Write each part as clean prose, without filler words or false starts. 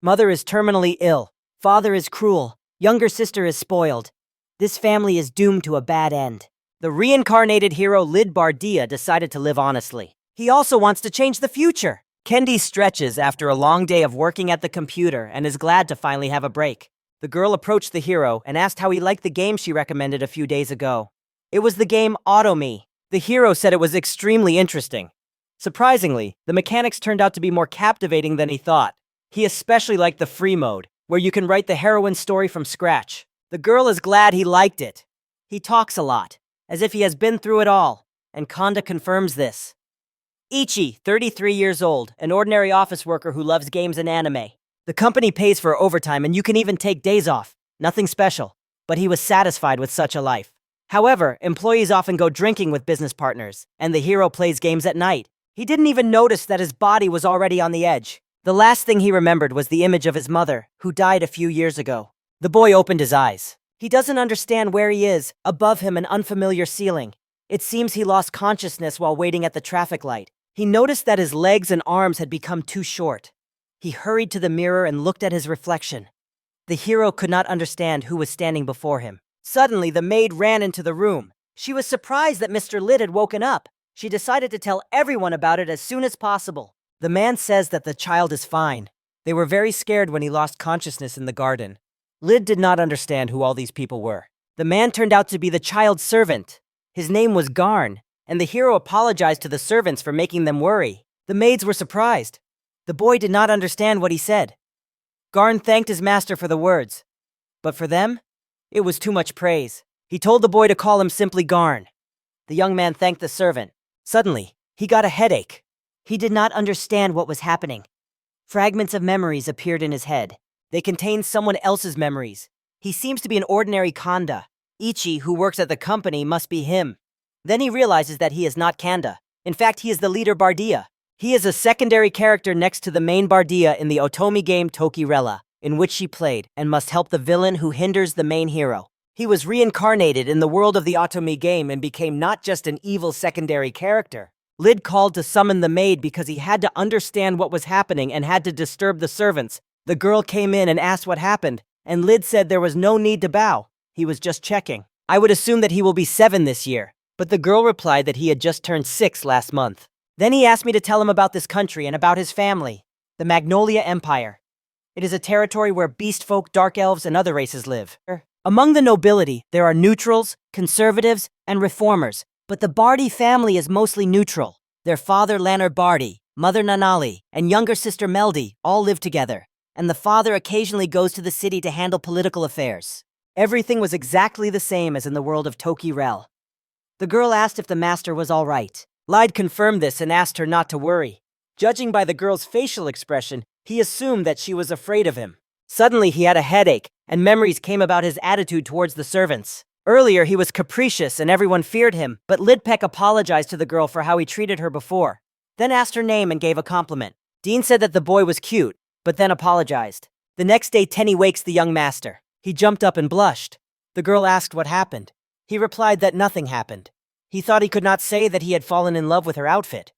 Mother is terminally ill. Father is cruel. Younger sister is spoiled. This family is doomed to a bad end. The reincarnated hero Lid Bardia decided to live honestly. He also wants to change the future. Kendi stretches after a long day of working at the computer and is glad to finally have a break. The girl approached the hero and asked how he liked the game she recommended a few days ago. It was the game Autome. The hero said it was extremely interesting. Surprisingly, the mechanics turned out to be more captivating than he thought. He especially liked the free mode, where you can write the heroine's story from scratch. The girl is glad he liked it. He talks a lot, as if he has been through it all, and Kanda confirms this. Ichi, 33 years old, an ordinary office worker who loves games and anime. The company pays for overtime and you can even take days off. Nothing special, but he was satisfied with such a life. However, employees often go drinking with business partners, and the hero plays games at night. He didn't even notice that his body was already on the edge. The last thing he remembered was the image of his mother, who died a few years ago. The boy opened his eyes. He doesn't understand where he is, above him an unfamiliar ceiling. It seems he lost consciousness while waiting at the traffic light. He noticed that his legs and arms had become too short. He hurried to the mirror and looked at his reflection. The hero could not understand who was standing before him. Suddenly, the maid ran into the room. She was surprised that Mr. Lid had woken up. She decided to tell everyone about it as soon as possible. The man says that the child is fine. They were very scared when he lost consciousness in the garden. Lid did not understand who all these people were. The man turned out to be the child's servant. His name was Garn, and the hero apologized to the servants for making them worry. The maids were surprised. The boy did not understand what he said. Garn thanked his master for the words, but for them, it was too much praise. He told the boy to call him simply Garn. The young man thanked the servant. Suddenly, he got a headache. He did not understand what was happening. Fragments of memories appeared in his head. They contained someone else's memories. He seems to be an ordinary Kanda. Ichi, who works at the company, must be him. Then he realizes that he is not Kanda. In fact, he is the leader Bardia. He is a secondary character next to the main Bardia in the Otomi game Tokirella, in which she played, and must help the villain who hinders the main hero. He was reincarnated in the world of the Otomi game and became not just an evil secondary character. Lid called to summon the maid because he had to understand what was happening and had to disturb the servants. The girl came in and asked what happened, and Lid said there was no need to bow. He was just checking. I would assume that he will be 7 this year. But the girl replied that he had just turned 6 last month. Then he asked me to tell him about this country and about his family, the Magnolia Empire. It is a territory where beast folk, dark elves, and other races live. Among the nobility, there are neutrals, conservatives, and reformers, but the Bardi family is mostly neutral. Their father, Lanner Bardi, mother Nanali, and younger sister Meldy all live together, and the father occasionally goes to the city to handle political affairs. Everything was exactly the same as in the world of Tokirel. The girl asked if the master was all right. Lide confirmed this and asked her not to worry. Judging by the girl's facial expression, he assumed that she was afraid of him. Suddenly, he had a headache, and memories came about his attitude towards the servants. Earlier, he was capricious and everyone feared him, but Lidpek apologized to the girl for how he treated her before, then asked her name and gave a compliment. Dean said that the boy was cute, but then apologized. The next day, Tenny wakes the young master. He jumped up and blushed. The girl asked what happened. He replied that nothing happened. He thought he could not say that he had fallen in love with her outfit.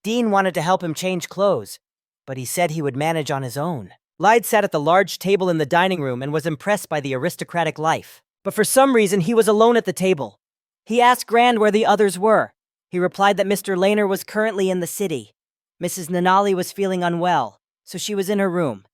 Dean wanted to help him change clothes, but he said he would manage on his own. Lyde sat at the large table in the dining room and was impressed by the aristocratic life. But for some reason, he was alone at the table. He asked Grand where the others were. He replied that Mr. Laner was currently in the city. Mrs. Nanali was feeling unwell, so she was in her room.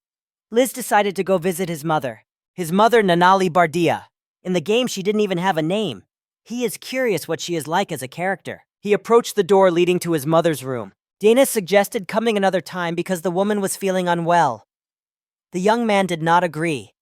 Liz decided to go visit his mother. His mother, Nanali Bardia. In the game, she didn't even have a name. He is curious what she is like as a character. He approached the door leading to his mother's room. Dana suggested coming another time because the woman was feeling unwell. The young man did not agree.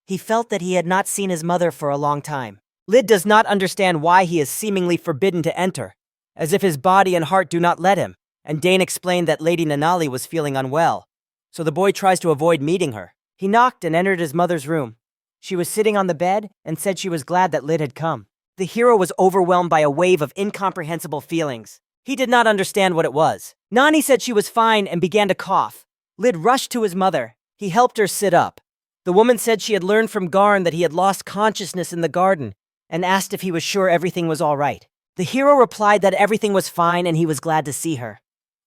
He felt that he had not seen his mother for a long time. Lid does not understand why he is seemingly forbidden to enter, as if his body and heart do not let him, and Dane explained that Lady Nanali was feeling unwell, so the boy tries to avoid meeting her. He knocked and entered his mother's room. She was sitting on the bed and said she was glad that Lid had come. The hero was overwhelmed by a wave of incomprehensible feelings. He did not understand what it was. Nani said she was fine and began to cough. Lid rushed to his mother. He helped her sit up. The woman said she had learned from Garn that he had lost consciousness in the garden and asked if he was sure everything was all right. The hero replied that everything was fine and he was glad to see her.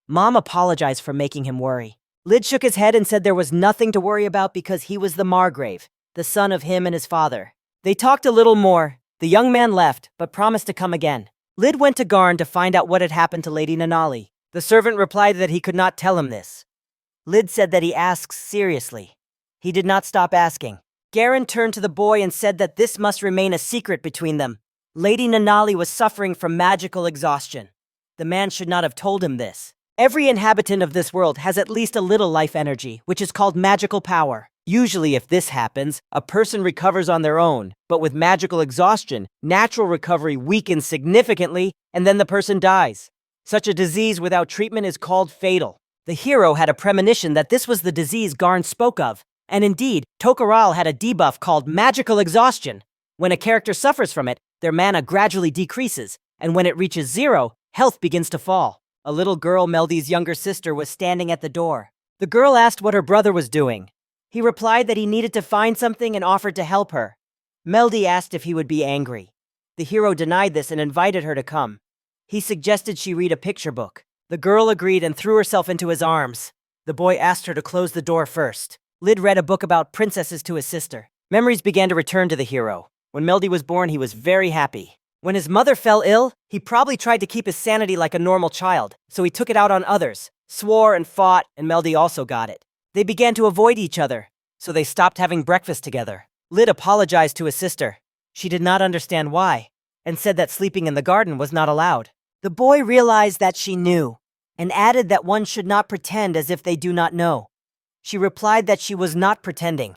Mom apologized for making him worry. Lid shook his head and said there was nothing to worry about because he was the Margrave, the son of him and his father. They talked a little more. The young man left, but promised to come again. Lid went to Garn to find out what had happened to Lady Nanali. The servant replied that he could not tell him this. Lid said that he asks seriously. He did not stop asking. Garen turned to the boy and said that this must remain a secret between them. Lady Nanali was suffering from magical exhaustion. The man should not have told him this. Every inhabitant of this world has at least a little life energy, which is called magical power. Usually, if this happens, a person recovers on their own, but with magical exhaustion, natural recovery weakens significantly, and then the person dies. Such a disease without treatment is called fatal. The hero had a premonition that this was the disease Garn spoke of, and indeed, Tokaral had a debuff called magical exhaustion. When a character suffers from it, their mana gradually decreases, and when it reaches 0, health begins to fall. A little girl, Meldy's younger sister, was standing at the door. The girl asked what her brother was doing. He replied that he needed to find something and offered to help her. Meldy asked if he would be angry. The hero denied this and invited her to come. He suggested she read a picture book. The girl agreed and threw herself into his arms. The boy asked her to close the door first. Lid read a book about princesses to his sister. Memories began to return to the hero. When Meldy was born, he was very happy. When his mother fell ill, he probably tried to keep his sanity like a normal child, so he took it out on others, swore and fought, and Meldy also got it. They began to avoid each other, so they stopped having breakfast together. Lid apologized to his sister. She did not understand why, and said that sleeping in the garden was not allowed. The boy realized that she knew, and added that one should not pretend as if they do not know. She replied that she was not pretending.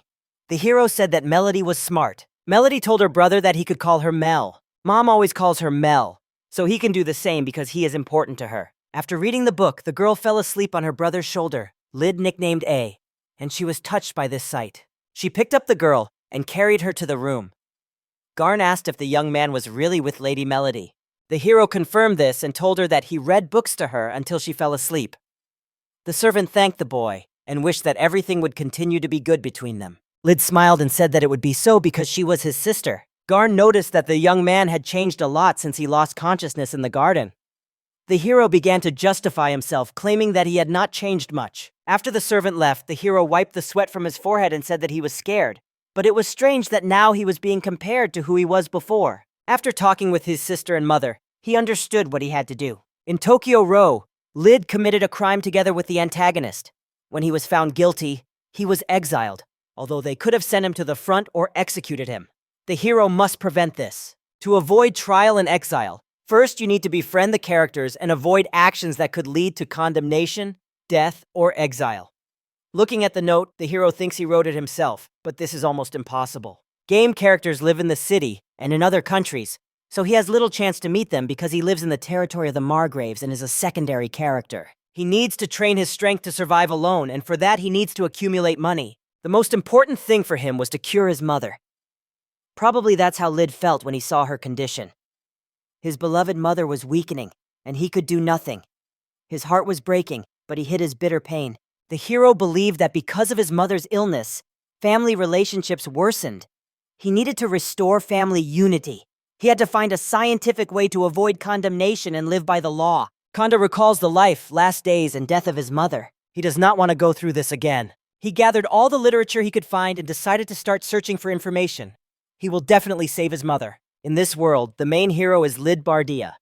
The hero said that Melody was smart. Melody told her brother that he could call her Mel. Mom always calls her Mel, so he can do the same because he is important to her. After reading the book, the girl fell asleep on her brother's shoulder, Lid nicknamed A, and she was touched by this sight. She picked up the girl and carried her to the room. Garn asked if the young man was really with Lady Melody. The hero confirmed this and told her that he read books to her until she fell asleep. The servant thanked the boy and wished that everything would continue to be good between them. Lid smiled and said that it would be so because she was his sister. Garn noticed that the young man had changed a lot since he lost consciousness in the garden. The hero began to justify himself, claiming that he had not changed much. After the servant left, the hero wiped the sweat from his forehead and said that he was scared. But it was strange that now he was being compared to who he was before. After talking with his sister and mother, he understood what he had to do. In Tokyo Row, Lid committed a crime together with the antagonist. When he was found guilty, he was exiled, although they could have sent him to the front or executed him. The hero must prevent this. To avoid trial and exile, first you need to befriend the characters and avoid actions that could lead to condemnation, death, or exile. Looking at the note, the hero thinks he wrote it himself, but this is almost impossible. Game characters live in the city and in other countries, so he has little chance to meet them because he lives in the territory of the Margraves and is a secondary character. He needs to train his strength to survive alone, and for that he needs to accumulate money. The most important thing for him was to cure his mother. Probably that's how Lid felt when he saw her condition. His beloved mother was weakening, and he could do nothing. His heart was breaking, but he hid his bitter pain. The hero believed that because of his mother's illness, family relationships worsened. He needed to restore family unity. He had to find a scientific way to avoid condemnation and live by the law. Konda recalls the life, last days, and death of his mother. He does not want to go through this again. He gathered all the literature he could find and decided to start searching for information. He will definitely save his mother. In this world, the main hero is Lid Bardia.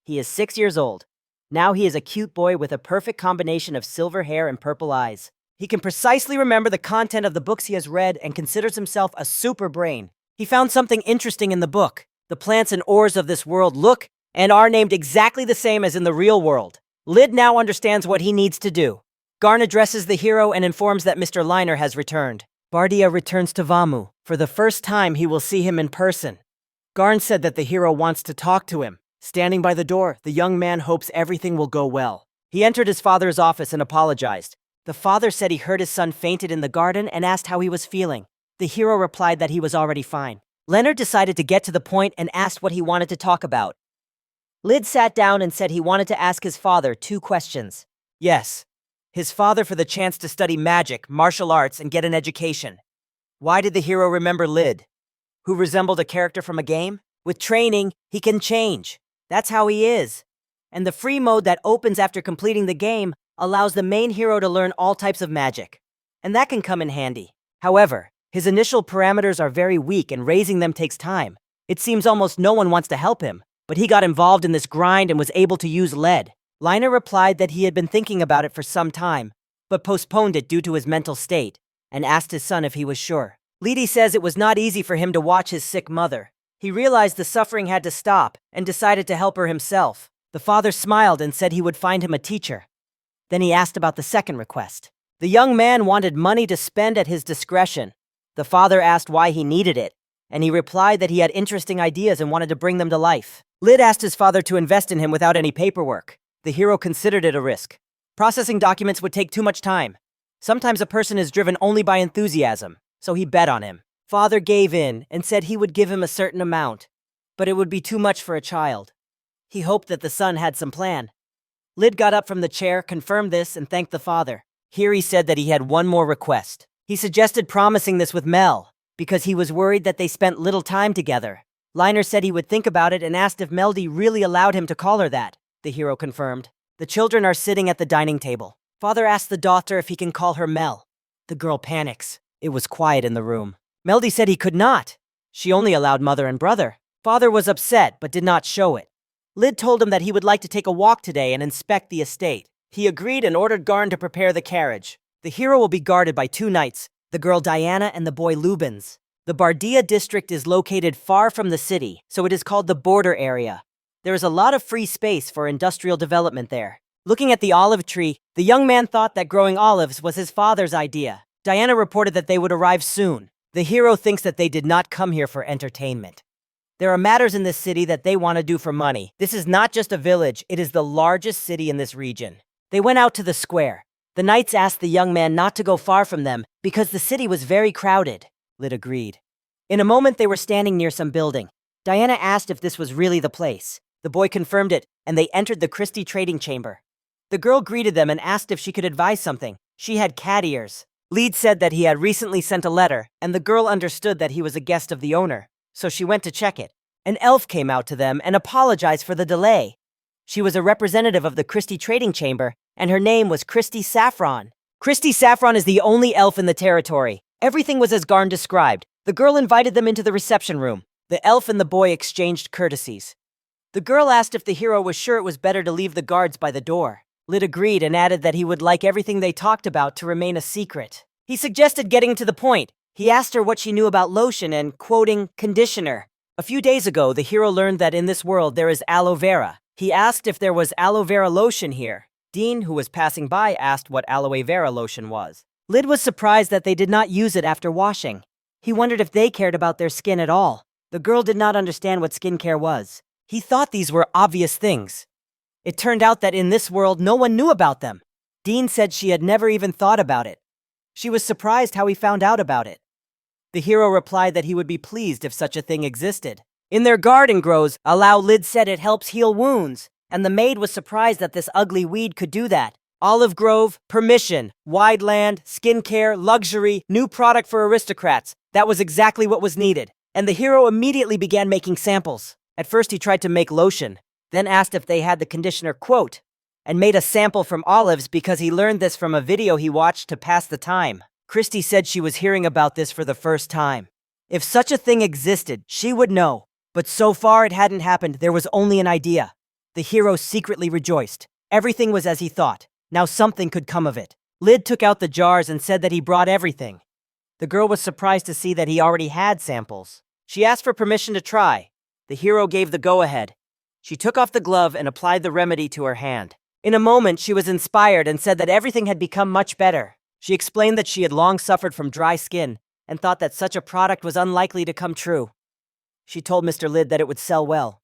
He is 6 years old. Now he is a cute boy with a perfect combination of silver hair and purple eyes. He can precisely remember the content of the books he has read and considers himself a super brain. He found something interesting in the book. The plants and ores of this world look and are named exactly the same as in the real world. Lid now understands what he needs to do. Garn addresses the hero and informs that Mr. Liner has returned. Bardia returns to Vamu. For the first time, he will see him in person. Garn said that the hero wants to talk to him. Standing by the door, the young man hopes everything will go well. He entered his father's office and apologized. The father said he heard his son fainted in the garden and asked how he was feeling. The hero replied that he was already fine. Leonard decided to get to the point and asked what he wanted to talk about. Lid sat down and said he wanted to ask his father 2 questions. Yes, his father for the chance to study magic, martial arts, and get an education. Why did the hero remember Lid, who resembled a character from a game? With training, he can change. That's how he is. And the free mode that opens after completing the game allows the main hero to learn all types of magic, and that can come in handy. However, his initial parameters are very weak and raising them takes time. It seems almost no one wants to help him, but he got involved in this grind and was able to use lead. Liner replied that he had been thinking about it for some time, but postponed it due to his mental state, and asked his son if he was sure. Lidi says it was not easy for him to watch his sick mother. He realized the suffering had to stop and decided to help her himself. The father smiled and said he would find him a teacher. Then he asked about the second request. The young man wanted money to spend at his discretion. The father asked why he needed it, and he replied that he had interesting ideas and wanted to bring them to life. Lid asked his father to invest in him without any paperwork. The hero considered it a risk. Processing documents would take too much time. Sometimes a person is driven only by enthusiasm, so he bet on him. Father gave in and said he would give him a certain amount, but it would be too much for a child. He hoped that the son had some plan. Lid got up from the chair, confirmed this, and thanked the father. Here he said that he had one more request. He suggested promising this with Mel, because he was worried that they spent little time together. Liner said he would think about it and asked if Meldy really allowed him to call her that. The hero confirmed. The children are sitting at the dining table. Father asked the daughter if he can call her Mel. The girl panics. It was quiet in the room. Meldy said he could not. She only allowed mother and brother. Father was upset, but did not show it. Lid told him that he would like to take a walk today and inspect the estate. He agreed and ordered Garn to prepare the carriage. The hero will be guarded by 2 knights, the girl Diana and the boy Lubins. The Bardia district is located far from the city, so it is called the border area. There is a lot of free space for industrial development there. Looking at the olive tree, the young man thought that growing olives was his father's idea. Diana reported that they would arrive soon. The hero thinks that they did not come here for entertainment. There are matters in this city that they want to do for money. This is not just a village, it is the largest city in this region. They went out to the square. The knights asked the young man not to go far from them because the city was very crowded. Lid agreed. In a moment, they were standing near some building. Diana asked if this was really the place. The boy confirmed it, and they entered the Christie trading chamber. The girl greeted them and asked if she could advise something. She had cat ears. Lid said that he had recently sent a letter, and the girl understood that he was a guest of the owner, so she went to check it. An elf came out to them and apologized for the delay. She was a representative of the Christie trading chamber, and her name was Christie Saffron. Christie Saffron is the only elf in the territory. Everything was as Garn described. The girl invited them into the reception room. The elf and the boy exchanged courtesies. The girl asked if the hero was sure it was better to leave the guards by the door. Lid agreed and added that he would like everything they talked about to remain a secret. He suggested getting to the point. He asked her what she knew about lotion and, quoting, conditioner. A few days ago, the hero learned that in this world there is aloe vera. He asked if there was aloe vera lotion here. Dean, who was passing by, asked what aloe vera lotion was. Lid was surprised that they did not use it after washing. He wondered if they cared about their skin at all. The girl did not understand what skincare was. He thought these were obvious things. It turned out that in this world, no one knew about them. Dean said she had never even thought about it. She was surprised how he found out about it. The hero replied that he would be pleased if such a thing existed. In their garden grows, Allow Lid said it helps heal wounds, and the maid was surprised that this ugly weed could do that. Olive grove, permission, wide land, skincare, luxury, new product for aristocrats. That was exactly what was needed. And the hero immediately began making samples. At first he tried to make lotion, then asked if they had the conditioner, quote, and made a sample from olives because he learned this from a video he watched to pass the time. Christie said she was hearing about this for the first time. If such a thing existed, she would know. But so far it hadn't happened, there was only an idea. The hero secretly rejoiced. Everything was as he thought. Now something could come of it. Lid took out the jars and said that he brought everything. The girl was surprised to see that he already had samples. She asked for permission to try. The hero gave the go-ahead. She took off the glove and applied the remedy to her hand. In a moment, she was inspired and said that everything had become much better. She explained that she had long suffered from dry skin and thought that such a product was unlikely to come true. She told Mr. Lid that it would sell well.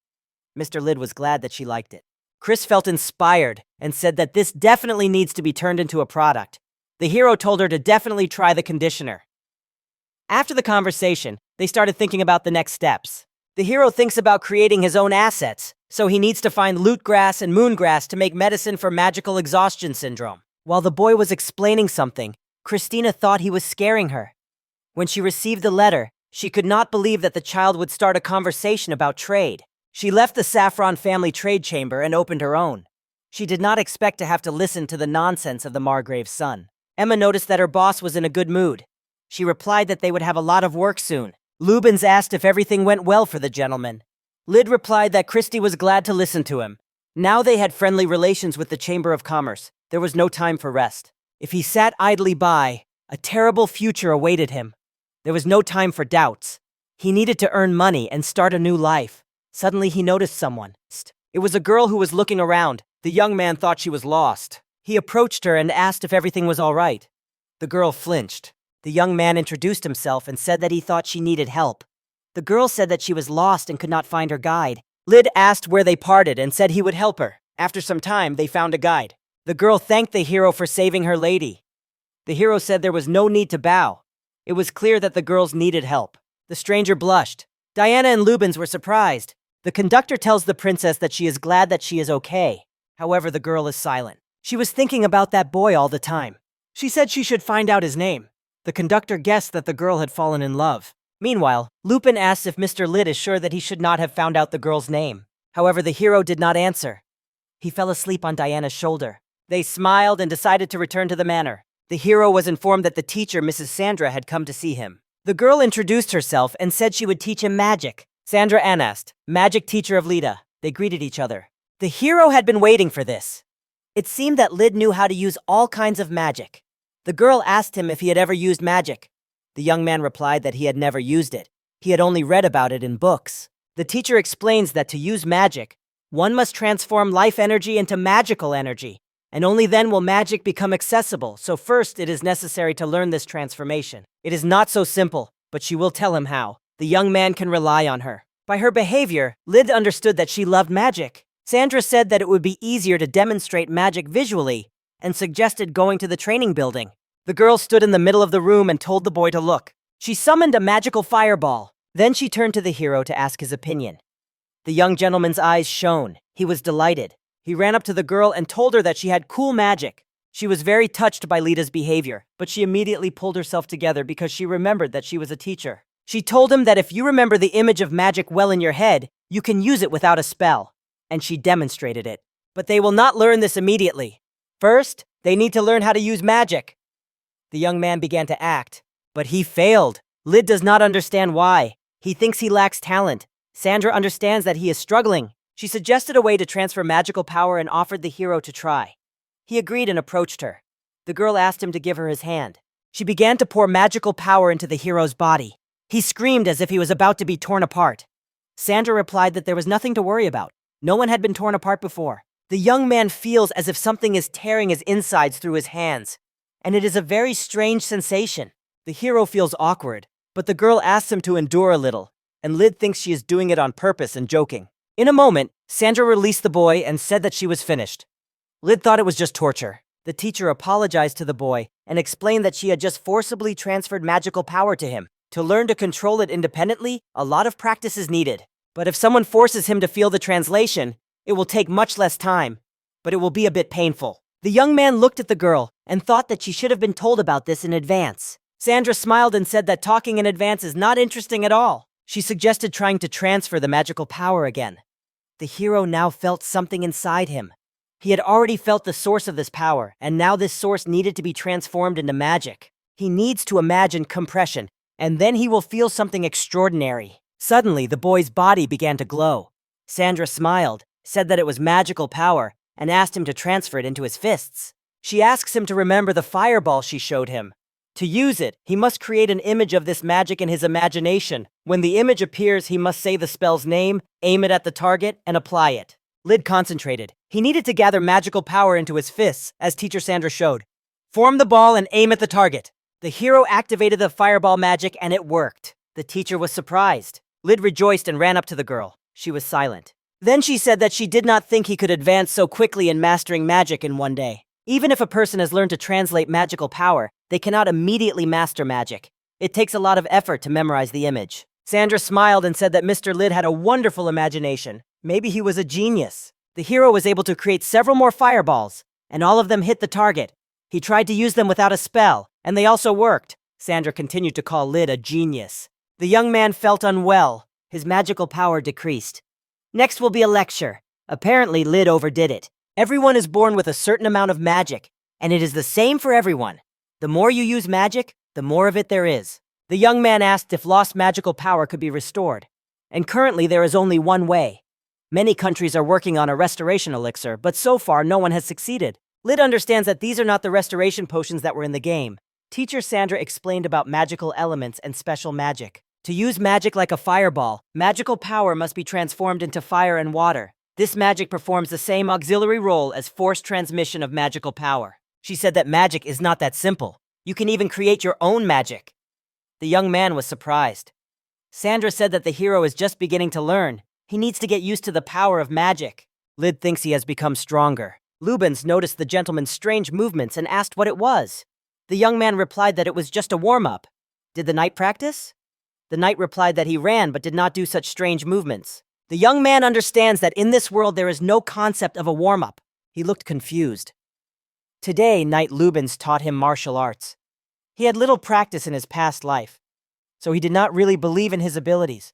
Mr. Lid was glad that she liked it. Chris felt inspired and said that this definitely needs to be turned into a product. The hero told her to definitely try the conditioner. After the conversation, they started thinking about the next steps. The hero thinks about creating his own assets, so he needs to find lute grass and moon grass to make medicine for magical exhaustion syndrome. While the boy was explaining something, Christina thought he was scaring her. When she received the letter, she could not believe that the child would start a conversation about trade. She left the Saffron family trade chamber and opened her own. She did not expect to have to listen to the nonsense of the Margrave's son. Emma noticed that her boss was in a good mood. She replied that they would have a lot of work soon. Lubens asked if everything went well for the gentleman. Lyd replied that Christie was glad to listen to him. Now they had friendly relations with the Chamber of Commerce. There was no time for rest. If he sat idly by, a terrible future awaited him. There was no time for doubts. He needed to earn money and start a new life. Suddenly he noticed someone. It was a girl who was looking around. The young man thought she was lost. He approached her and asked if everything was all right. The girl flinched. The young man introduced himself and said that he thought she needed help. The girl said that she was lost and could not find her guide. Lyd asked where they parted and said he would help her. After some time, they found a guide. The girl thanked the hero for saving her lady. The hero said there was no need to bow. It was clear that the girls needed help. The stranger blushed. Diana and Lubens were surprised. The conductor tells the princess that she is glad that she is okay. However, the girl is silent. She was thinking about that boy all the time. She said she should find out his name. The conductor guessed that the girl had fallen in love. Meanwhile, Lupin asks if Mr. Lyd is sure that he should not have found out the girl's name. However, the hero did not answer. He fell asleep on Diana's shoulder. They smiled and decided to return to the manor. The hero was informed that the teacher, Mrs. Sandra, had come to see him. The girl introduced herself and said she would teach him magic. Sandra Anast, magic teacher of Lida. They greeted each other. The hero had been waiting for this. It seemed that Lyd knew how to use all kinds of magic. The girl asked him if he had ever used magic. The young man replied that he had never used it. He had only read about it in books. The teacher explains that to use magic, one must transform life energy into magical energy, and only then will magic become accessible, so first it is necessary to learn this transformation. It is not so simple, but she will tell him how. The young man can rely on her. By her behavior, Lyd understood that she loved magic. Sandra said that it would be easier to demonstrate magic visually, and suggested going to the training building. The girl stood in the middle of the room and told the boy to look. She summoned a magical fireball. Then she turned to the hero to ask his opinion. The young gentleman's eyes shone. He was delighted. He ran up to the girl and told her that she had cool magic. She was very touched by Lida's behavior, but she immediately pulled herself together because she remembered that she was a teacher. She told him that if you remember the image of magic well in your head, you can use it without a spell. And she demonstrated it. But they will not learn this immediately. First, they need to learn how to use magic. The young man began to act, but he failed. Lyd does not understand why. He thinks he lacks talent. Sandra understands that he is struggling. She suggested a way to transfer magical power and offered the hero to try. He agreed and approached her. The girl asked him to give her his hand. She began to pour magical power into the hero's body. He screamed as if he was about to be torn apart. Sandra replied that there was nothing to worry about. No one had been torn apart before. The young man feels as if something is tearing his insides through his hands. And it is a very strange sensation. The hero feels awkward, but the girl asks him to endure a little, and Lyd thinks she is doing it on purpose and joking. In a moment, Sandra released the boy and said that she was finished. Lyd thought it was just torture. The teacher apologized to the boy and explained that she had just forcibly transferred magical power to him. To learn to control it independently, a lot of practice is needed. But if someone forces him to feel the translation, it will take much less time, but it will be a bit painful. The young man looked at the girl and thought that she should have been told about this in advance. Sandra smiled and said that talking in advance is not interesting at all. She suggested trying to transfer the magical power again. The hero now felt something inside him. He had already felt the source of this power, and now this source needed to be transformed into magic. He needs to imagine compression, and then he will feel something extraordinary. Suddenly, the boy's body began to glow. Sandra smiled, said that it was magical power, and asked him to transfer it into his fists. She asks him to remember the fireball she showed him. To use it, he must create an image of this magic in his imagination. When the image appears, he must say the spell's name, aim it at the target, and apply it. Lyd concentrated. He needed to gather magical power into his fists, as teacher Sandra showed. Form the ball and aim at the target. The hero activated the fireball magic, and it worked. The teacher was surprised. Lyd rejoiced and ran up to the girl. She was silent. Then she said that she did not think he could advance so quickly in mastering magic in one day. Even if a person has learned to translate magical power, they cannot immediately master magic. It takes a lot of effort to memorize the image. Sandra smiled and said that Mr. Lyd had a wonderful imagination. Maybe he was a genius. The hero was able to create several more fireballs, and all of them hit the target. He tried to use them without a spell, and they also worked. Sandra continued to call Lyd a genius. The young man felt unwell. His magical power decreased. Next will be a lecture. Apparently, Lyd overdid it. Everyone is born with a certain amount of magic, and it is the same for everyone. The more you use magic, the more of it there is. The young man asked if lost magical power could be restored. And currently there is only one way. Many countries are working on a restoration elixir, but so far no one has succeeded. Lid understands that these are not the restoration potions that were in the game. Teacher Sandra explained about magical elements and special magic. To use magic like a fireball, magical power must be transformed into fire and water. This magic performs the same auxiliary role as forced transmission of magical power. She said that magic is not that simple. You can even create your own magic. The young man was surprised. Sandra said that the hero is just beginning to learn. He needs to get used to the power of magic. Lid thinks he has become stronger. Lubens noticed the gentleman's strange movements and asked what it was. The young man replied that it was just a warm-up. Did the knight practice? The knight replied that he ran but did not do such strange movements. The young man understands that in this world there is no concept of a warm-up. He looked confused. Today, Knight Lubens taught him martial arts. He had little practice in his past life, so he did not really believe in his abilities.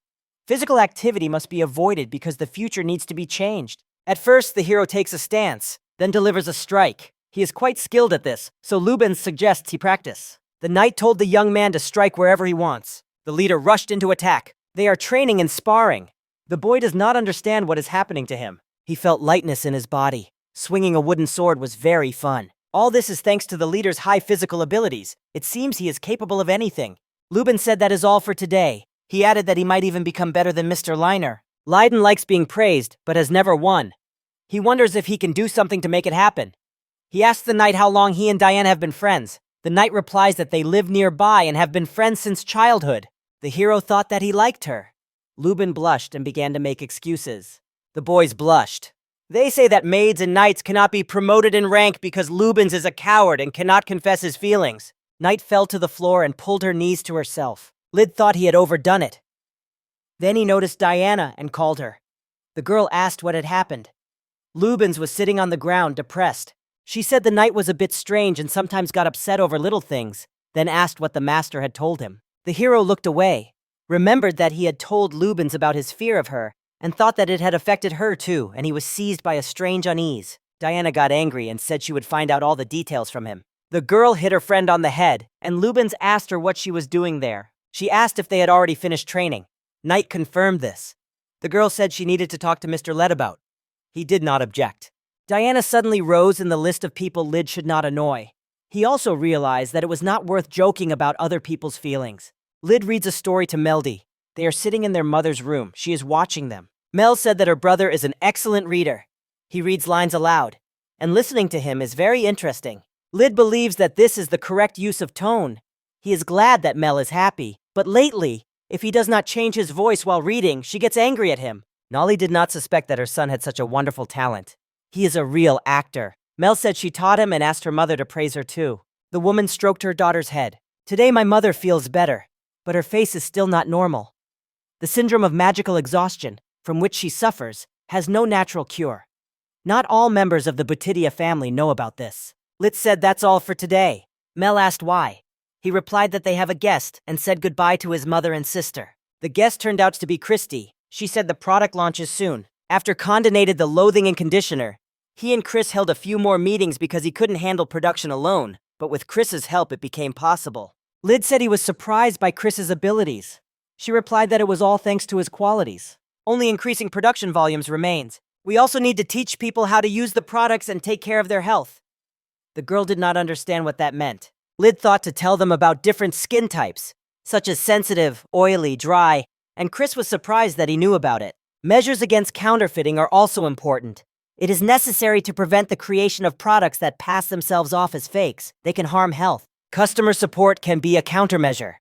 Physical activity must be avoided because the future needs to be changed. At first, the hero takes a stance, then delivers a strike. He is quite skilled at this, so Lubens suggests he practice. The knight told the young man to strike wherever he wants. The leader rushed into attack. They are training and sparring. The boy does not understand what is happening to him. He felt lightness in his body. Swinging a wooden sword was very fun. All this is thanks to the leader's high physical abilities. It seems he is capable of anything. Lubin said that is all for today. He added that he might even become better than Mr. Leiner. Leiden likes being praised, but has never won. He wonders if he can do something to make it happen. He asks the knight how long he and Diana have been friends. The knight replies that they live nearby and have been friends since childhood. The hero thought that he liked her. Lubin blushed and began to make excuses. The boys blushed. They say that maids and knights cannot be promoted in rank because Lubens is a coward and cannot confess his feelings. Knight fell to the floor and pulled her knees to herself. Lid thought he had overdone it. Then he noticed Diana and called her. The girl asked what had happened. Lubens was sitting on the ground, depressed. She said the knight was a bit strange and sometimes got upset over little things, then asked what the master had told him. The hero looked away, remembered that he had told Lubens about his fear of her, and thought that it had affected her too, and he was seized by a strange unease. Diana got angry and said she would find out all the details from him. The girl hit her friend on the head, and Lubens asked her what she was doing there. She asked if they had already finished training. Knight confirmed this. The girl said she needed to talk to Mr. Led about. He did not object. Diana suddenly rose in the list of people Lid should not annoy. He also realized that it was not worth joking about other people's feelings. Lid reads a story to Meldy. They are sitting in their mother's room. She is watching them. Mel said that her brother is an excellent reader. He reads lines aloud, and listening to him is very interesting. Lid believes that this is the correct use of tone. He is glad that Mel is happy, but lately, if he does not change his voice while reading, she gets angry at him. Nolly did not suspect that her son had such a wonderful talent. He is a real actor. Mel said she taught him and asked her mother to praise her too. The woman stroked her daughter's head. Today my mother feels better, but her face is still not normal. The syndrome of magical exhaustion, from which she suffers, has no natural cure. Not all members of the Butidia family know about this. Lit said that's all for today. Mel asked why. He replied that they have a guest and said goodbye to his mother and sister. The guest turned out to be Christy. She said the product launches soon. After condonated the loathing and conditioner, he and Chris held a few more meetings because he couldn't handle production alone, but with Chris's help it became possible. Lid said he was surprised by Chris's abilities. She replied that it was all thanks to his qualities. Only increasing production volumes remains. We also need to teach people how to use the products and take care of their health. The girl did not understand what that meant. Lid thought to tell them about different skin types, such as sensitive, oily, dry, and Chris was surprised that he knew about it. Measures against counterfeiting are also important. It is necessary to prevent the creation of products that pass themselves off as fakes. They can harm health. Customer support can be a countermeasure.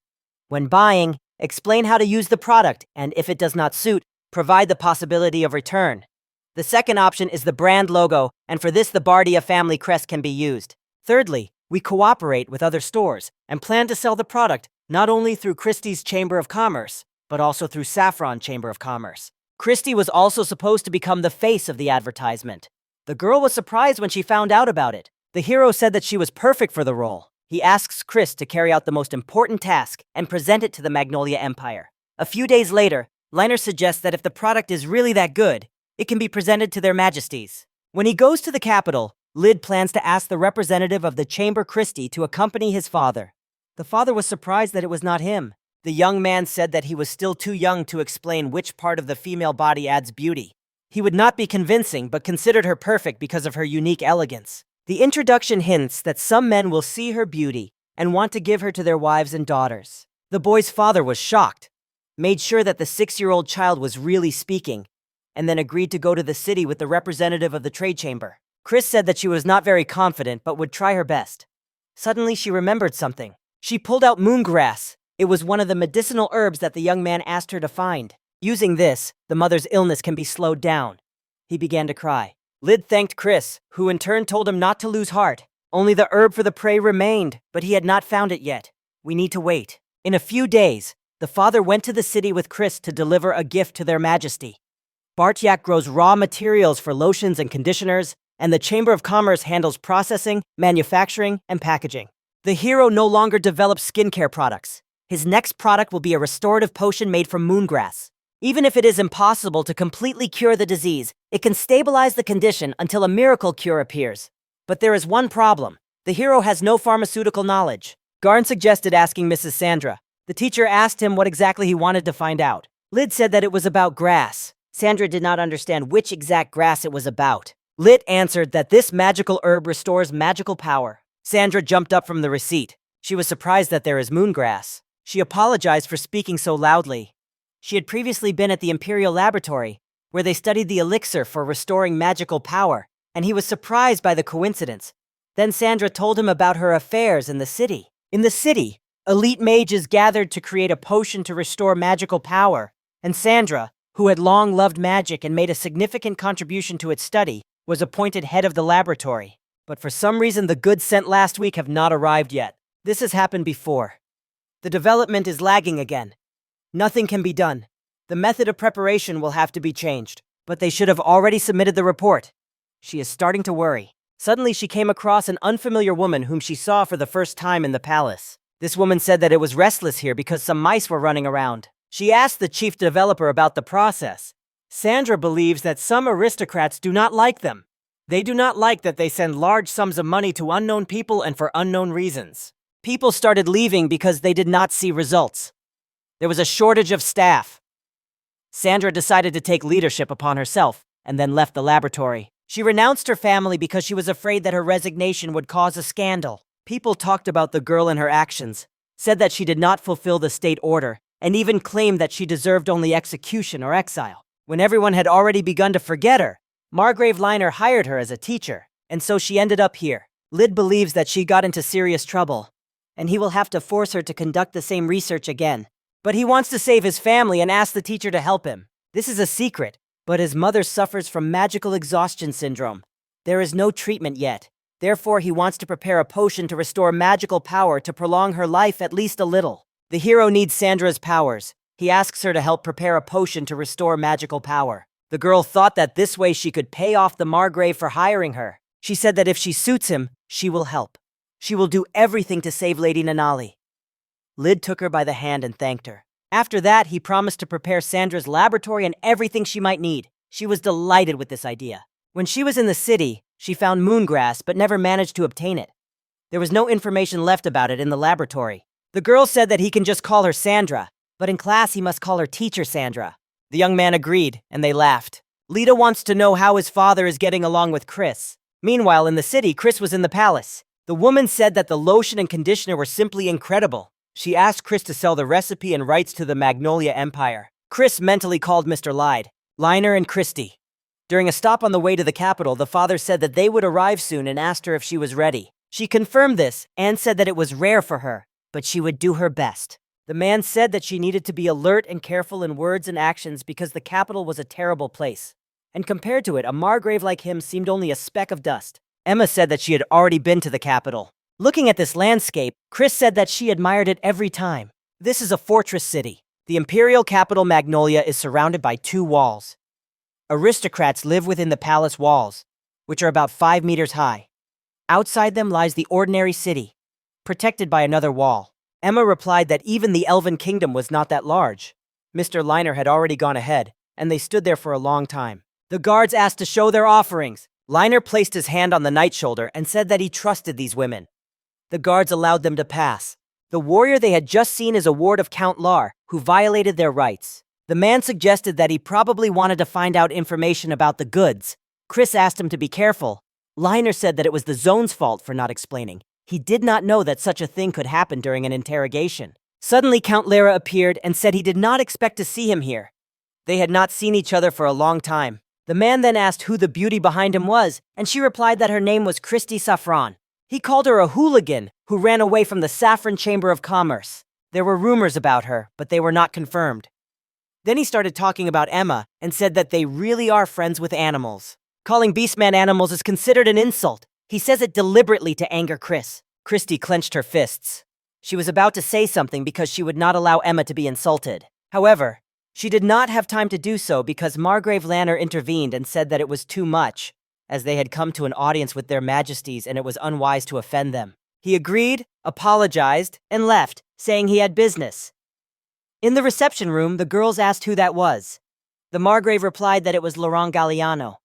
When buying, explain how to use the product, and if it does not suit, provide the possibility of return. The second option is the brand logo, and for this the Bardia family crest can be used. Thirdly, we cooperate with other stores and plan to sell the product not only through Christie's Chamber of Commerce, but also through Saffron Chamber of Commerce. Christie was also supposed to become the face of the advertisement. The girl was surprised when she found out about it. The hero said that she was perfect for the role. He asks Chris to carry out the most important task and present it to the Magnolia Empire. A few days later, Leiner suggests that if the product is really that good, it can be presented to their majesties. When he goes to the capital, Lid plans to ask the representative of the chamber, Christie, to accompany his father. The father was surprised that it was not him. The young man said that he was still too young to explain which part of the female body adds beauty. He would not be convincing, but considered her perfect because of her unique elegance. The introduction hints that some men will see her beauty and want to give her to their wives and daughters. The boy's father was shocked, made sure that the 6-year-old child was really speaking, and then agreed to go to the city with the representative of the trade chamber. Chris said that she was not very confident, but would try her best. Suddenly, she remembered something. She pulled out moongrass. It was one of the medicinal herbs that the young man asked her to find. Using this, the mother's illness can be slowed down. He began to cry. Lid thanked Chris, who in turn told him not to lose heart. Only the herb for the prey remained, but he had not found it yet. We need to wait. In a few days, the father went to the city with Chris to deliver a gift to their majesty. Bartyak grows raw materials for lotions and conditioners, and the Chamber of Commerce handles processing, manufacturing, and packaging. The hero no longer develops skincare products. His next product will be a restorative potion made from moongrass. Even if it is impossible to completely cure the disease, it can stabilize the condition until a miracle cure appears. But there is one problem. The hero has no pharmaceutical knowledge. Garn suggested asking Mrs. Sandra. The teacher asked him what exactly he wanted to find out. Lid said that it was about grass. Sandra did not understand which exact grass it was about. Lit answered that this magical herb restores magical power. Sandra jumped up from the receipt. She was surprised that there is moongrass. She apologized for speaking so loudly. She had previously been at the Imperial Laboratory, where they studied the elixir for restoring magical power, and he was surprised by the coincidence. Then Sandra told him about her affairs in the city. In the city, elite mages gathered to create a potion to restore magical power, and Sandra, who had long loved magic and made a significant contribution to its study, was appointed head of the laboratory. But for some reason, the goods sent last week have not arrived yet. This has happened before. The development is lagging again. Nothing can be done. The method of preparation will have to be changed, but they should have already submitted the report. She is starting to worry. Suddenly, she came across an unfamiliar woman whom she saw for the first time in the palace. This woman said that it was restless here because some mice were running around. She asked the chief developer about the process. Sandra believes that some aristocrats do not like them. They do not like that they send large sums of money to unknown people and for unknown reasons. People started leaving because they did not see results. There was a shortage of staff. Sandra decided to take leadership upon herself and then left the laboratory. She renounced her family because she was afraid that her resignation would cause a scandal. People talked about the girl and her actions, said that she did not fulfill the state order, and even claimed that she deserved only execution or exile. When everyone had already begun to forget her, Margrave Liner hired her as a teacher, and so she ended up here. Lid believes that she got into serious trouble, and he will have to force her to conduct the same research again. But he wants to save his family and asks the teacher to help him. This is a secret, but his mother suffers from magical exhaustion syndrome. There is no treatment yet. Therefore, he wants to prepare a potion to restore magical power to prolong her life at least a little. The hero needs Sandra's powers. He asks her to help prepare a potion to restore magical power. The girl thought that this way she could pay off the Margrave for hiring her. She said that if she suits him, she will help. She will do everything to save Lady Nanali. Lid took her by the hand and thanked her. After that, he promised to prepare Sandra's laboratory and everything she might need. She was delighted with this idea. When she was in the city, she found moongrass but never managed to obtain it. There was no information left about it in the laboratory. The girl said that he can just call her Sandra, but in class he must call her Teacher Sandra. The young man agreed, and they laughed. Lita wants to know how his father is getting along with Chris. Meanwhile, in the city, Chris was in the palace. The woman said that the lotion and conditioner were simply incredible. She asked Chris to sell the recipe and rights to the Magnolia Empire. Chris mentally called Mr. Liner and Christie. During a stop on the way to the capital, the father said that they would arrive soon and asked her if she was ready. She confirmed this and said that it was rare for her, but she would do her best. The man said that she needed to be alert and careful in words and actions because the capital was a terrible place. And compared to it, a Margrave like him seemed only a speck of dust. Emma said that she had already been to the capital. Looking at this landscape, Chris said that she admired it every time. This is a fortress city. The imperial capital Magnolia is surrounded by 2 walls. Aristocrats live within the palace walls, which are about 5 meters high. Outside them lies the ordinary city, protected by another wall. Emma replied that even the Elven Kingdom was not that large. Mr. Liner had already gone ahead, and they stood there for a long time. The guards asked to show their offerings. Liner placed his hand on the knight's shoulder and said that he trusted these women. The guards allowed them to pass. The warrior they had just seen is a ward of Count Lar, who violated their rights. The man suggested that he probably wanted to find out information about the goods. Chris asked him to be careful. Liner said that it was the zone's fault for not explaining. He did not know that such a thing could happen during an interrogation. Suddenly, Count Lara appeared and said he did not expect to see him here. They had not seen each other for a long time. The man then asked who the beauty behind him was, and she replied that her name was Christy Saffron. He called her a hooligan who ran away from the Saffron Chamber of Commerce. There were rumors about her, but they were not confirmed. Then he started talking about Emma and said that they really are friends with animals. Calling Beastman animals is considered an insult. He says it deliberately to anger Chris. Christy clenched her fists. She was about to say something because she would not allow Emma to be insulted. However, she did not have time to do so because Margrave Lanner intervened and said that it was too much, as they had come to an audience with their majesties and it was unwise to offend them. He agreed, apologized, and left, saying he had business. In the reception room, the girls asked who that was. The Margrave replied that it was Laurent Galliano.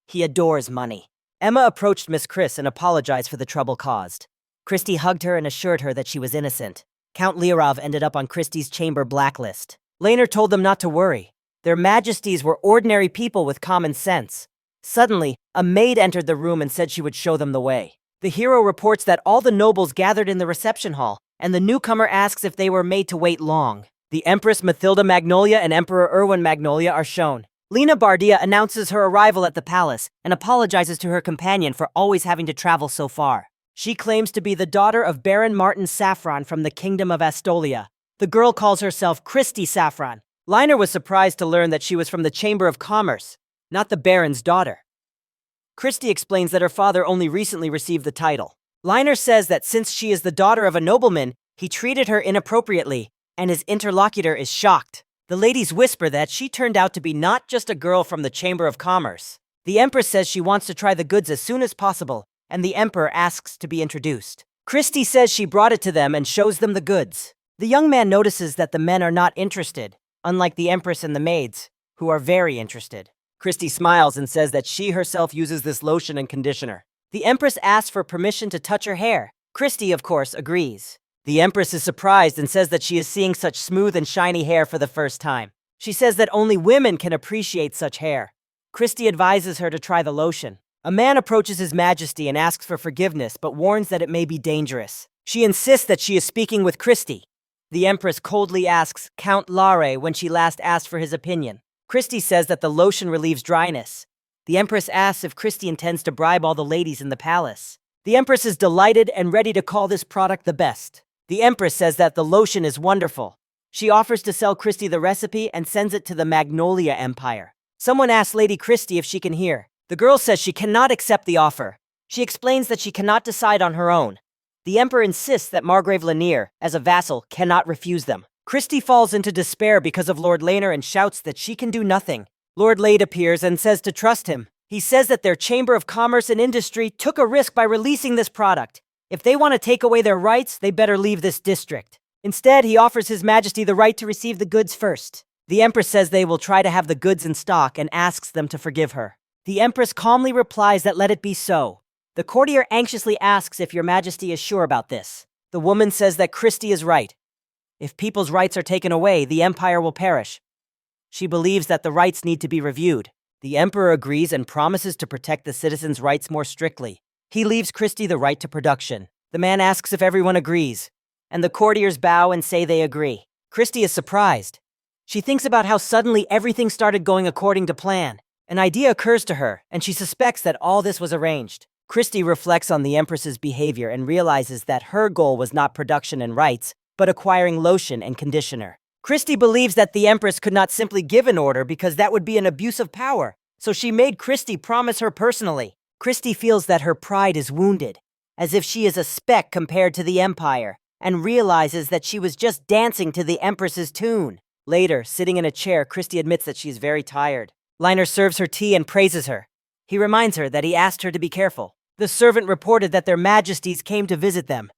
He adores money. Emma approached Miss Chris and apologized for the trouble caused. Christy hugged her and assured her that she was innocent. Count Lirov ended up on Christy's chamber blacklist. Laner told them not to worry. Their majesties were ordinary people with common sense. Suddenly, a maid entered the room and said she would show them the way. The hero reports that all the nobles gathered in the reception hall, and the newcomer asks if they were made to wait long. The Empress Mathilda Magnolia and Emperor Erwin Magnolia are shown. Lena Bardia announces her arrival at the palace and apologizes to her companion for always having to travel so far. She claims to be the daughter of Baron Martin Saffron from the Kingdom of Astolia. The girl calls herself Christy Saffron. Liner was surprised to learn that she was from the Chamber of Commerce, not the Baron's daughter. Christy explains that her father only recently received the title. Liner says that since she is the daughter of a nobleman, he treated her inappropriately, and his interlocutor is shocked. The ladies whisper that she turned out to be not just a girl from the Chamber of Commerce. The Empress says she wants to try the goods as soon as possible, and the Emperor asks to be introduced. Christy says she brought it to them and shows them the goods. The young man notices that the men are not interested, unlike the Empress and the maids, who are very interested. Christy smiles and says that she herself uses this lotion and conditioner. The Empress asks for permission to touch her hair. Christy, of course, agrees. The Empress is surprised and says that she is seeing such smooth and shiny hair for the first time. She says that only women can appreciate such hair. Christy advises her to try the lotion. A man approaches His Majesty and asks for forgiveness, but warns that it may be dangerous. She insists that she is speaking with Christy. The Empress coldly asks Count Lare when she last asked for his opinion. Christy says that the lotion relieves dryness. The Empress asks if Christy intends to bribe all the ladies in the palace. The Empress is delighted and ready to call this product the best. The Empress says that the lotion is wonderful. She offers to sell Christy the recipe and sends it to the Magnolia Empire. Someone asks Lady Christy if she can hear. The girl says she cannot accept the offer. She explains that she cannot decide on her own. The Emperor insists that Margrave Lanier, as a vassal, cannot refuse them. Christy falls into despair because of Lord Laner and shouts that she can do nothing. Lord Lade appears and says to trust him. He says that their Chamber of Commerce and Industry took a risk by releasing this product. If they want to take away their rights, they better leave this district. Instead, he offers His Majesty the right to receive the goods first. The Empress says they will try to have the goods in stock and asks them to forgive her. The Empress calmly replies that let it be so. The courtier anxiously asks if Your Majesty is sure about this. The woman says that Christy is right. If people's rights are taken away, the empire will perish. She believes that the rights need to be reviewed. The Emperor agrees and promises to protect the citizens' rights more strictly. He leaves Christy the right to production. The man asks if everyone agrees, and the courtiers bow and say they agree. Christy is surprised. She thinks about how suddenly everything started going according to plan. An idea occurs to her, and she suspects that all this was arranged. Christy reflects on the Empress's behavior and realizes that her goal was not production and rights, but acquiring lotion and conditioner. Christy believes that the Empress could not simply give an order because that would be an abuse of power, so she made Christy promise her personally. Christy feels that her pride is wounded, as if she is a speck compared to the Empire, and realizes that she was just dancing to the Empress's tune. Later, sitting in a chair, Christy admits that she is very tired. Liner serves her tea and praises her. He reminds her that he asked her to be careful. The servant reported that their majesties came to visit them.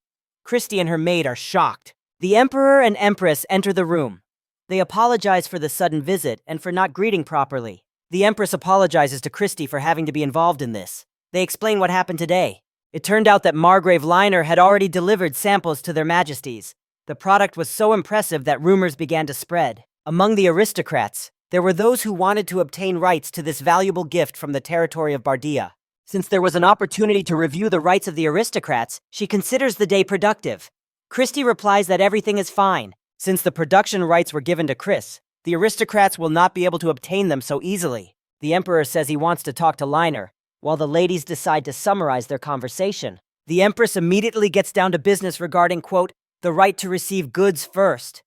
Christy and her maid are shocked. The Emperor and Empress enter the room. They apologize for the sudden visit and for not greeting properly. The Empress apologizes to Christy for having to be involved in this. They explain what happened today. It turned out that Margrave Liner had already delivered samples to their majesties. The product was so impressive that rumors began to spread. Among the aristocrats, there were those who wanted to obtain rights to this valuable gift from the territory of Bardia. Since there was an opportunity to review the rights of the aristocrats, she considers the day productive. Christie replies that everything is fine. Since the production rights were given to Chris, the aristocrats will not be able to obtain them so easily. The Emperor says he wants to talk to Liner, while the ladies decide to summarize their conversation. The Empress immediately gets down to business regarding, quote, the right to receive goods first.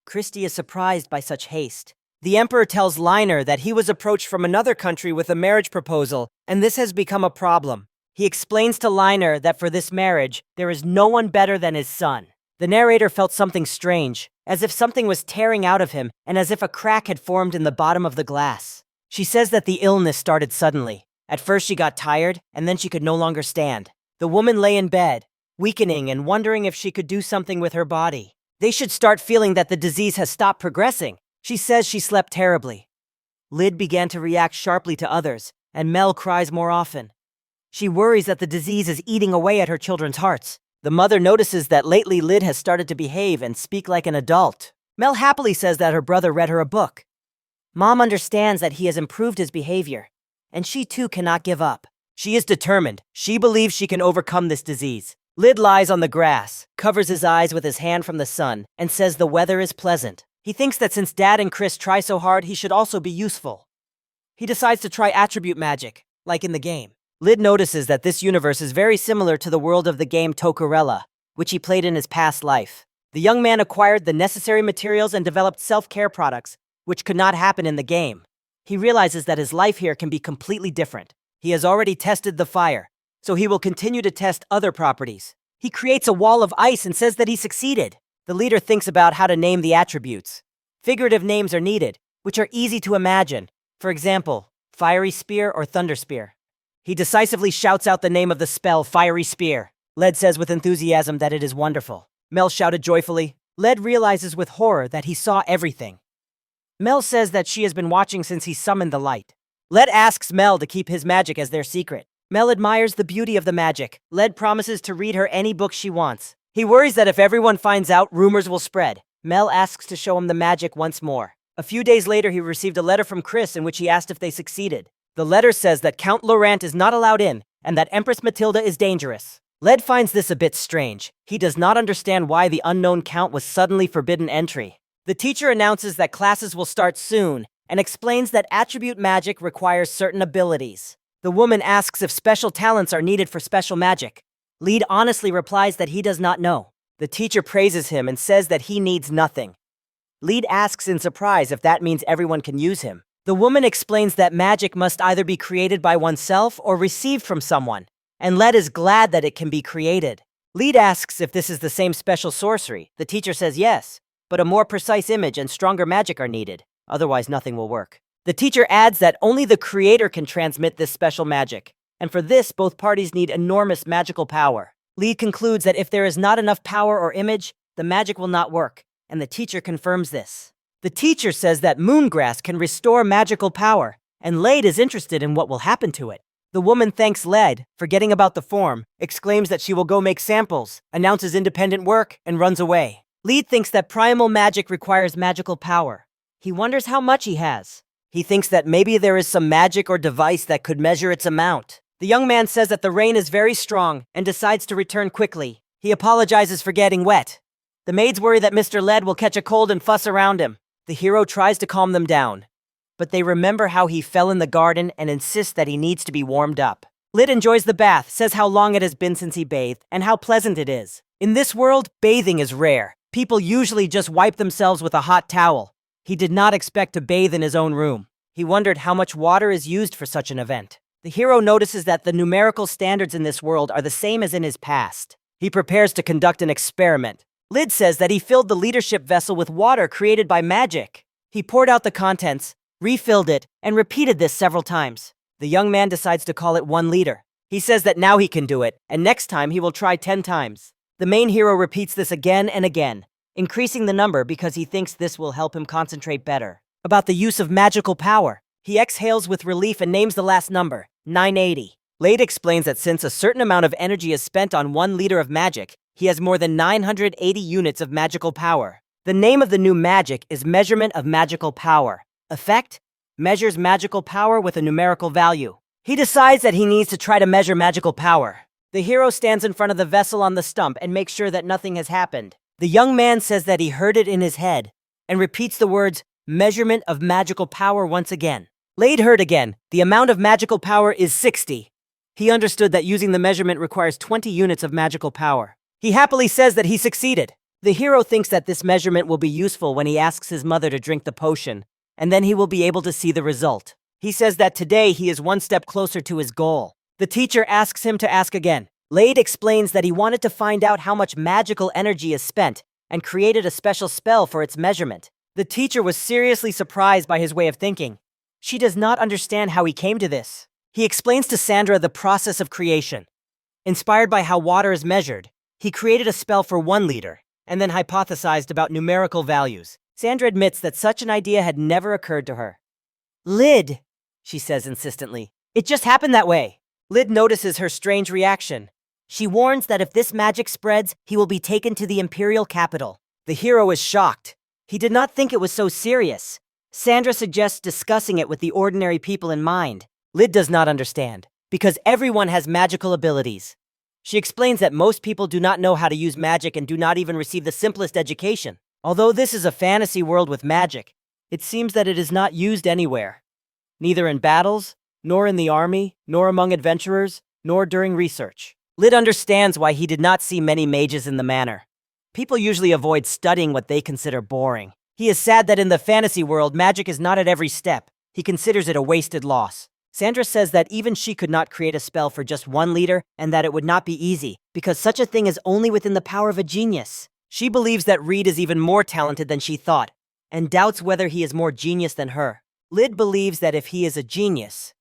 Christie is surprised by such haste. The Emperor tells Liner that he was approached from another country with a marriage proposal, and this has become a problem. He explains to Liner that for this marriage, there is no one better than his son. The narrator felt something strange, as if something was tearing out of him, and as if a crack had formed in the bottom of the glass. She says that the illness started suddenly. At first she got tired, and then she could no longer stand. The woman lay in bed, weakening and wondering if she could do something with her body. They should start feeling that the disease has stopped progressing. She says she slept terribly. Lyd began to react sharply to others, and Mel cries more often. She worries that the disease is eating away at her children's hearts. The mother notices that lately Lyd has started to behave and speak like an adult. Mel happily says that her brother read her a book. Mom understands that he has improved his behavior, and she too cannot give up. She is determined. She believes she can overcome this disease. Lyd lies on the grass, covers his eyes with his hand from the sun, and says the weather is pleasant. He thinks that since Dad and Chris try so hard, he should also be useful. He decides to try attribute magic, like in the game. Lyd notices that this universe is very similar to the world of the game Tokurella, which he played in his past life. The young man acquired the necessary materials and developed self-care products, which could not happen in the game. He realizes that his life here can be completely different. He has already tested the fire, so he will continue to test other properties. He creates a wall of ice and says that he succeeded. The leader thinks about how to name the attributes. Figurative names are needed, which are easy to imagine. For example, Fiery Spear or Thunder Spear. He decisively shouts out the name of the spell, Fiery Spear. Led says with enthusiasm that it is wonderful. Mel shouted joyfully. Led realizes with horror that he saw everything. Mel says that she has been watching since he summoned the light. Led asks Mel to keep his magic as their secret. Mel admires the beauty of the magic. Led promises to read her any book she wants. He worries that if everyone finds out, rumors will spread. Mel asks to show him the magic once more. A few days later, he received a letter from Chris in which he asked if they succeeded. The letter says that Count Laurent is not allowed in, and that Empress Matilda is dangerous. Led finds this a bit strange. He does not understand why the unknown count was suddenly forbidden entry. The teacher announces that classes will start soon, and explains that attribute magic requires certain abilities. The woman asks if special talents are needed for special magic. Lyd honestly replies that he does not know. The teacher praises him and says that he needs nothing. Lyd asks in surprise if that means everyone can use him. The woman explains that magic must either be created by oneself or received from someone, and Lyd is glad that it can be created. Lyd asks if this is the same special sorcery. The teacher says yes, but a more precise image and stronger magic are needed. Otherwise, nothing will work. The teacher adds that only the creator can transmit this special magic, and for this, both parties need enormous magical power. Lyd concludes that if there is not enough power or image, the magic will not work, and the teacher confirms this. The teacher says that moongrass can restore magical power, and Lyd is interested in what will happen to it. The woman thanks Lyd, forgetting about the form, exclaims that she will go make samples, announces independent work, and runs away. Lyd thinks that primal magic requires magical power. He wonders how much he has. He thinks that maybe there is some magic or device that could measure its amount. The young man says that the rain is very strong and decides to return quickly. He apologizes for getting wet. The maids worry that Mr. Led will catch a cold and fuss around him. The hero tries to calm them down, but they remember how he fell in the garden and insist that he needs to be warmed up. Lyd enjoys the bath, says how long it has been since he bathed, and how pleasant it is. In this world, bathing is rare. People usually just wipe themselves with a hot towel. He did not expect to bathe in his own room. He wondered how much water is used for such an event. The hero notices that the numerical standards in this world are the same as in his past. He prepares to conduct an experiment. Lyd says that he filled the leadership vessel with water created by magic. He poured out the contents, refilled it, and repeated this several times. The young man decides to call it 1 liter. He says that now he can do it, and next time he will try 10 times. The main hero repeats this again and again, increasing the number because he thinks this will help him concentrate better. About the use of magical power, he exhales with relief and names the last number, 980. Lade explains that since a certain amount of energy is spent on 1 liter of magic, he has more than 980 units of magical power. The name of the new magic is Measurement of Magical Power. Effect? Measures magical power with a numerical value. He decides that he needs to try to measure magical power. The hero stands in front of the vessel on the stump and makes sure that nothing has happened. The young man says that he heard it in his head and repeats the words, Measurement of Magical Power once again. Lade heard again, the amount of magical power is 60. He understood that using the measurement requires 20 units of magical power. He happily says that he succeeded. The hero thinks that this measurement will be useful when he asks his mother to drink the potion, and then he will be able to see the result. He says that today he is 1 step closer to his goal. The teacher asks him to ask again. Lade explains that he wanted to find out how much magical energy is spent and created a special spell for its measurement. The teacher was seriously surprised by his way of thinking. She does not understand how he came to this. He explains to Sandra the process of creation. Inspired by how water is measured, he created a spell for 1 liter, and then hypothesized about numerical values. Sandra admits that such an idea had never occurred to her. Lid, she says insistently. It just happened that way. Lid notices her strange reaction. She warns that if this magic spreads, he will be taken to the imperial capital. The hero is shocked. He did not think it was so serious. Sandra suggests discussing it with the ordinary people in mind. Lid does not understand, because everyone has magical abilities. She explains that most people do not know how to use magic and do not even receive the simplest education. Although this is a fantasy world with magic, it seems that it is not used anywhere. Neither in battles, nor in the army, nor among adventurers, nor during research. Lid understands why he did not see many mages in the manor. People usually avoid studying what they consider boring. He is sad that in the fantasy world, magic is not at every step. He considers it a wasted loss. Sandra says that even she could not create a spell for just 1 liter and that it would not be easy, because such a thing is only within the power of a genius. She believes that Reed is even more talented than she thought, and doubts whether he is more genius than her. Lid believes that if he is a genius,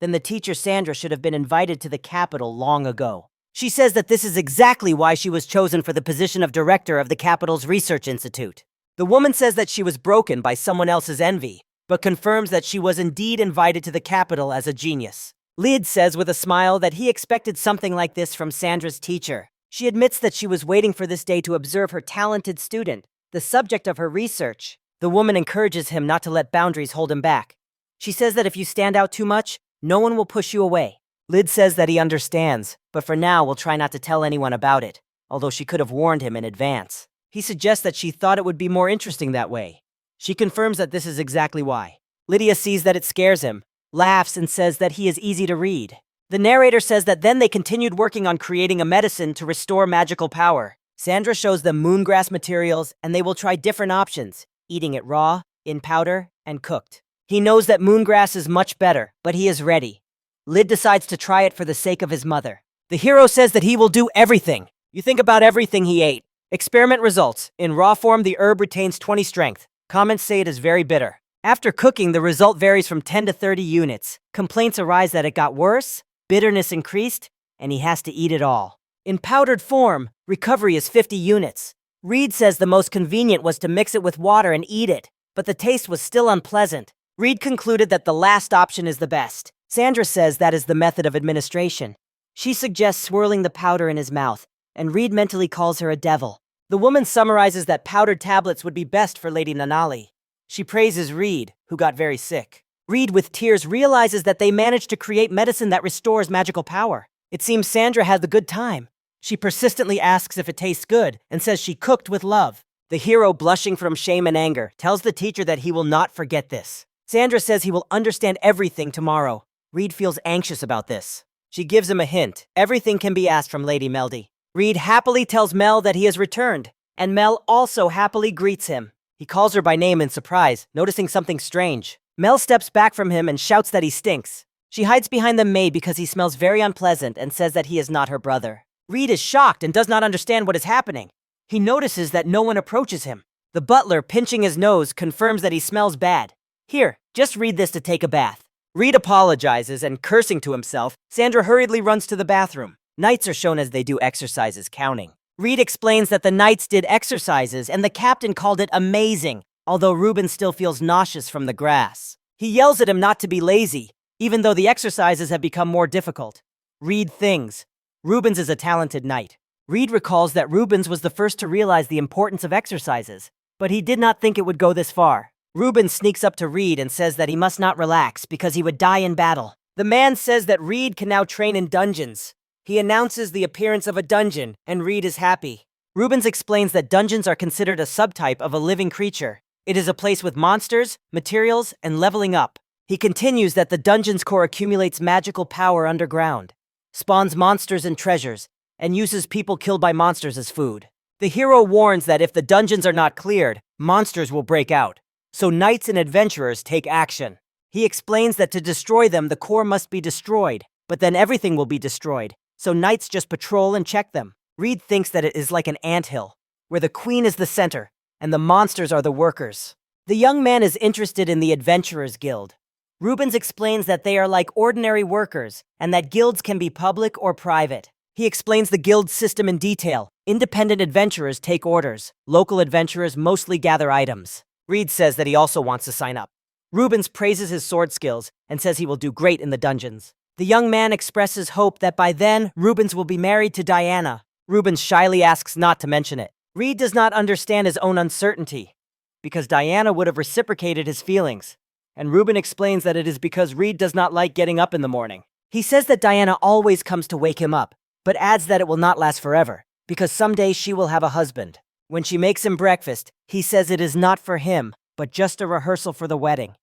then the teacher Sandra should have been invited to the capital long ago. She says that this is exactly why she was chosen for the position of director of the capital's research institute. The woman says that she was broken by someone else's envy, but confirms that she was indeed invited to the capital as a genius. Lid says with a smile that he expected something like this from Sandra's teacher. She admits that she was waiting for this day to observe her talented student, the subject of her research. The woman encourages him not to let boundaries hold him back. She says that if you stand out too much, no one will push you away. Lid says that he understands, but for now will try not to tell anyone about it, although she could have warned him in advance. He suggests that she thought it would be more interesting that way. She confirms that this is exactly why. Lydia sees that it scares him, laughs, and says that he is easy to read. The narrator says that then they continued working on creating a medicine to restore magical power. Sandra shows them moongrass materials, and they will try different options, eating it raw, in powder, and cooked. He knows that moongrass is much better, but he is ready. Lid decides to try it for the sake of his mother. The hero says that he will do everything. You think about everything he ate. Experiment results. In raw form, the herb retains 20 strength. Comments say it is very bitter. After cooking, the result varies from 10 to 30 units. Complaints arise that it got worse, bitterness increased, and he has to eat it all. In powdered form, recovery is 50 units. Reed says the most convenient was to mix it with water and eat it, but the taste was still unpleasant. Reed concluded that the last option is the best. Sandra says that is the method of administration. She suggests swirling the powder in his mouth, and Reed mentally calls her a devil. The woman summarizes that powdered tablets would be best for Lady Nanali. She praises Reed, who got very sick. Reed, with tears, realizes that they managed to create medicine that restores magical power. It seems Sandra had the good time. She persistently asks if it tastes good, and says she cooked with love. The hero, blushing from shame and anger, tells the teacher that he will not forget this. Sandra says he will understand everything tomorrow. Reed feels anxious about this. She gives him a hint. Everything can be asked from Lady Meldy. Reed happily tells Mel that he has returned, and Mel also happily greets him. He calls her by name in surprise, noticing something strange. Mel steps back from him and shouts that he stinks. She hides behind the maid because he smells very unpleasant and says that he is not her brother. Reed is shocked and does not understand what is happening. He notices that no one approaches him. The butler, pinching his nose, confirms that he smells bad. Here, just read this to take a bath. Reed apologizes, and cursing to himself, Sandra hurriedly runs to the bathroom. Knights are shown as they do exercises counting. Reed explains that the knights did exercises and the captain called it amazing, although Reuben still feels nauseous from the grass. He yells at him not to be lazy, even though the exercises have become more difficult. Reed thinks. Rubens is a talented knight. Reed recalls that Rubens was the first to realize the importance of exercises, but he did not think it would go this far. Rubens sneaks up to Reed and says that he must not relax because he would die in battle. The man says that Reed can now train in dungeons. He announces the appearance of a dungeon, and Reed is happy. Rubens explains that dungeons are considered a subtype of a living creature. It is a place with monsters, materials, and leveling up. He continues that the dungeon's core accumulates magical power underground, spawns monsters and treasures, and uses people killed by monsters as food. The hero warns that if the dungeons are not cleared, monsters will break out. So knights and adventurers take action. He explains that to destroy them, the core must be destroyed, but then everything will be destroyed. So knights just patrol and check them. Reed thinks that it is like an anthill, where the queen is the center, and the monsters are the workers. The young man is interested in the Adventurers Guild. Rubens explains that they are like ordinary workers, and that guilds can be public or private. He explains the guild system in detail. Independent adventurers take orders. Local adventurers mostly gather items. Reed says that he also wants to sign up. Rubens praises his sword skills and says he will do great in the dungeons. The young man expresses hope that by then, Rubens will be married to Diana. Rubens shyly asks not to mention it. Reed does not understand his own uncertainty, because Diana would have reciprocated his feelings. And Rubens explains that it is because Reed does not like getting up in the morning. He says that Diana always comes to wake him up, but adds that it will not last forever, because someday she will have a husband. When she makes him breakfast, he says it is not for him, but just a rehearsal for the wedding.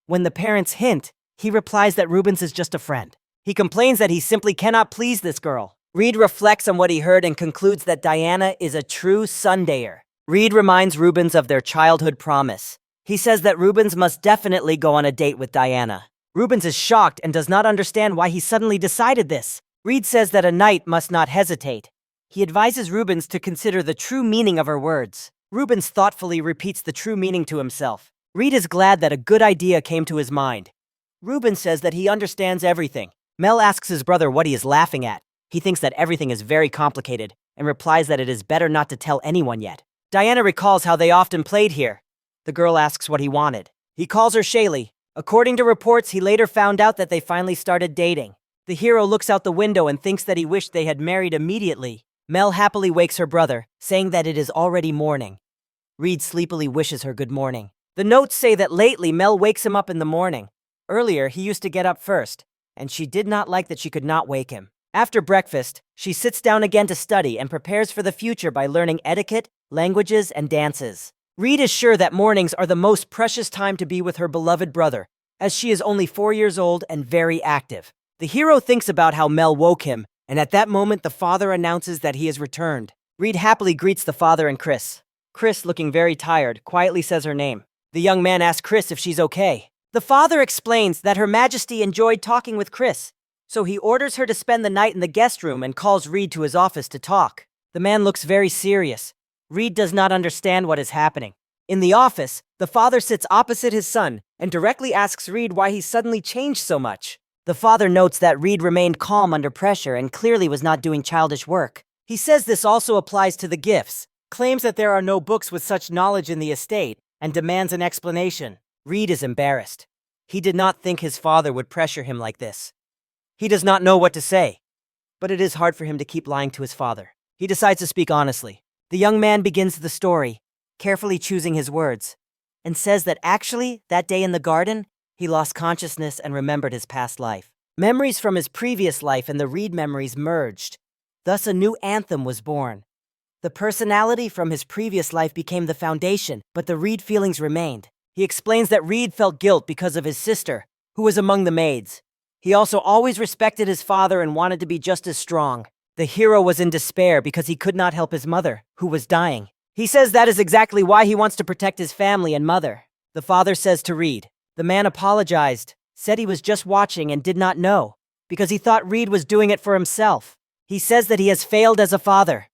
When the parents hint, he replies that Rubens is just a friend. He complains that he simply cannot please this girl. Reed reflects on what he heard and concludes that Diana is a true Sundayer. Reed reminds Rubens of their childhood promise. He says that Rubens must definitely go on a date with Diana. Rubens is shocked and does not understand why he suddenly decided this. Reed says that a knight must not hesitate. He advises Rubens to consider the true meaning of her words. Rubens thoughtfully repeats the true meaning to himself. Reed is glad that a good idea came to his mind. Rubens says that he understands everything. Mel asks his brother what he is laughing at. He thinks that everything is very complicated and replies that it is better not to tell anyone yet. Diana recalls how they often played here. The girl asks what he wanted. He calls her Shaylee. According to reports, he later found out that they finally started dating. The hero looks out the window and thinks that he wished they had married immediately. Mel happily wakes her brother, saying that it is already morning. Reed sleepily wishes her good morning. The notes say that lately Mel wakes him up in the morning. Earlier, he used to get up first, and she did not like that she could not wake him. After breakfast, she sits down again to study and prepares for the future by learning etiquette, languages, and dances. Reed is sure that mornings are the most precious time to be with her beloved brother, as she is only 4 years old and very active. The hero thinks about how Mel woke him, and at that moment the father announces that he has returned. Reed happily greets the father and Chris. Chris, looking very tired, quietly says her name. The young man asks Chris if she's okay. The father explains that Her Majesty enjoyed talking with Chris, so he orders her to spend the night in the guest room and calls Reed to his office to talk. The man looks very serious. Reed does not understand what is happening. In the office, the father sits opposite his son and directly asks Reed why he suddenly changed so much. The father notes that Reed remained calm under pressure and clearly was not doing childish work. He says this also applies to the gifts, claims that there are no books with such knowledge in the estate, and demands an explanation. Reed is embarrassed. He did not think his father would pressure him like this. He does not know what to say, but it is hard for him to keep lying to his father. He decides to speak honestly. The young man begins the story, carefully choosing his words, and says that actually, that day in the garden, he lost consciousness and remembered his past life. Memories from his previous life and the Reed memories merged. Thus, a new anthem was born. The personality from his previous life became the foundation, but the Reed feelings remained. He explains that Reed felt guilt because of his sister, who was among the maids. He also always respected his father and wanted to be just as strong. The hero was in despair because he could not help his mother, who was dying. He says that is exactly why he wants to protect his family and mother. The father says to Reed. The man apologized, said he was just watching and did not know, because he thought Reed was doing it for himself. He says that he has failed as a father.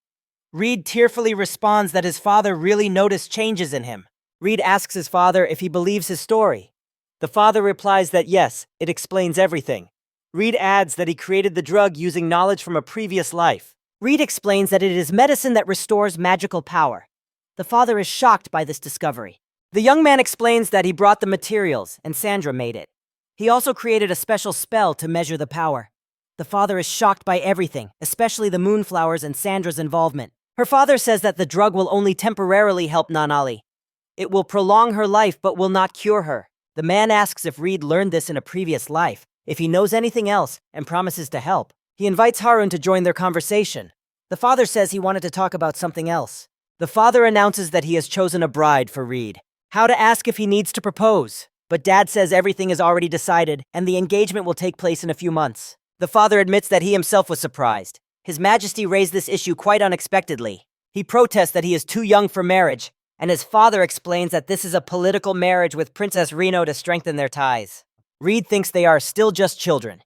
Reed tearfully responds that his father really noticed changes in him. Reed asks his father if he believes his story. The father replies that yes, it explains everything. Reed adds that he created the drug using knowledge from a previous life. Reed explains that it is medicine that restores magical power. The father is shocked by this discovery. The young man explains that he brought the materials and Sandra made it. He also created a special spell to measure the power. The father is shocked by everything, especially the moonflowers and Sandra's involvement. Her father says that the drug will only temporarily help Nanali. It will prolong her life but will not cure her. The man asks if Reed learned this in a previous life, if he knows anything else, and promises to help. He invites Harun to join their conversation. The father says he wanted to talk about something else. The father announces that he has chosen a bride for Reed. How to ask if he needs to propose. But Dad says everything is already decided, and the engagement will take place in a few months. The father admits that he himself was surprised. His Majesty raised this issue quite unexpectedly. He protests that he is too young for marriage, and his father explains that this is a political marriage with Princess Reno to strengthen their ties. Reed thinks they are still just children.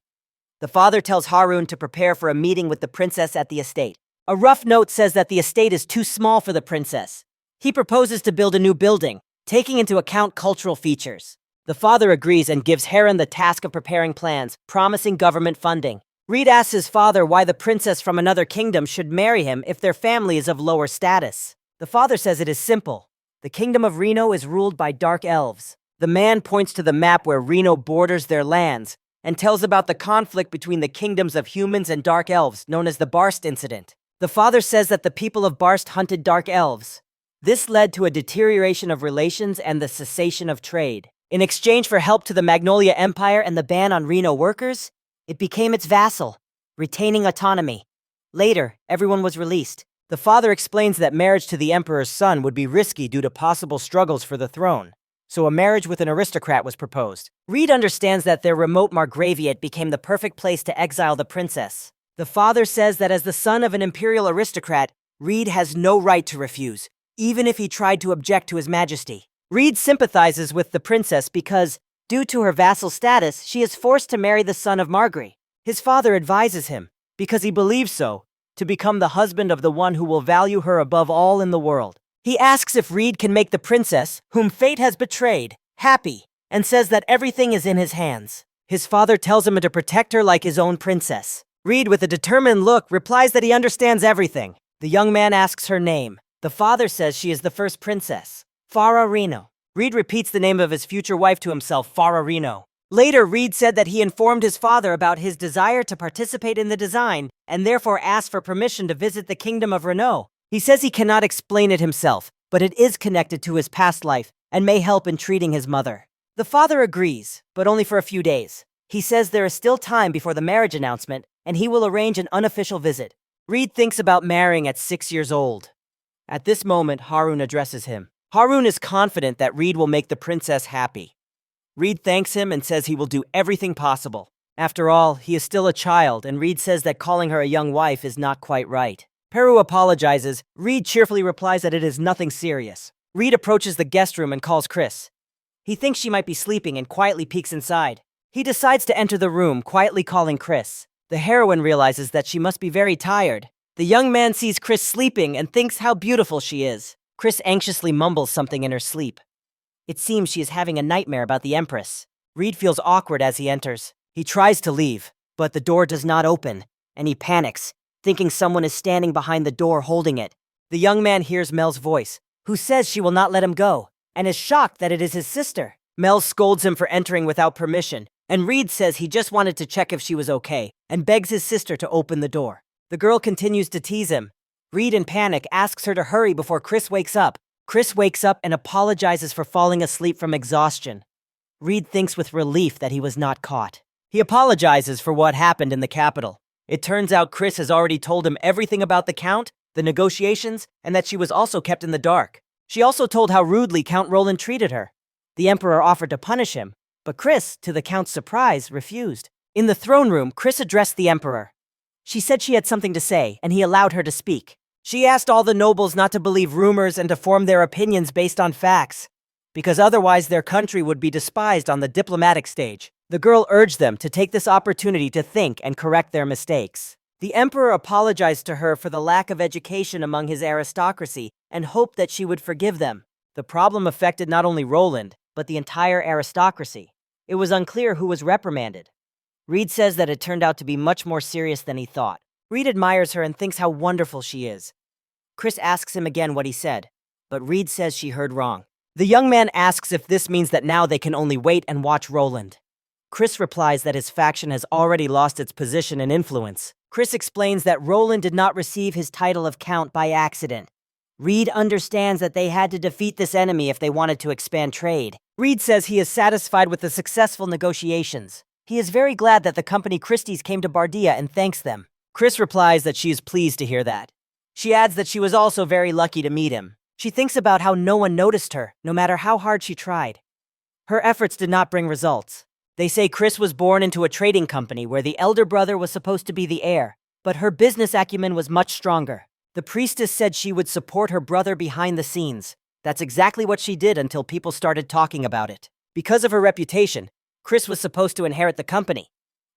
The father tells Harun to prepare for a meeting with the princess at the estate. A rough note says that the estate is too small for the princess. He proposes to build a new building, taking into account cultural features. The father agrees and gives Harun the task of preparing plans, promising government funding. Reed asks his father why the princess from another kingdom should marry him if their family is of lower status. The father says it is simple. The kingdom of Reno is ruled by dark elves. The man points to the map where Reno borders their lands and tells about the conflict between the kingdoms of humans and dark elves, known as the Barst incident. The father says that the people of Barst hunted dark elves. This led to a deterioration of relations and the cessation of trade. In exchange for help to the Magnolia Empire and the ban on Reno workers, it became its vassal, retaining autonomy. Later, everyone was released. The father explains that marriage to the emperor's son would be risky due to possible struggles for the throne, so a marriage with an aristocrat was proposed. Reed understands that their remote Margraviate became the perfect place to exile the princess. The father says that as the son of an imperial aristocrat, Reed has no right to refuse, even if he tried to object to his majesty. Reed sympathizes with the princess because, due to her vassal status, she is forced to marry the son of Margrave. His father advises him, because he believes so, to become the husband of the one who will value her above all in the world. He asks if Reed can make the princess, whom fate has betrayed, happy, and says that everything is in his hands. His father tells him to protect her like his own princess. Reed, with a determined look, replies that he understands everything. The young man asks her name. The father says she is the first princess, Farah Reno. Reed repeats the name of his future wife to himself, Farah Reno. Later, Reed said that he informed his father about his desire to participate in the design and therefore asked for permission to visit the kingdom of Renault. He says he cannot explain it himself, but it is connected to his past life and may help in treating his mother. The father agrees, but only for a few days. He says there is still time before the marriage announcement, and he will arrange an unofficial visit. Reed thinks about marrying at 6 years old. At this moment, Harun addresses him. Harun is confident that Reed will make the princess happy. Reed thanks him and says he will do everything possible. After all, he is still a child, and Reed says that calling her a young wife is not quite right. Peru apologizes. Reed cheerfully replies that it is nothing serious. Reed approaches the guest room and calls Chris. He thinks she might be sleeping and quietly peeks inside. He decides to enter the room, quietly calling Chris. The heroine realizes that she must be very tired. The young man sees Chris sleeping and thinks how beautiful she is. Chris anxiously mumbles something in her sleep. It seems she is having a nightmare about the Empress. Reed feels awkward as he enters. He tries to leave, but the door does not open, and he panics, thinking someone is standing behind the door holding it. The young man hears Mel's voice, who says she will not let him go, and is shocked that it is his sister. Mel scolds him for entering without permission, and Reed says he just wanted to check if she was okay, and begs his sister to open the door. The girl continues to tease him. Reed, in panic, asks her to hurry before Chris wakes up. Chris wakes up and apologizes for falling asleep from exhaustion. Reed thinks with relief that he was not caught. He apologizes for what happened in the capital. It turns out Chris has already told him everything about the Count, the negotiations, and that she was also kept in the dark. She also told how rudely Count Roland treated her. The Emperor offered to punish him, but Chris, to the Count's surprise, refused. In the throne room, Chris addressed the Emperor. She said she had something to say, and he allowed her to speak. She asked all the nobles not to believe rumors and to form their opinions based on facts, because otherwise their country would be despised on the diplomatic stage. The girl urged them to take this opportunity to think and correct their mistakes. The Emperor apologized to her for the lack of education among his aristocracy and hoped that she would forgive them. The problem affected not only Roland, but the entire aristocracy. It was unclear who was reprimanded. Reed says that it turned out to be much more serious than he thought. Reed admires her and thinks how wonderful she is. Chris asks him again what he said, but Reed says she heard wrong. The young man asks if this means that now they can only wait and watch Roland. Chris replies that his faction has already lost its position and influence. Chris explains that Roland did not receive his title of Count by accident. Reed understands that they had to defeat this enemy if they wanted to expand trade. Reed says he is satisfied with the successful negotiations. He is very glad that the company Christie's came to Bardia and thanks them. Chris replies that she is pleased to hear that. She adds that she was also very lucky to meet him. She thinks about how no one noticed her, no matter how hard she tried. Her efforts did not bring results. They say Chris was born into a trading company where the elder brother was supposed to be the heir, but her business acumen was much stronger. The priestess said she would support her brother behind the scenes. That's exactly what she did until people started talking about it. Because of her reputation, Chris was supposed to inherit the company.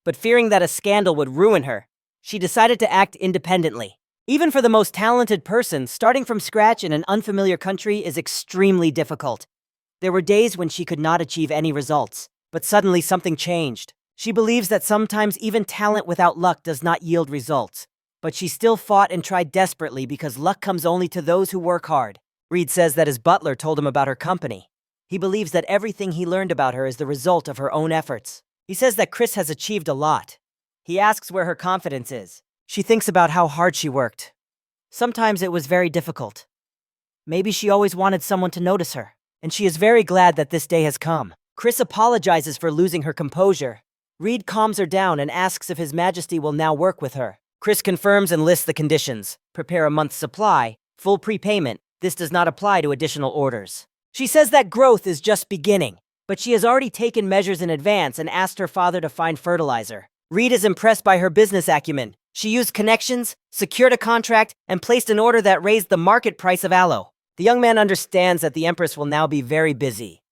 But fearing that a scandal would ruin her, she decided to act independently. Even for the most talented person, starting from scratch in an unfamiliar country is extremely difficult. There were days when she could not achieve any results, but suddenly something changed. She believes that sometimes even talent without luck does not yield results. But she still fought and tried desperately because luck comes only to those who work hard. Reed says that his butler told him about her company. He believes that everything he learned about her is the result of her own efforts. He says that Chris has achieved a lot. He asks where her confidence is. She thinks about how hard she worked. Sometimes it was very difficult. Maybe she always wanted someone to notice her, and she is very glad that this day has come. Chris apologizes for losing her composure. Reed calms her down and asks if His Majesty will now work with her. Chris confirms and lists the conditions. Prepare a month's supply, full prepayment. This does not apply to additional orders. She says that growth is just beginning, but she has already taken measures in advance and asked her father to find fertilizer. Reed is impressed by her business acumen. She used connections, secured a contract, and placed an order that raised the market price of aloe. The young man understands that the Empress will now be very busy.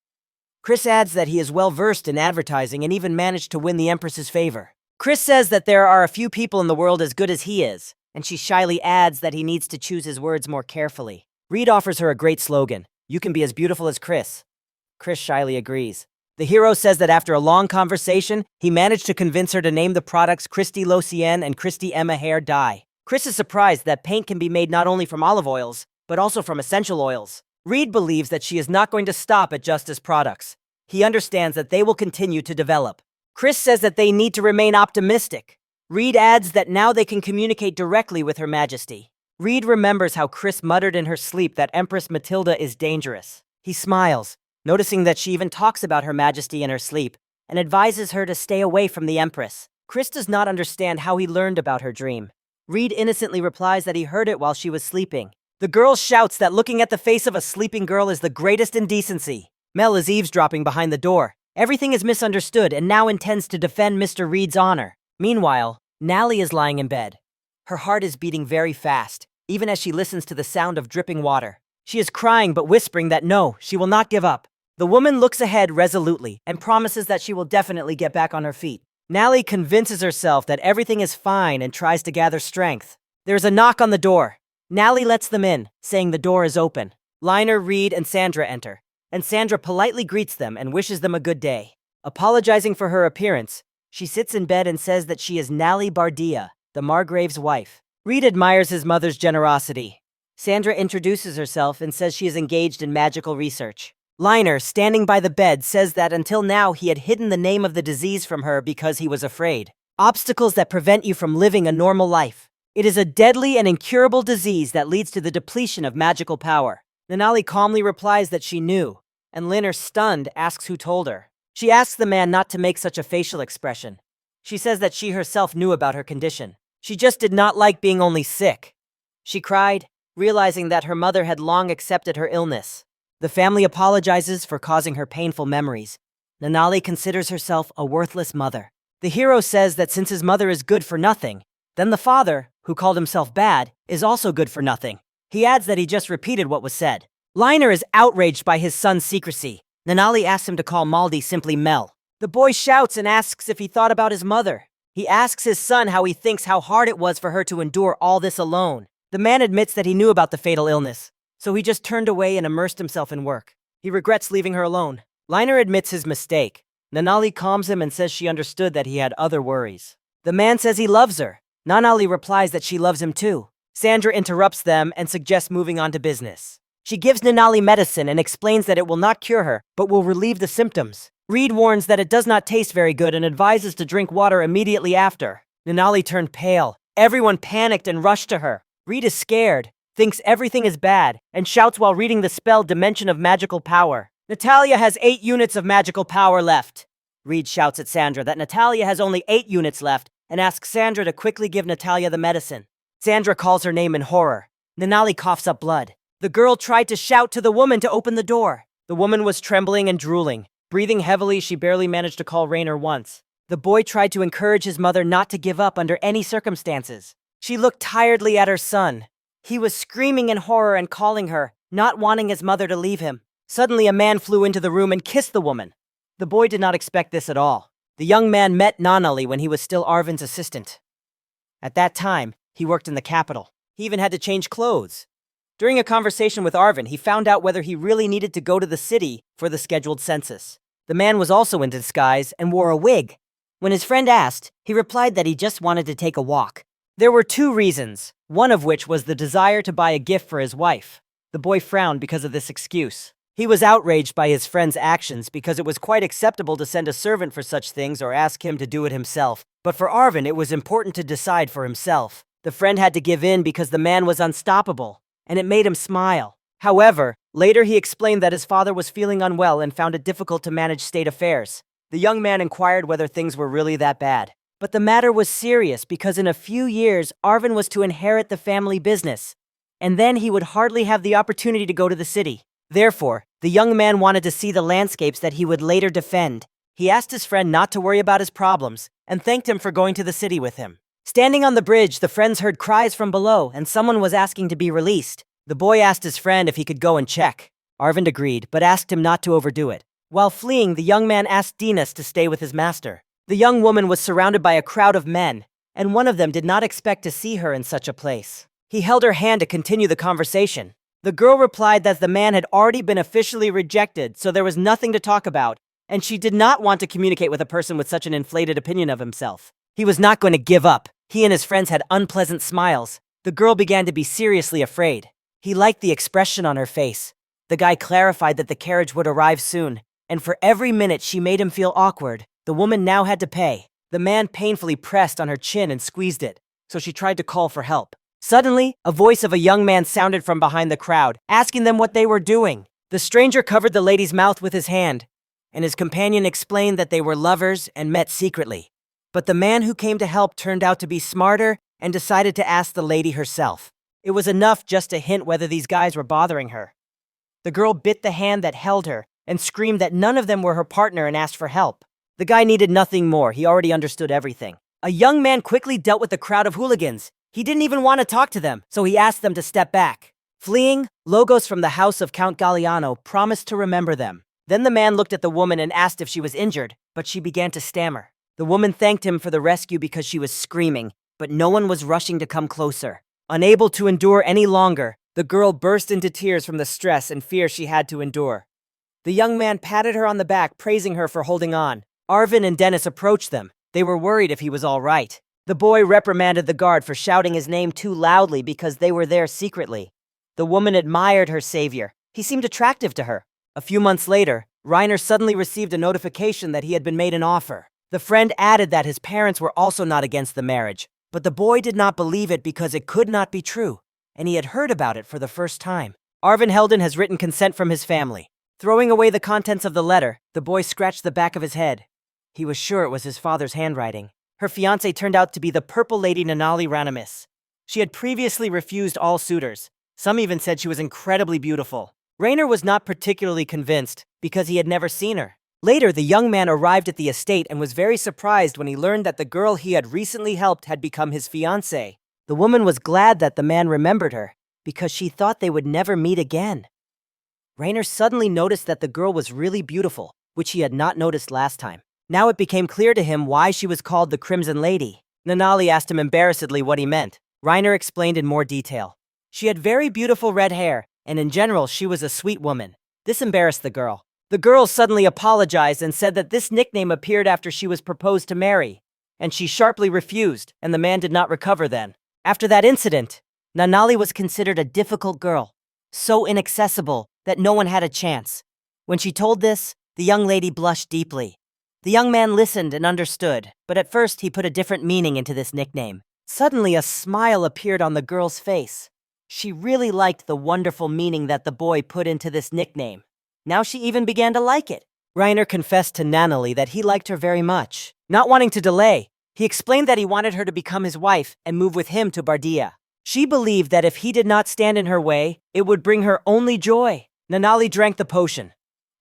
Chris adds that he is well versed in advertising and even managed to win the Empress's favor. Chris says that there are a few people in the world as good as he is, and she shyly adds that he needs to choose his words more carefully. Reed offers her a great slogan, "You can be as beautiful as Chris." Chris shyly agrees. The hero says that after a long conversation, he managed to convince her to name the products Christy Locien and Christy Emma Hair Dye. Chris is surprised that paint can be made not only from olive oils, but also from essential oils. Reed believes that she is not going to stop at just as products. He understands that they will continue to develop. Chris says that they need to remain optimistic. Reed adds that now they can communicate directly with Her Majesty. Reed remembers how Chris muttered in her sleep that Empress Matilda is dangerous. He smiles, noticing that she even talks about Her Majesty in her sleep, and advises her to stay away from the Empress. Chris does not understand how he learned about her dream. Reed innocently replies that he heard it while she was sleeping. The girl shouts that looking at the face of a sleeping girl is the greatest indecency. Mel is eavesdropping behind the door. Everything is misunderstood and now intends to defend Mr. Reed's honor. Meanwhile, Nally is lying in bed. Her heart is beating very fast, even as she listens to the sound of dripping water. She is crying but whispering that no, she will not give up. The woman looks ahead resolutely and promises that she will definitely get back on her feet. Nally convinces herself that everything is fine and tries to gather strength. There is a knock on the door. Nally lets them in, saying the door is open. Liner, Reed, and Sandra enter, and Sandra politely greets them and wishes them a good day. Apologizing for her appearance, she sits in bed and says that she is Nally Bardia, the Margrave's wife. Reed admires his mother's generosity. Sandra introduces herself and says she is engaged in magical research. Liner, standing by the bed, says that until now he had hidden the name of the disease from her because he was afraid. Obstacles that prevent you from living a normal life. It is a deadly and incurable disease that leads to the depletion of magical power. Nanali calmly replies that she knew, and Liner, stunned, asks who told her. She asks the man not to make such a facial expression. She says that she herself knew about her condition. She just did not like being only sick. She cried, realizing that her mother had long accepted her illness. The family apologizes for causing her painful memories. Nanali considers herself a worthless mother. The hero says that since his mother is good for nothing, then the father, who called himself bad, is also good for nothing. He adds that he just repeated what was said. Liner is outraged by his son's secrecy. Nanali asks him to call Maldi simply Mel. The boy shouts and asks if he thought about his mother. He asks his son how he thinks how hard it was for her to endure all this alone. The man admits that he knew about the fatal illness, so he just turned away and immersed himself in work. He regrets leaving her alone. Liner admits his mistake. Nanali calms him and says she understood that he had other worries. The man says he loves her. Nanali replies that she loves him too. Sandra interrupts them and suggests moving on to business. She gives Nanali medicine and explains that it will not cure her, but will relieve the symptoms. Reed warns that it does not taste very good and advises to drink water immediately after. Nanali turned pale. Everyone panicked and rushed to her. Reed is scared, thinks everything is bad, and shouts while reading the spell Dimension of Magical Power. Natalia has 8 units of magical power left. Reed shouts at Sandra that Natalia has only 8 units left and asks Sandra to quickly give Natalia the medicine. Sandra calls her name in horror. Nanali coughs up blood. The girl tried to shout to the woman to open the door. The woman was trembling and drooling. Breathing heavily, she barely managed to call Rainer once. The boy tried to encourage his mother not to give up under any circumstances. She looked tiredly at her son. He was screaming in horror and calling her, not wanting his mother to leave him. Suddenly, a man flew into the room and kissed the woman. The boy did not expect this at all. The young man met Nanali when he was still Arvin's assistant. At that time, he worked in the capital. He even had to change clothes. During a conversation with Arvin, he found out whether he really needed to go to the city for the scheduled census. The man was also in disguise and wore a wig. When his friend asked, he replied that he just wanted to take a walk. There were 2 reasons, one of which was the desire to buy a gift for his wife. The boy frowned because of this excuse. He was outraged by his friend's actions because it was quite acceptable to send a servant for such things or ask him to do it himself. But for Arvin, it was important to decide for himself. The friend had to give in because the man was unstoppable, and it made him smile. However, later he explained that his father was feeling unwell and found it difficult to manage state affairs. The young man inquired whether things were really that bad. But the matter was serious because in a few years, Arvin was to inherit the family business, and then he would hardly have the opportunity to go to the city. Therefore, the young man wanted to see the landscapes that he would later defend. He asked his friend not to worry about his problems and thanked him for going to the city with him. Standing on the bridge, the friends heard cries from below and someone was asking to be released. The boy asked his friend if he could go and check. Arvind agreed, but asked him not to overdo it. While fleeing, the young man asked Dinas to stay with his master. The young woman was surrounded by a crowd of men, and one of them did not expect to see her in such a place. He held her hand to continue the conversation. The girl replied that the man had already been officially rejected, so there was nothing to talk about, and she did not want to communicate with a person with such an inflated opinion of himself. He was not going to give up. He and his friends had unpleasant smiles. The girl began to be seriously afraid. He liked the expression on her face. The guy clarified that the carriage would arrive soon, and for every minute she made him feel awkward. The woman now had to pay. The man painfully pressed on her chin and squeezed it, so she tried to call for help. Suddenly, a voice of a young man sounded from behind the crowd, asking them what they were doing. The stranger covered the lady's mouth with his hand, and his companion explained that they were lovers and met secretly. But the man who came to help turned out to be smarter and decided to ask the lady herself. It was enough just to hint whether these guys were bothering her. The girl bit the hand that held her and screamed that none of them were her partner and asked for help. The guy needed nothing more. He already understood everything. A young man quickly dealt with the crowd of hooligans. He didn't even want to talk to them, so he asked them to step back. Fleeing, Logos from the house of Count Galliano promised to remember them. Then the man looked at the woman and asked if she was injured, but she began to stammer. The woman thanked him for the rescue because she was screaming, but no one was rushing to come closer. Unable to endure any longer, the girl burst into tears from the stress and fear she had to endure. The young man patted her on the back, praising her for holding on. Arvin and Dennis approached them. They were worried if he was all right. The boy reprimanded the guard for shouting his name too loudly because they were there secretly. The woman admired her savior. He seemed attractive to her. A few months later, Reiner suddenly received a notification that he had been made an offer. The friend added that his parents were also not against the marriage, but the boy did not believe it because it could not be true, and he had heard about it for the first time. Arvin Helden has written consent from his family. Throwing away the contents of the letter, the boy scratched the back of his head. He was sure it was his father's handwriting. Her fiancé turned out to be the purple lady Nanali Ranamis. She had previously refused all suitors. Some even said she was incredibly beautiful. Rainer was not particularly convinced because he had never seen her. Later, the young man arrived at the estate and was very surprised when he learned that the girl he had recently helped had become his fiancée. The woman was glad that the man remembered her because she thought they would never meet again. Rainer suddenly noticed that the girl was really beautiful, which he had not noticed last time. Now it became clear to him why she was called the Crimson Lady. Nanali asked him embarrassedly what he meant. Rainer explained in more detail. She had very beautiful red hair, and in general, she was a sweet woman. This embarrassed the girl. The girl suddenly apologized and said that this nickname appeared after she was proposed to marry, and she sharply refused, and the man did not recover then. After that incident, Nanali was considered a difficult girl. so inaccessible that no one had a chance. When she told this, the young lady blushed deeply. The young man listened and understood, but at first he put a different meaning into this nickname. Suddenly, a smile appeared on the girl's face. She really liked the wonderful meaning that the boy put into this nickname. Now she even began to like it. Reiner confessed to Nanali that he liked her very much. Not wanting to delay, he explained that he wanted her to become his wife and move with him to Bardia. She believed that if he did not stand in her way, it would bring her only joy. Nanali drank the potion.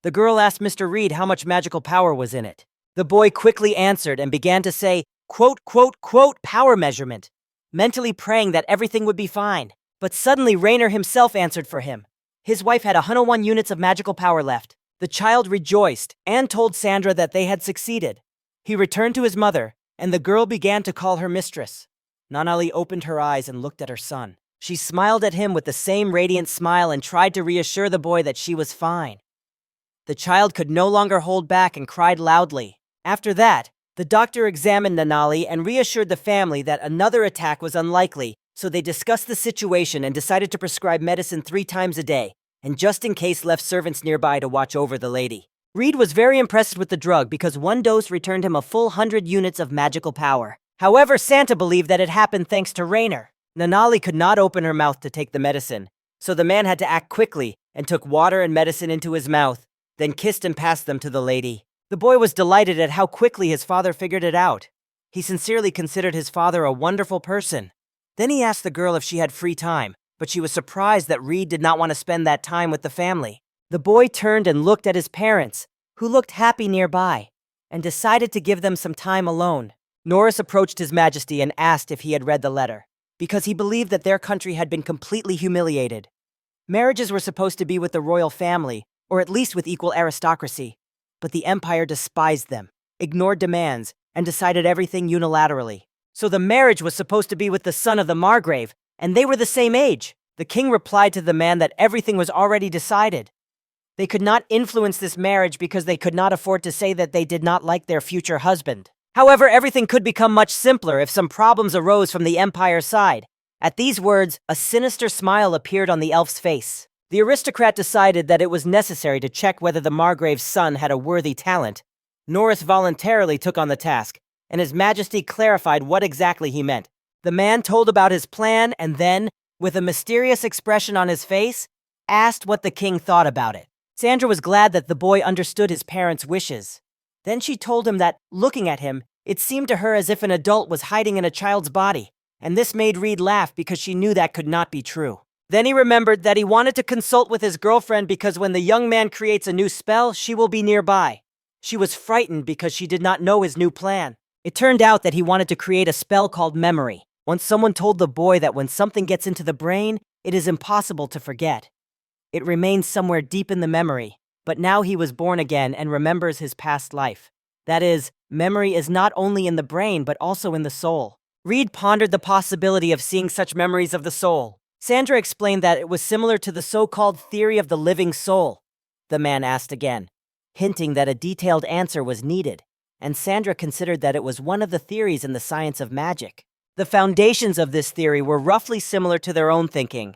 The girl asked Mr. Reed how much magical power was in it. The boy quickly answered and began to say, quote, quote, quote, power measurement, mentally praying that everything would be fine. But suddenly Reiner himself answered for him. His wife had 101 units of magical power left. The child rejoiced and told Sandra that they had succeeded. He returned to his mother, and the girl began to call her mistress. Nanali opened her eyes and looked at her son. She smiled at him with the same radiant smile and tried to reassure the boy that she was fine. The child could no longer hold back and cried loudly. After that, the doctor examined Nanali and reassured the family that another attack was unlikely, so they discussed the situation and decided to prescribe medicine 3 times a day, and just in case left servants nearby to watch over the lady. Reed was very impressed with the drug because 1 dose returned him a full 100 units of magical power. However, Santa believed that it happened thanks to Reiner. Nanali could not open her mouth to take the medicine, so the man had to act quickly and took water and medicine into his mouth, then kissed and passed them to the lady. The boy was delighted at how quickly his father figured it out. He sincerely considered his father a wonderful person. Then he asked the girl if she had free time, but she was surprised that Reed did not want to spend that time with the family. The boy turned and looked at his parents, who looked happy nearby, and decided to give them some time alone. Norris approached His Majesty and asked if he had read the letter, because he believed that their country had been completely humiliated. Marriages were supposed to be with the royal family, or at least with equal aristocracy, but the empire despised them, ignored demands, and decided everything unilaterally. So the marriage was supposed to be with the son of the Margrave, and they were the same age. The king replied to the man that everything was already decided. They could not influence this marriage because they could not afford to say that they did not like their future husband. However, everything could become much simpler if some problems arose from the empire's side. At these words, a sinister smile appeared on the elf's face. The aristocrat decided that it was necessary to check whether the Margrave's son had a worthy talent. Norris voluntarily took on the task, and His Majesty clarified what exactly he meant. The man told about his plan and then, with a mysterious expression on his face, asked what the king thought about it. Sandra was glad that the boy understood his parents' wishes. Then she told him that, looking at him, it seemed to her as if an adult was hiding in a child's body, and this made Reed laugh because she knew that could not be true. Then he remembered that he wanted to consult with his girlfriend because when the young man creates a new spell, she will be nearby. She was frightened because she did not know his new plan. It turned out that he wanted to create a spell called memory. Once someone told the boy that when something gets into the brain, it is impossible to forget. It remains somewhere deep in the memory, but now he was born again and remembers his past life. That is, memory is not only in the brain but also in the soul. Reed pondered the possibility of seeing such memories of the soul. Sandra explained that it was similar to the so-called theory of the living soul. The man asked again, hinting that a detailed answer was needed, and Sandra considered that it was one of the theories in the science of magic. The foundations of this theory were roughly similar to their own thinking.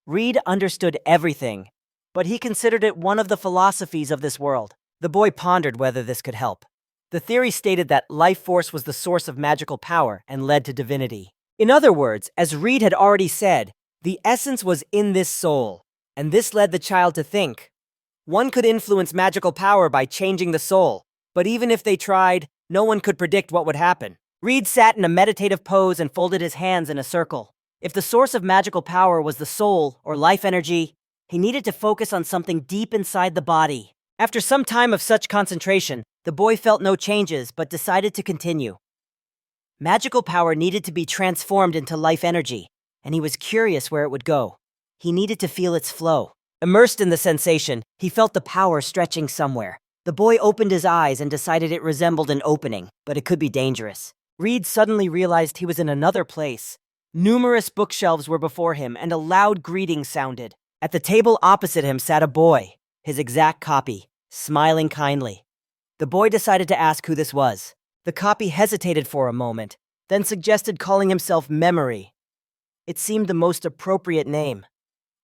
Reed understood everything, but he considered it one of the philosophies of this world. The boy pondered whether this could help. The theory stated that life force was the source of magical power and led to divinity. In other words, as Reed had already said, the essence was in this soul, and this led the child to think. One could influence magical power by changing the soul, but even if they tried, no one could predict what would happen. Reed sat in a meditative pose and folded his hands in a circle. If the source of magical power was the soul, or life energy, he needed to focus on something deep inside the body. After some time of such concentration, the boy felt no changes but decided to continue. Magical power needed to be transformed into life energy, and he was curious where it would go. He needed to feel its flow. Immersed in the sensation, he felt the power stretching somewhere. The boy opened his eyes and decided it resembled an opening, but it could be dangerous. Reed suddenly realized he was in another place. Numerous bookshelves were before him, and a loud greeting sounded. At the table opposite him sat a boy, his exact copy, smiling kindly. The boy decided to ask who this was. The copy hesitated for a moment, then suggested calling himself Memory. It seemed the most appropriate name.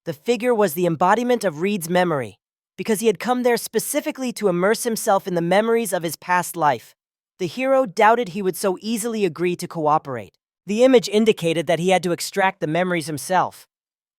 The figure was the embodiment of Reed's memory, because he had come there specifically to immerse himself in the memories of his past life. The hero doubted he would so easily agree to cooperate. The image indicated that he had to extract the memories himself.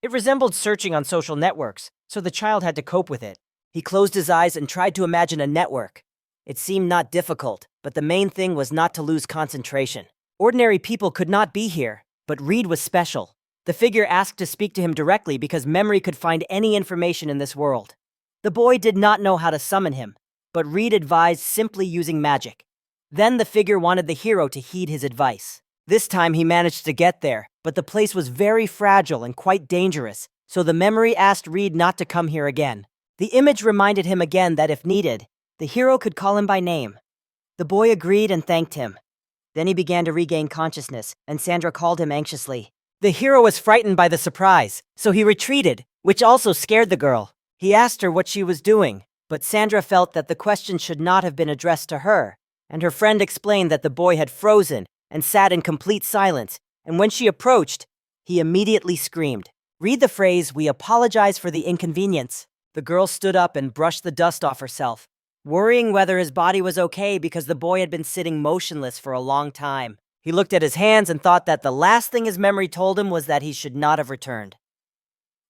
It resembled searching on social networks, so the child had to cope with it. He closed his eyes and tried to imagine a network. It seemed not difficult, but the main thing was not to lose concentration. Ordinary people could not be here, but Reed was special. The figure asked to speak to him directly because memory could find any information in this world. The boy did not know how to summon him, but Reed advised simply using magic. Then the figure wanted the hero to heed his advice. This time he managed to get there, but the place was very fragile and quite dangerous, so the memory asked Reed not to come here again. The image reminded him again that if needed, the hero could call him by name. The boy agreed and thanked him. Then he began to regain consciousness, and Sandra called him anxiously. The hero was frightened by the surprise, so he retreated, which also scared the girl. He asked her what she was doing, but Sandra felt that the question should not have been addressed to her, and her friend explained that the boy had frozen and sat in complete silence, and when she approached, he immediately screamed. Read the phrase, "We apologize for the inconvenience." The girl stood up and brushed the dust off herself, worrying whether his body was okay because the boy had been sitting motionless for a long time. He looked at his hands and thought that the last thing his memory told him was that he should not have returned.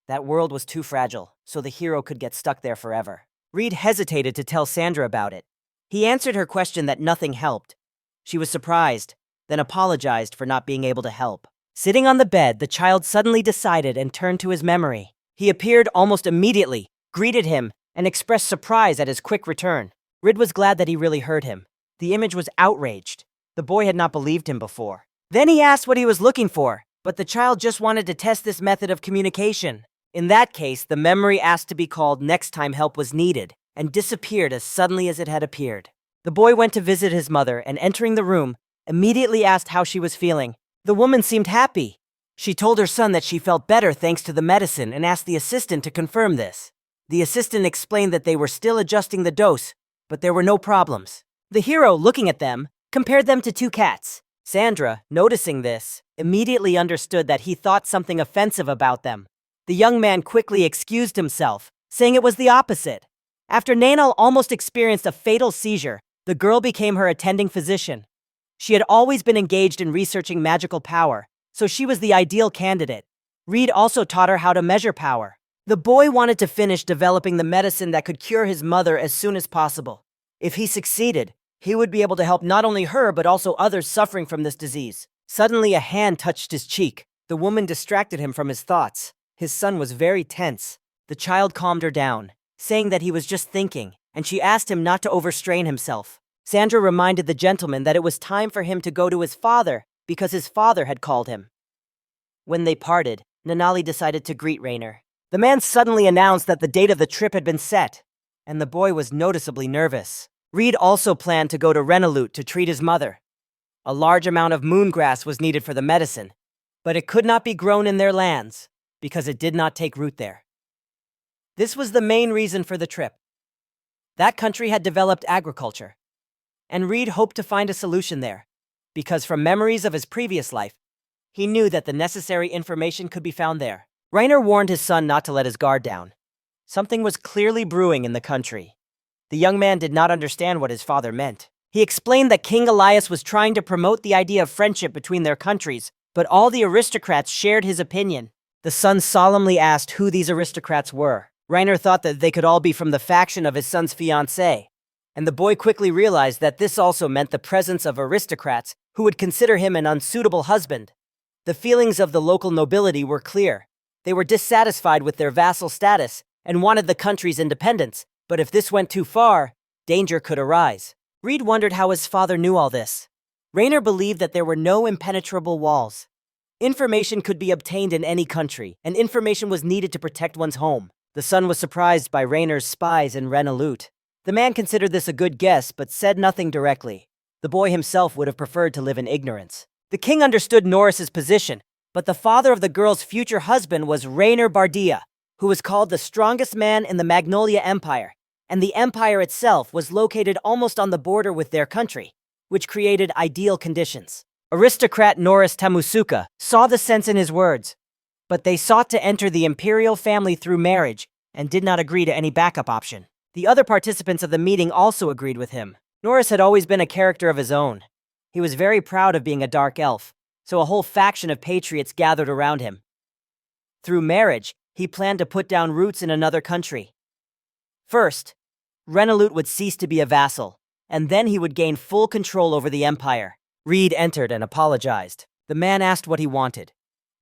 That world was too fragile, so the hero could get stuck there forever. Reed hesitated to tell Sandra about it. He answered her question that nothing helped. She was surprised, then apologized for not being able to help. Sitting on the bed, the child suddenly decided and turned to his memory. He appeared almost immediately, greeted him, and expressed surprise at his quick return. Reed was glad that he really heard him. The image was outraged. The boy had not believed him before. Then he asked what he was looking for, but the child just wanted to test this method of communication. In that case, the memory asked to be called next time help was needed, and disappeared as suddenly as it had appeared. The boy went to visit his mother, and entering the room, immediately asked how she was feeling. The woman seemed happy. She told her son that she felt better thanks to the medicine and asked the assistant to confirm this. The assistant explained that they were still adjusting the dose, but there were no problems. The hero, looking at them, compared them to two cats. Sandra, noticing this, immediately understood that he thought something offensive about them. The young man quickly excused himself, saying it was the opposite. After Nanal almost experienced a fatal seizure, the girl became her attending physician. She had always been engaged in researching magical power, so she was the ideal candidate. Reed also taught her how to measure power. The boy wanted to finish developing the medicine that could cure his mother as soon as possible. If he succeeded, he would be able to help not only her but also others suffering from this disease. Suddenly, a hand touched his cheek. The woman distracted him from his thoughts. His son was very tense. The child calmed her down, saying that he was just thinking, and she asked him not to overstrain himself. Sandra reminded the gentleman that it was time for him to go to his father because his father had called him. When they parted, Nanali decided to greet Rainer. The man suddenly announced that the date of the trip had been set, and the boy was noticeably nervous. Reed also planned to go to Renolute to treat his mother. A large amount of moongrass was needed for the medicine, but it could not be grown in their lands because it did not take root there. This was the main reason for the trip. That country had developed agriculture, and Reed hoped to find a solution there, because from memories of his previous life, he knew that the necessary information could be found there. Rainer warned his son not to let his guard down. Something was clearly brewing in the country. The young man did not understand what his father meant. He explained that King Elias was trying to promote the idea of friendship between their countries, but all the aristocrats shared his opinion. The son solemnly asked who these aristocrats were. Rainer thought that they could all be from the faction of his son's fiancée, and the boy quickly realized that this also meant the presence of aristocrats who would consider him an unsuitable husband. The feelings of the local nobility were clear. They were dissatisfied with their vassal status and wanted the country's independence, but if this went too far, danger could arise. Reed wondered how his father knew all this. Rainer believed that there were no impenetrable walls. Information could be obtained in any country, and information was needed to protect one's home. The son was surprised by Rainer's spies in Renolute. The man considered this a good guess, but said nothing directly. The boy himself would have preferred to live in ignorance. The king understood Norris's position, but the father of the girl's future husband was Rainer Bardia, who was called the strongest man in the Magnolia Empire, and the empire itself was located almost on the border with their country, which created ideal conditions. Aristocrat Norris Tamusuka saw the sense in his words. but they sought to enter the imperial family through marriage and did not agree to any backup option. The other participants of the meeting also agreed with him. Norris had always been a character of his own. He was very proud of being a dark elf, so a whole faction of patriots gathered around him. Through marriage, he planned to put down roots in another country. First, Renolute would cease to be a vassal, and then he would gain full control over the empire. Reed entered and apologized. The man asked what he wanted.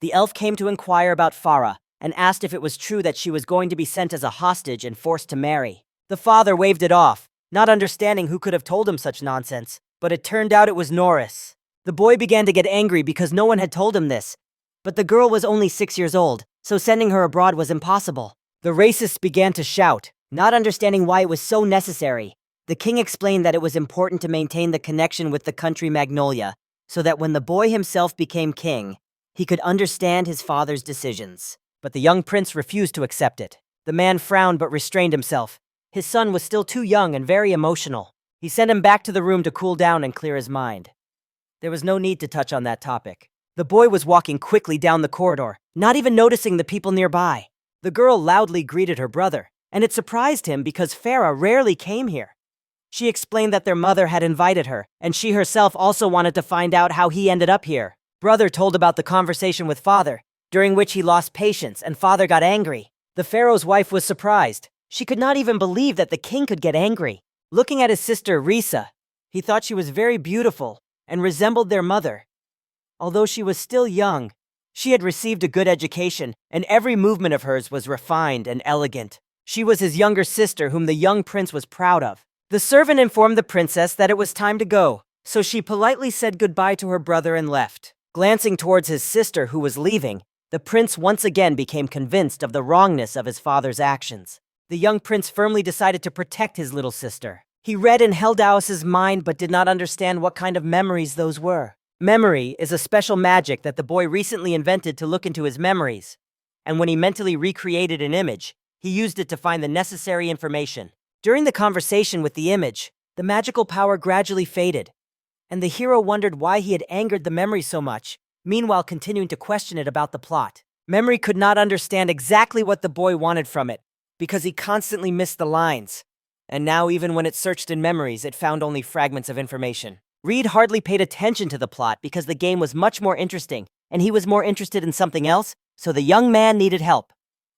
The elf came to inquire about Farah and asked if it was true that she was going to be sent as a hostage and forced to marry. The father waved it off, not understanding who could have told him such nonsense, but it turned out it was Norris. The boy began to get angry because no one had told him this, but the girl was only 6 years old, so sending her abroad was impossible. The racists began to shout, not understanding why it was so necessary. The king explained that it was important to maintain the connection with the country Magnolia, so that when the boy himself became king, he could understand his father's decisions. But the young prince refused to accept it. The man frowned but restrained himself. His son was still too young and very emotional. He sent him back to the room to cool down and clear his mind. There was no need to touch on that topic. The boy was walking quickly down the corridor, not even noticing the people nearby. The girl loudly greeted her brother, and it surprised him because Farah rarely came here. She explained that their mother had invited her, and she herself also wanted to find out how he ended up here. Brother told about the conversation with father, during which he lost patience and father got angry. The pharaoh's wife was surprised. She could not even believe that the king could get angry. Looking at his sister Risa, he thought she was very beautiful and resembled their mother. Although she was still young, she had received a good education, and every movement of hers was refined and elegant. She was his younger sister whom the young prince was proud of. The servant informed the princess that it was time to go, so she politely said goodbye to her brother and left. Glancing towards his sister who was leaving, the prince once again became convinced of the wrongness of his father's actions. The young prince firmly decided to protect his little sister. He read in Heldaus's mind but did not understand what kind of memories those were. Memory is a special magic that the boy recently invented to look into his memories, and when he mentally recreated an image, he used it to find the necessary information. During the conversation with the image, the magical power gradually faded, and the hero wondered why he had angered the memory so much, meanwhile continuing to question it about the plot. Memory could not understand exactly what the boy wanted from it, because he constantly missed the lines, and now even when it searched in memories, it found only fragments of information. Reed hardly paid attention to the plot because the game was much more interesting, and he was more interested in something else, so the young man needed help.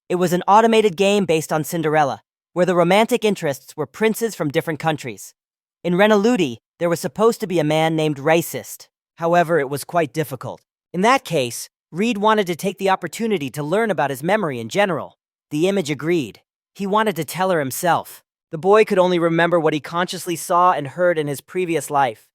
It was an automated game based on Cinderella, where the romantic interests were princes from different countries. In Renolute, there was supposed to be a man named Racist. However, it was quite difficult. In that case, Reed wanted to take the opportunity to learn about his memory in general. The image agreed. He wanted to tell her himself. The boy could only remember what he consciously saw and heard in his previous life.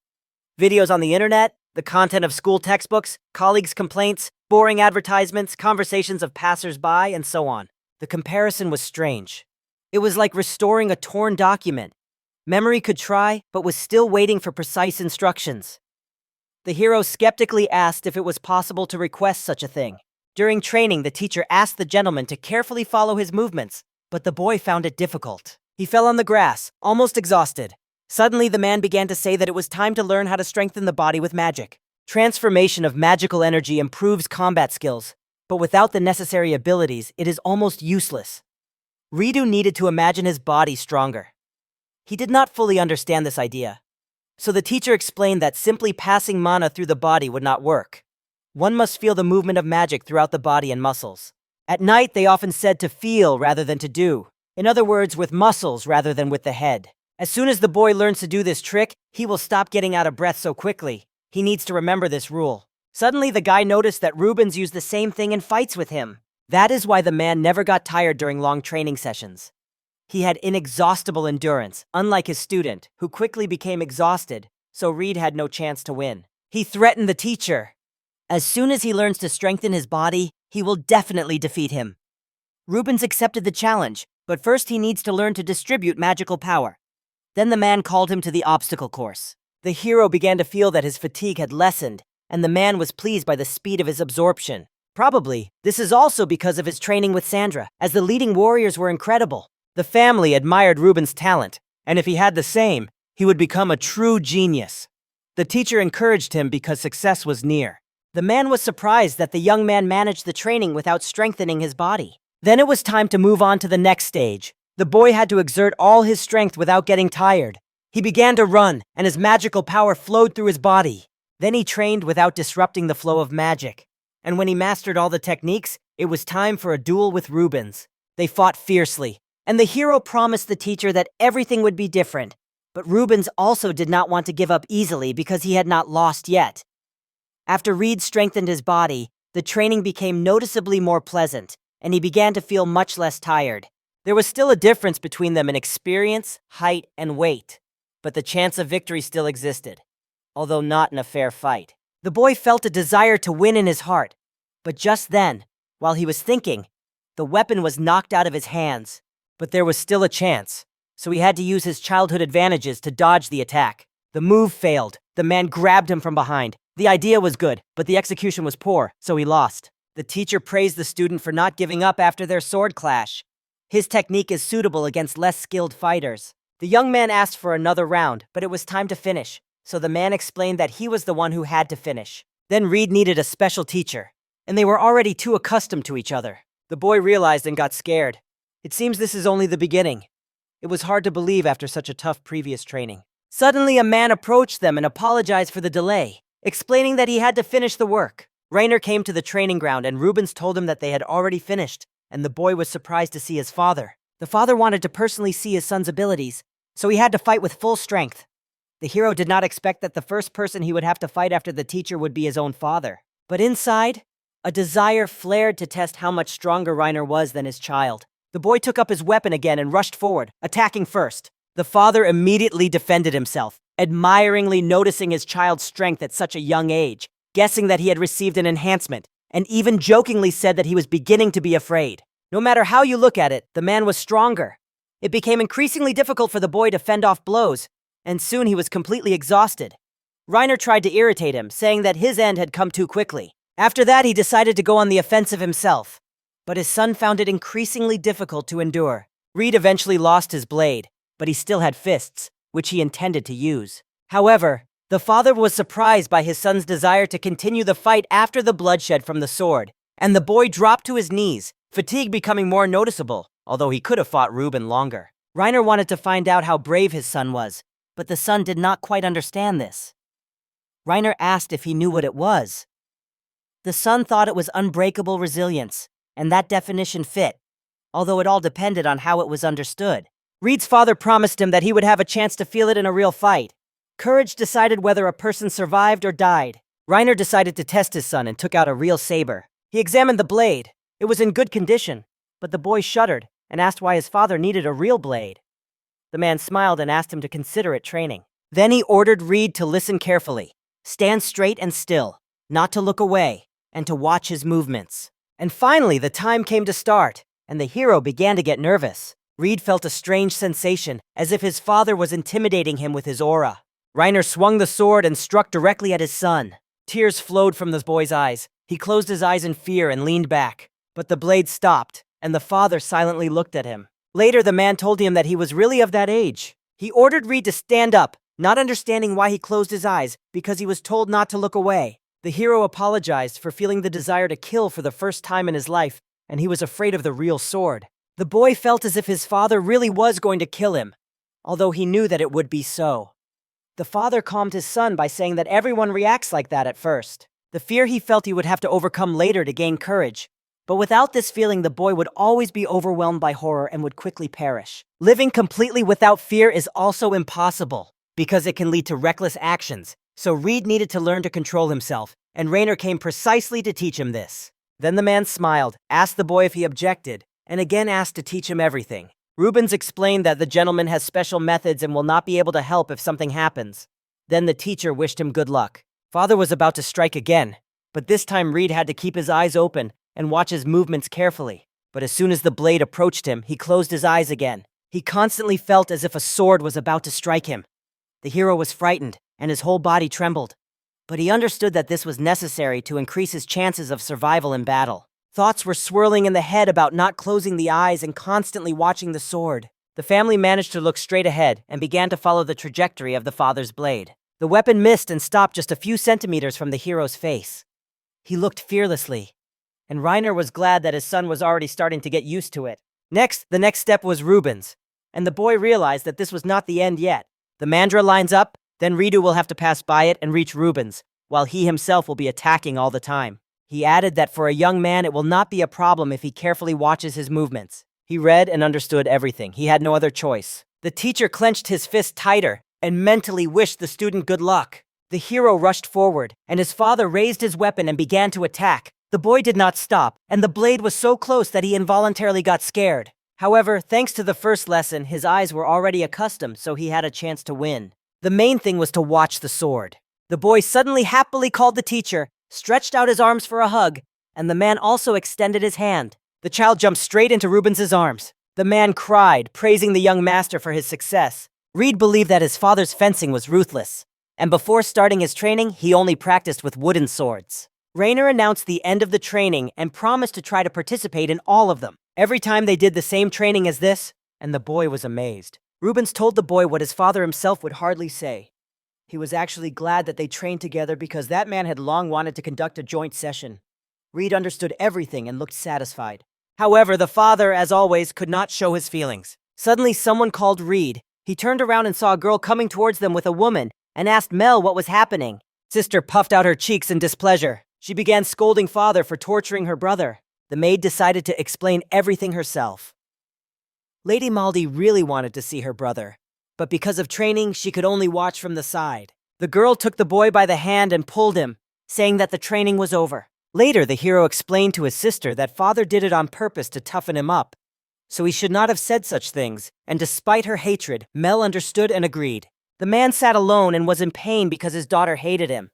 Videos on the internet, the content of school textbooks, colleagues' complaints, boring advertisements, conversations of passers-by, and so on. The comparison was strange. It was like restoring a torn document. Memory could try, but was still waiting for precise instructions. The hero skeptically asked if it was possible to request such a thing. During training, the teacher asked the gentleman to carefully follow his movements, but the boy found it difficult. He fell on the grass, almost exhausted. Suddenly, the man began to say that it was time to learn how to strengthen the body with magic. Transformation of magical energy improves combat skills, but without the necessary abilities, it is almost useless. Ridu needed to imagine his body stronger. He did not fully understand this idea, so the teacher explained that simply passing mana through the body would not work. One must feel the movement of magic throughout the body and muscles. At night, they often said to feel rather than to do. In other words, with muscles rather than with the head. As soon as the boy learns to do this trick, he will stop getting out of breath so quickly. He needs to remember this rule. Suddenly, the guy noticed that Rubens used the same thing in fights with him. That is why the man never got tired during long training sessions. He had inexhaustible endurance, unlike his student, who quickly became exhausted, so Reed had no chance to win. He threatened the teacher. As soon as he learns to strengthen his body, he will definitely defeat him. Rubens accepted the challenge, but first he needs to learn to distribute magical power. Then the man called him to the obstacle course. The hero began to feel that his fatigue had lessened, and the man was pleased by the speed of his absorption. Probably, this is also because of his training with Sandra, as the leading warriors were incredible. The family admired Rubens' talent, and if he had the same, he would become a true genius. The teacher encouraged him because success was near. The man was surprised that the young man managed the training without strengthening his body. Then it was time to move on to the next stage. The boy had to exert all his strength without getting tired. He began to run, and his magical power flowed through his body. Then he trained without disrupting the flow of magic. And when he mastered all the techniques, it was time for a duel with Rubens. They fought fiercely, and the hero promised the teacher that everything would be different. But Rubens also did not want to give up easily because he had not lost yet. After Reed strengthened his body, the training became noticeably more pleasant, and he began to feel much less tired. There was still a difference between them in experience, height, and weight, but the chance of victory still existed, although not in a fair fight. The boy felt a desire to win in his heart, but just then, while he was thinking, the weapon was knocked out of his hands. But there was still a chance, so he had to use his childhood advantages to dodge the attack. The move failed. The man grabbed him from behind. The idea was good, but the execution was poor, so he lost. The teacher praised the student for not giving up after their sword clash. His technique is suitable against less skilled fighters. The young man asked for another round, but it was time to finish, so the man explained that he was the one who had to finish. Then Reed needed a special teacher, and they were already too accustomed to each other. The boy realized and got scared. It seems this is only the beginning. It was hard to believe after such a tough previous training. Suddenly, a man approached them and apologized for the delay, explaining that he had to finish the work. Rainer came to the training ground and Rubens told him that they had already finished, and the boy was surprised to see his father. The father wanted to personally see his son's abilities, so he had to fight with full strength. The hero did not expect that the first person he would have to fight after the teacher would be his own father. But inside, a desire flared to test how much stronger Rainer was than his child. The boy took up his weapon again and rushed forward, attacking first. The father immediately defended himself, admiringly noticing his child's strength at such a young age, guessing that he had received an enhancement, and even jokingly said that he was beginning to be afraid. No matter how you look at it, the man was stronger. It became increasingly difficult for the boy to fend off blows, and soon he was completely exhausted. Rainer tried to irritate him, saying that his end had come too quickly. After that, he decided to go on the offensive himself. But his son found it increasingly difficult to endure. Reed eventually lost his blade, but he still had fists, which he intended to use. However, the father was surprised by his son's desire to continue the fight after the bloodshed from the sword, and the boy dropped to his knees, fatigue becoming more noticeable, although he could have fought Reuben longer. Rainer wanted to find out how brave his son was, but the son did not quite understand this. Rainer asked if he knew what it was. The son thought it was unbreakable resilience, and that definition fit, although it all depended on how it was understood. Reed's father promised him that he would have a chance to feel it in a real fight. Courage decided whether a person survived or died. Rainer decided to test his son and took out a real saber. He examined the blade. It was in good condition, but the boy shuddered and asked why his father needed a real blade. The man smiled and asked him to consider it training. Then he ordered Reed to listen carefully, stand straight and still, not to look away, and to watch his movements. And finally, the time came to start, and the hero began to get nervous. Reed felt a strange sensation, as if his father was intimidating him with his aura. Rainer swung the sword and struck directly at his son. Tears flowed from the boy's eyes. He closed his eyes in fear and leaned back. But the blade stopped, and the father silently looked at him. Later, the man told him that he was really of that age. He ordered Reed to stand up, not understanding why he closed his eyes, because he was told not to look away. The hero apologized for feeling the desire to kill for the first time in his life, and he was afraid of the real sword. The boy felt as if his father really was going to kill him, although he knew that it would be so. The father calmed his son by saying that everyone reacts like that at first. The fear he felt he would have to overcome later to gain courage. But without this feeling, the boy would always be overwhelmed by horror and would quickly perish. Living completely without fear is also impossible, because it can lead to reckless actions. So Reed needed to learn to control himself, and Rainer came precisely to teach him this. Then the man smiled, asked the boy if he objected, and again asked to teach him everything. Rubens explained that the gentleman has special methods and will not be able to help if something happens. Then the teacher wished him good luck. Father was about to strike again, but this time Reed had to keep his eyes open and watch his movements carefully. But as soon as the blade approached him, he closed his eyes again. He constantly felt as if a sword was about to strike him. The hero was frightened, and his whole body trembled. But he understood that this was necessary to increase his chances of survival in battle. Thoughts were swirling in the head about not closing the eyes and constantly watching the sword. The family managed to look straight ahead and began to follow the trajectory of the father's blade. The weapon missed and stopped just a few centimeters from the hero's face. He looked fearlessly, and Reiner was glad that his son was already starting to get used to it. The next step was Rubens, and the boy realized that this was not the end yet. The Mandra lines up, then Ridu will have to pass by it and reach Rubens, while he himself will be attacking all the time. He added that for a young man it will not be a problem if he carefully watches his movements. He read and understood everything. He had no other choice. The teacher clenched his fist tighter and mentally wished the student good luck. The hero rushed forward, and his father raised his weapon and began to attack. The boy did not stop, and the blade was so close that he involuntarily got scared. However, thanks to the first lesson, his eyes were already accustomed, so he had a chance to win. The main thing was to watch the sword. The boy suddenly happily called the teacher, stretched out his arms for a hug, and the man also extended his hand. The child jumped straight into Rubens's arms. The man cried, praising the young master for his success. Reed believed that his father's fencing was ruthless, and before starting his training, he only practiced with wooden swords. Reiner announced the end of the training and promised to try to participate in all of them. Every time they did the same training as this, and the boy was amazed. Rubens told the boy what his father himself would hardly say. He was actually glad that they trained together because that man had long wanted to conduct a joint session. Reed understood everything and looked satisfied. However, the father, as always, could not show his feelings. Suddenly, someone called Reed. He turned around and saw a girl coming towards them with a woman and asked Mel what was happening. Sister puffed out her cheeks in displeasure. She began scolding father for torturing her brother. The maid decided to explain everything herself. Lady Maldi really wanted to see her brother, but because of training, she could only watch from the side. The girl took the boy by the hand and pulled him, saying that the training was over. Later, the hero explained to his sister that father did it on purpose to toughen him up, so he should not have said such things, and despite her hatred, Mel understood and agreed. The man sat alone and was in pain because his daughter hated him.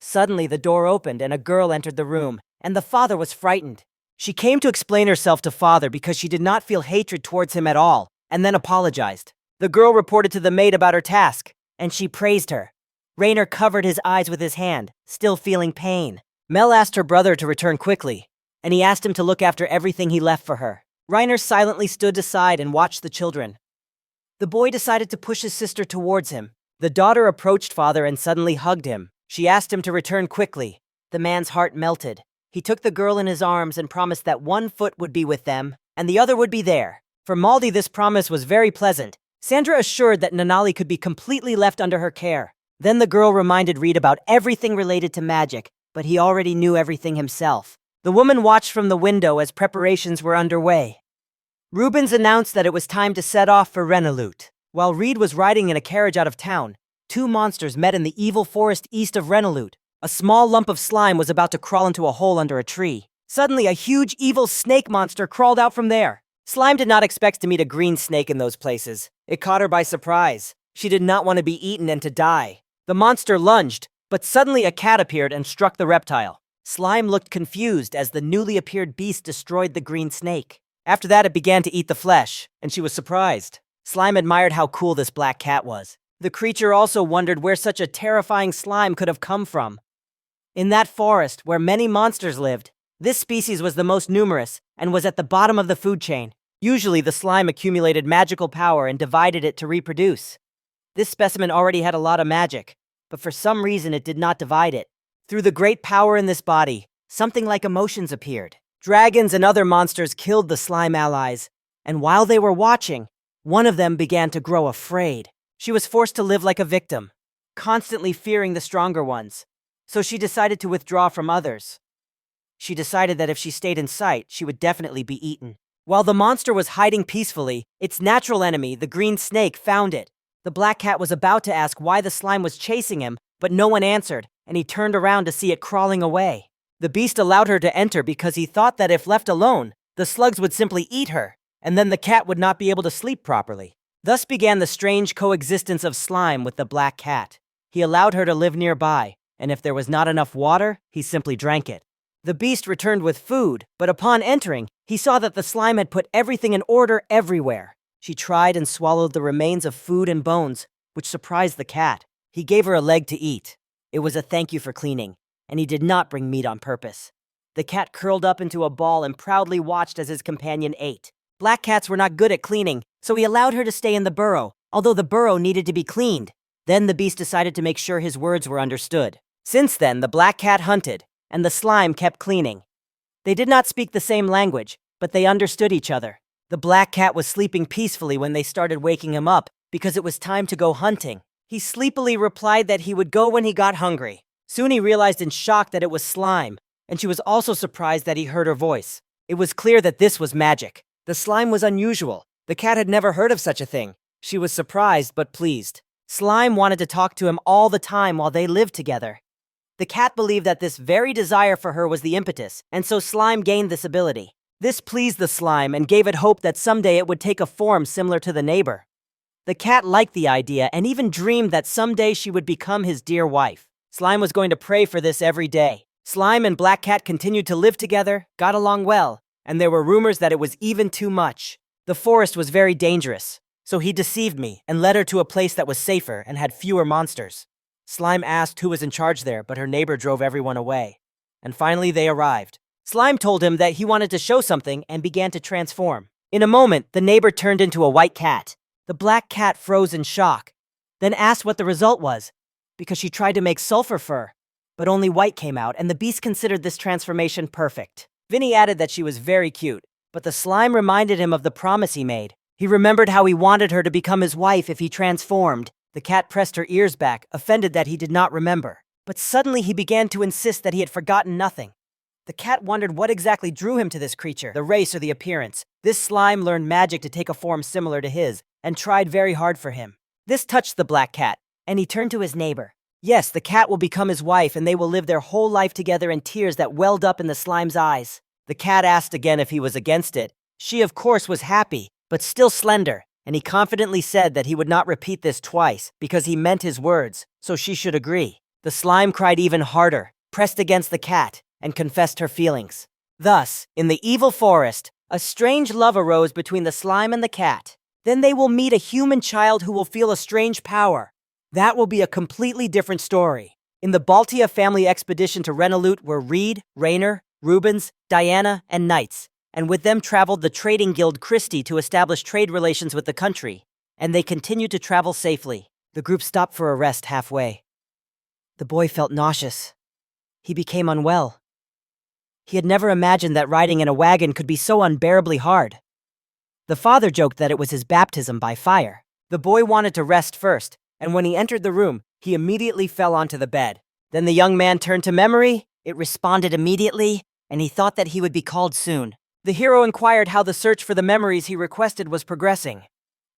Suddenly, the door opened and a girl entered the room, and the father was frightened. She came to explain herself to father because she did not feel hatred towards him at all, and then apologized. The girl reported to the maid about her task, and she praised her. Reiner covered his eyes with his hand, still feeling pain. Mel asked her brother to return quickly, and he asked him to look after everything he left for her. Reiner silently stood aside and watched the children. The boy decided to push his sister towards him. The daughter approached father and suddenly hugged him. She asked him to return quickly. The man's heart melted. He took the girl in his arms and promised that one foot would be with them, and the other would be there. For Maldi, this promise was very pleasant. Sandra assured that Nanali could be completely left under her care. Then the girl reminded Reed about everything related to magic, but he already knew everything himself. The woman watched from the window as preparations were underway. Rubens announced that it was time to set off for Renolute. While Reed was riding in a carriage out of town, two monsters met in the evil forest east of Renolute. A small lump of slime was about to crawl into a hole under a tree. Suddenly, a huge evil snake monster crawled out from there. Slime did not expect to meet a green snake in those places. It caught her by surprise. She did not want to be eaten and to die. The monster lunged, but suddenly a cat appeared and struck the reptile. Slime looked confused as the newly appeared beast destroyed the green snake. After that, it began to eat the flesh, and she was surprised. Slime admired how cool this black cat was. The creature also wondered where such a terrifying slime could have come from. In that forest, where many monsters lived, this species was the most numerous and was at the bottom of the food chain. Usually, the slime accumulated magical power and divided it to reproduce. This specimen already had a lot of magic, but for some reason it did not divide it. Through the great power in this body, something like emotions appeared. Dragons and other monsters killed the slime allies, and while they were watching, one of them began to grow afraid. She was forced to live like a victim, constantly fearing the stronger ones. So she decided to withdraw from others. She decided that if she stayed in sight, she would definitely be eaten. While the monster was hiding peacefully, its natural enemy, the green snake, found it. The black cat was about to ask why the slime was chasing him, but no one answered, and he turned around to see it crawling away. The beast allowed her to enter because he thought that if left alone, the slugs would simply eat her, and then the cat would not be able to sleep properly. Thus began the strange coexistence of slime with the black cat. He allowed her to live nearby, and if there was not enough water, he simply drank it. The beast returned with food, but upon entering, he saw that the slime had put everything in order everywhere. She tried and swallowed the remains of food and bones, which surprised the cat. He gave her a leg to eat. It was a thank you for cleaning, and he did not bring meat on purpose. The cat curled up into a ball and proudly watched as his companion ate. Black cats were not good at cleaning, so he allowed her to stay in the burrow, although the burrow needed to be cleaned. Then the beast decided to make sure his words were understood. Since then, the black cat hunted, and the slime kept cleaning. They did not speak the same language, but they understood each other. The black cat was sleeping peacefully when they started waking him up because it was time to go hunting. He sleepily replied that he would go when he got hungry. Soon he realized in shock that it was slime, and she was also surprised that he heard her voice. It was clear that this was magic. The slime was unusual. The cat had never heard of such a thing. She was surprised but pleased. Slime wanted to talk to him all the time while they lived together. The cat believed that this very desire for her was the impetus, and so Slime gained this ability. This pleased the slime and gave it hope that someday it would take a form similar to the neighbor. The cat liked the idea and even dreamed that someday she would become his dear wife. Slime was going to pray for this every day. Slime and Black Cat continued to live together, got along well, and there were rumors that it was even too much. The forest was very dangerous, so he deceived me and led her to a place that was safer and had fewer monsters. Slime asked who was in charge there, but her neighbor drove everyone away. And finally they arrived. Slime told him that he wanted to show something and began to transform. In a moment, the neighbor turned into a white cat. The black cat froze in shock, then asked what the result was, because she tried to make sulfur fur. But only white came out, and the beast considered this transformation perfect. Vinny added that she was very cute, but the slime reminded him of the promise he made. He remembered how he wanted her to become his wife if he transformed. The cat pressed her ears back, offended that he did not remember. But suddenly he began to insist that he had forgotten nothing. The cat wondered what exactly drew him to this creature, the race or the appearance. This slime learned magic to take a form similar to his, and tried very hard for him. This touched the black cat, and he turned to his neighbor. Yes, the cat will become his wife, and they will live their whole life together in tears that welled up in the slime's eyes. The cat asked again if he was against it. She, of course, was happy, but still slender, and he confidently said that he would not repeat this twice because he meant his words, so she should agree. The slime cried even harder, pressed against the cat, and confessed her feelings. Thus, in the evil forest, a strange love arose between the slime and the cat. Then they will meet a human child who will feel a strange power. That will be a completely different story. In the Baltia family expedition to Renolute were Reed, Rayner, Rubens, Diana, and Knights, and with them traveled the trading guild Christie to establish trade relations with the country, and they continued to travel safely. The group stopped for a rest halfway. The boy felt nauseous. He became unwell. He had never imagined that riding in a wagon could be so unbearably hard. The father joked that it was his baptism by fire. The boy wanted to rest first, and when he entered the room, he immediately fell onto the bed. Then the young man turned to memory, it responded immediately, and he thought that he would be called soon. The hero inquired how the search for the memories he requested was progressing.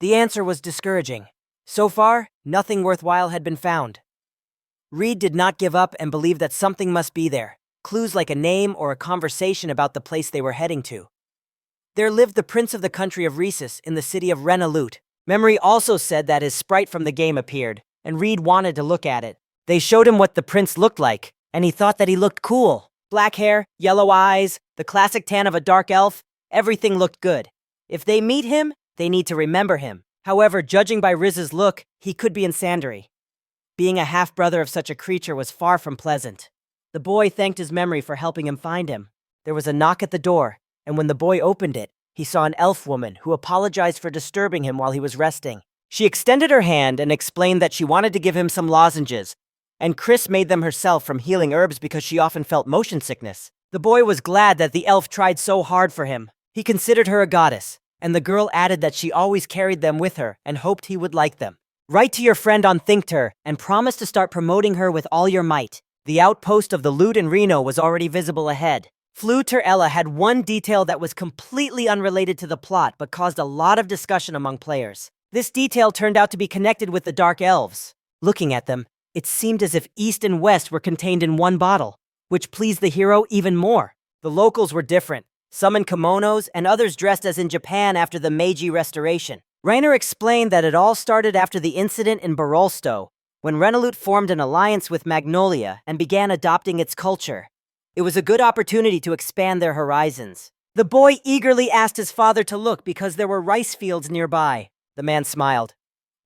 The answer was discouraging. So far, nothing worthwhile had been found. Reed did not give up and believed that something must be there, clues like a name or a conversation about the place they were heading to. There lived the prince of the country of Rhesus in the city of Renolute. Memory also said that his sprite from the game appeared, and Reed wanted to look at it. They showed him what the prince looked like, and he thought that he looked cool. Black hair, yellow eyes, the classic tan of a dark elf, everything looked good. If they meet him, they need to remember him. However, judging by Riz's look, he could be in Sandary. Being a half-brother of such a creature was far from pleasant. The boy thanked his memory for helping him find him. There was a knock at the door, and when the boy opened it, he saw an elf woman who apologized for disturbing him while he was resting. She extended her hand and explained that she wanted to give him some lozenges, and Chris made them herself from healing herbs because she often felt motion sickness. The boy was glad that the elf tried so hard for him. He considered her a goddess, and the girl added that she always carried them with her and hoped he would like them. Write to your friend on Thinkter and promise to start promoting her with all your might. The outpost of the Lute in Reno was already visible ahead. Fluter Ella had one detail that was completely unrelated to the plot but caused a lot of discussion among players. This detail turned out to be connected with the Dark Elves. Looking at them, it seemed as if East and West were contained in one bottle, which pleased the hero even more. The locals were different, some in kimonos and others dressed as in Japan after the Meiji Restoration. Rainer explained that it all started after the incident in Barolsto, when Renolute formed an alliance with Magnolia and began adopting its culture. It was a good opportunity to expand their horizons. The boy eagerly asked his father to look because there were rice fields nearby. The man smiled.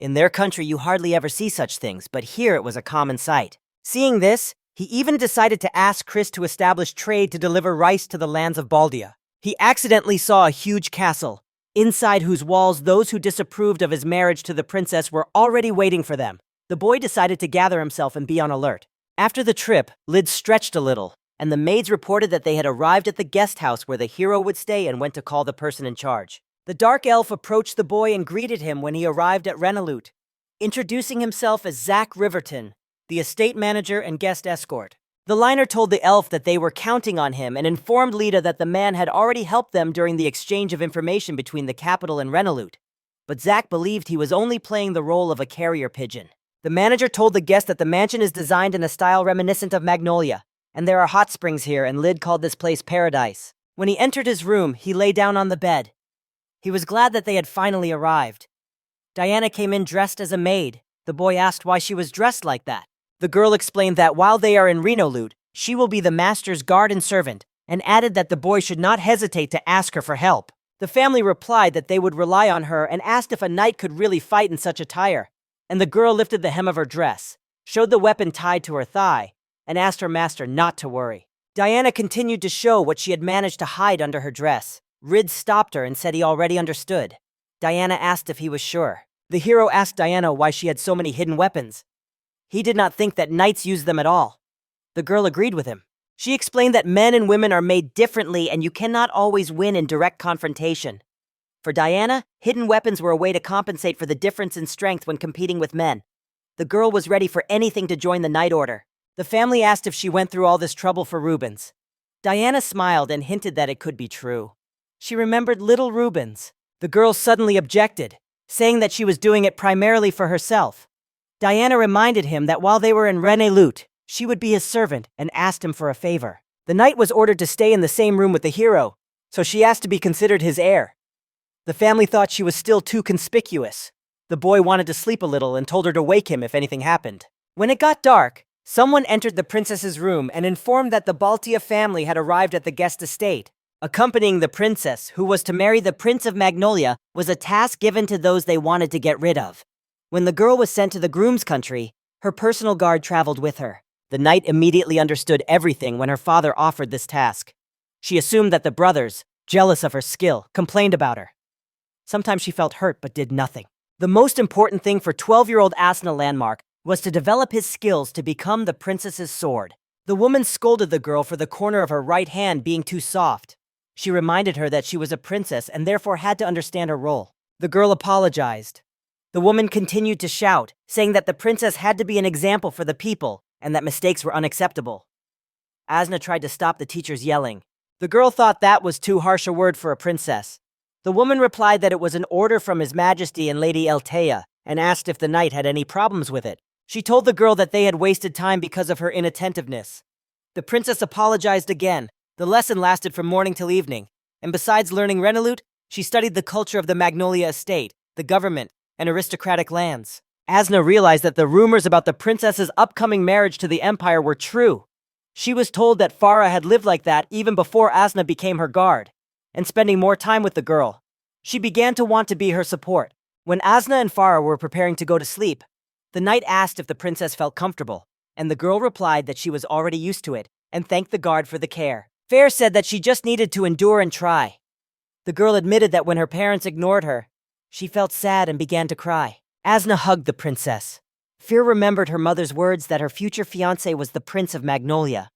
In their country, you hardly ever see such things, but here it was a common sight. Seeing this, he even decided to ask Chris to establish trade to deliver rice to the lands of Baldia. He accidentally saw a huge castle, inside whose walls those who disapproved of his marriage to the princess were already waiting for them. The boy decided to gather himself and be on alert. After the trip, Lid stretched a little. and the maids reported that they had arrived at the guest house where the hero would stay and went to call the person in charge. The dark elf approached the boy and greeted him when he arrived at Renolute, introducing himself as Zach Riverton, the estate manager and guest escort. The liner told the elf that they were counting on him and informed Lita that the man had already helped them during the exchange of information between the capital and Renolute. But Zach believed he was only playing the role of a carrier pigeon. The manager told the guest that the mansion is designed in a style reminiscent of Magnolia, and there are hot springs here, and Lid called this place paradise. When he entered his room, he lay down on the bed. He was glad that they had finally arrived. Diana came in dressed as a maid. The boy asked why she was dressed like that. The girl explained that while they are in Renolute, she will be the master's guard and servant, and added that the boy should not hesitate to ask her for help. The family replied that they would rely on her and asked if a knight could really fight in such attire. And the girl lifted the hem of her dress, showed the weapon tied to her thigh, and asked her master not to worry. Diana continued to show what she had managed to hide under her dress. Rid stopped her and said he already understood. Diana asked if he was sure. The hero asked Diana why she had so many hidden weapons. He did not think that knights used them at all. The girl agreed with him. She explained that men and women are made differently and you cannot always win in direct confrontation. For Diana, hidden weapons were a way to compensate for the difference in strength when competing with men. The girl was ready for anything to join the Knight Order. The family asked if she went through all this trouble for Rubens. Diana smiled and hinted that it could be true. She remembered little Rubens. The girl suddenly objected, saying that she was doing it primarily for herself. Diana reminded him that while they were in Renolute, she would be his servant and asked him for a favor. The knight was ordered to stay in the same room with the hero, so she asked to be considered his heir. The family thought she was still too conspicuous. The boy wanted to sleep a little and told her to wake him if anything happened. When it got dark, someone entered the princess's room and informed that the Baltia family had arrived at the guest estate. Accompanying the princess, who was to marry the Prince of Magnolia, was a task given to those they wanted to get rid of. When the girl was sent to the groom's country, her personal guard traveled with her. The knight immediately understood everything when her father offered this task. She assumed that the brothers, jealous of her skill, complained about her. Sometimes she felt hurt but did nothing. The most important thing for 12-year-old Asna Landmark was to develop his skills to become the princess's sword. The woman scolded the girl for the corner of her right hand being too soft. She reminded her that she was a princess and therefore had to understand her role. The girl apologized. The woman continued to shout, saying that the princess had to be an example for the people and that mistakes were unacceptable. Asna tried to stop the teacher's yelling. The girl thought that was too harsh a word for a princess. The woman replied that it was an order from His Majesty and Lady Eltea and asked if the knight had any problems with it. She told the girl that they had wasted time because of her inattentiveness. The princess apologized again. The lesson lasted from morning till evening, and besides learning Renolute, she studied the culture of the Magnolia estate, the government, and aristocratic lands. Asna realized that the rumors about the princess's upcoming marriage to the Empire were true. She was told that Farah had lived like that even before Asna became her guard, and spending more time with the girl. She began to want to be her support. When Asna and Farah were preparing to go to sleep, the knight asked if the princess felt comfortable, and the girl replied that she was already used to it, and thanked the guard for the care. Fair said that she just needed to endure and try. The girl admitted that when her parents ignored her, she felt sad and began to cry. Asna hugged the princess. Fear remembered her mother's words that her future fiancé was the Prince of Magnolia.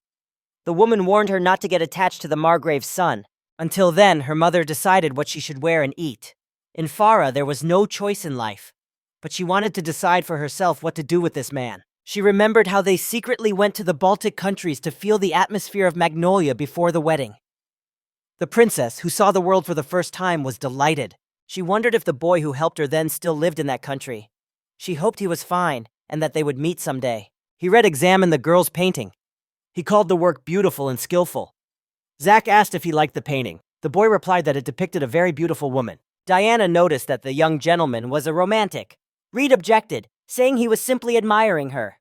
The woman warned her not to get attached to the Margrave's son. Until then, her mother decided what she should wear and eat. In Farah, there was no choice in life, but she wanted to decide for herself what to do with this man. She remembered how they secretly went to the Baltic countries to feel the atmosphere of Magnolia before the wedding. The princess, who saw the world for the first time, was delighted. She wondered if the boy who helped her then still lived in that country. She hoped he was fine and that they would meet someday. He examined the girl's painting. He called the work beautiful and skillful. Zach asked if he liked the painting. The boy replied that it depicted a very beautiful woman. Diana noticed that the young gentleman was a romantic. Reed objected, saying he was simply admiring her.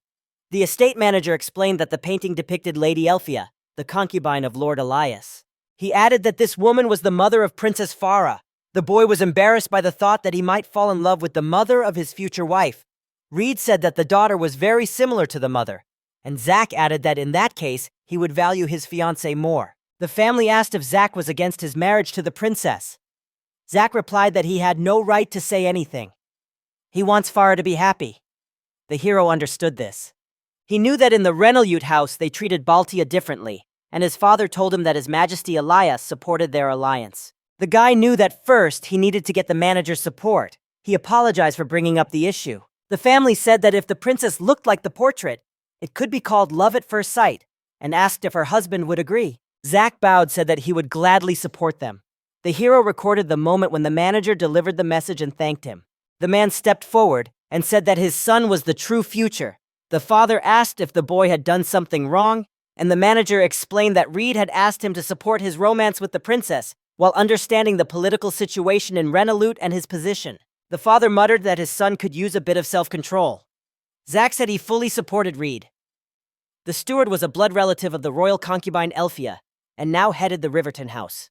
The estate manager explained that the painting depicted Lady Elphia, the concubine of Lord Elias. He added that this woman was the mother of Princess Farah. The boy was embarrassed by the thought that he might fall in love with the mother of his future wife. Reed said that the daughter was very similar to the mother, and Zach added that in that case, he would value his fiancée more. The family asked if Zach was against his marriage to the princess. Zach replied that he had no right to say anything. He wants Farah to be happy. The hero understood this. He knew that in the Renolute house they treated Baltia differently, and his father told him that His Majesty Elias supported their alliance. The guy knew that first he needed to get the manager's support. He apologized for bringing up the issue. The family said that if the princess looked like the portrait, it could be called love at first sight, and asked if her husband would agree. Zach bowed, said that he would gladly support them. The hero recorded the moment when the manager delivered the message and thanked him. The man stepped forward and said that his son was the true future. The father asked if the boy had done something wrong, and the manager explained that Reed had asked him to support his romance with the princess, while understanding the political situation in Renolute and his position. The father muttered that his son could use a bit of self-control. Zach said he fully supported Reed. The steward was a blood relative of the royal concubine Elphia, and now headed the Riverton house.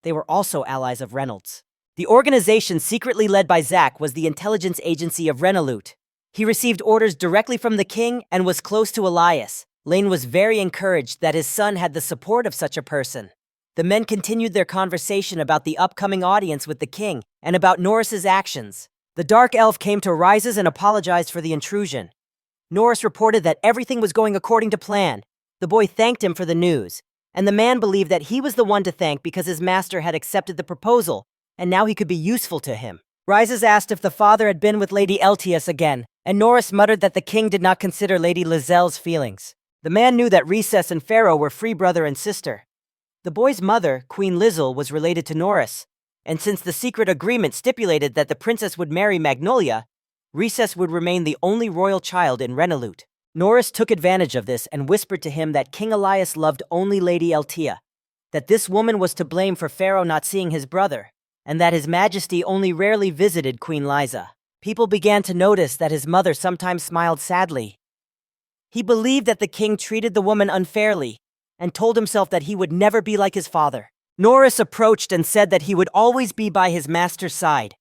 They were also allies of Reynolds. The organization secretly led by Zach was the intelligence agency of Renolute. He received orders directly from the king and was close to Elias. Lane was very encouraged that his son had the support of such a person. The men continued their conversation about the upcoming audience with the king and about Norris's actions. The dark elf came to Rises and apologized for the intrusion. Norris reported that everything was going according to plan. The boy thanked him for the news, and the man believed that he was the one to thank because his master had accepted the proposal, and now he could be useful to him. Rises asked if the father had been with Lady Eltius again, and Norris muttered that the king did not consider Lady Lizelle's feelings. The man knew that Recess and Farah were free brother and sister. The boy's mother, Queen Lizel, was related to Norris, and since the secret agreement stipulated that the princess would marry Magnolia, Recess would remain the only royal child in Renolute. Norris took advantage of this and whispered to him that King Elias loved only Lady Eltia, that this woman was to blame for Pharaoh not seeing his brother, and that His Majesty only rarely visited Queen Liza. People began to notice that his mother sometimes smiled sadly. He believed that the king treated the woman unfairly, and told himself that he would never be like his father. Norris approached and said that he would always be by his master's side.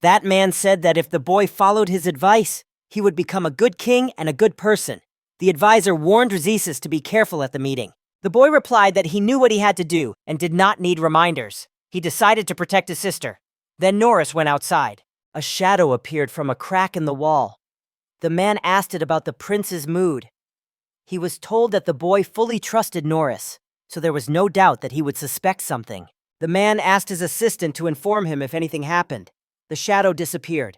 That man said that if the boy followed his advice, he would become a good king and a good person. The advisor warned Rizesis to be careful at the meeting. The boy replied that he knew what he had to do and did not need reminders. He decided to protect his sister. Then Norris went outside. A shadow appeared from a crack in the wall. The man asked it about the prince's mood. He was told that the boy fully trusted Norris, so there was no doubt that he would suspect something. The man asked his assistant to inform him if anything happened. The shadow disappeared.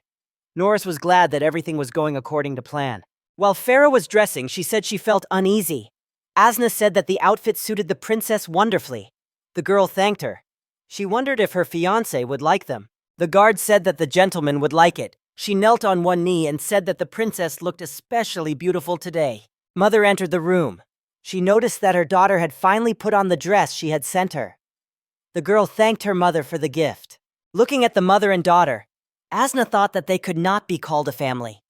Norris was glad that everything was going according to plan. While Farah was dressing, she said she felt uneasy. Asna said that the outfit suited the princess wonderfully. The girl thanked her. She wondered if her fiancé would like them. The guard said that the gentleman would like it. She knelt on one knee and said that the princess looked especially beautiful today. Mother entered the room. She noticed that her daughter had finally put on the dress she had sent her. The girl thanked her mother for the gift. Looking at the mother and daughter, Asna thought that they could not be called a family.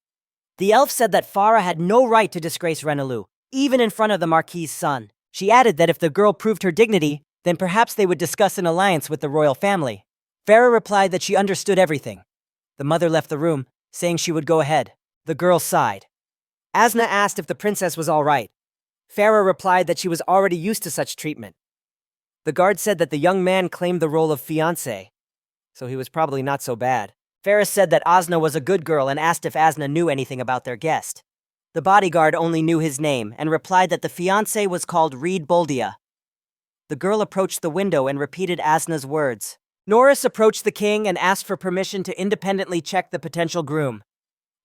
The elf said that Farah had no right to disgrace Renolute, even in front of the Marquis's son. She added that if the girl proved her dignity, then perhaps they would discuss an alliance with the royal family. Farah replied that she understood everything. The mother left the room, saying she would go ahead. The girl sighed. Asna asked if the princess was all right. Farah replied that she was already used to such treatment. The guard said that the young man claimed the role of fiancé, so he was probably not so bad. Farah said that Asna was a good girl and asked if Asna knew anything about their guest. The bodyguard only knew his name and replied that the fiancé was called Reed Boldia. The girl approached the window and repeated Asna's words. Norris approached the king and asked for permission to independently check the potential groom.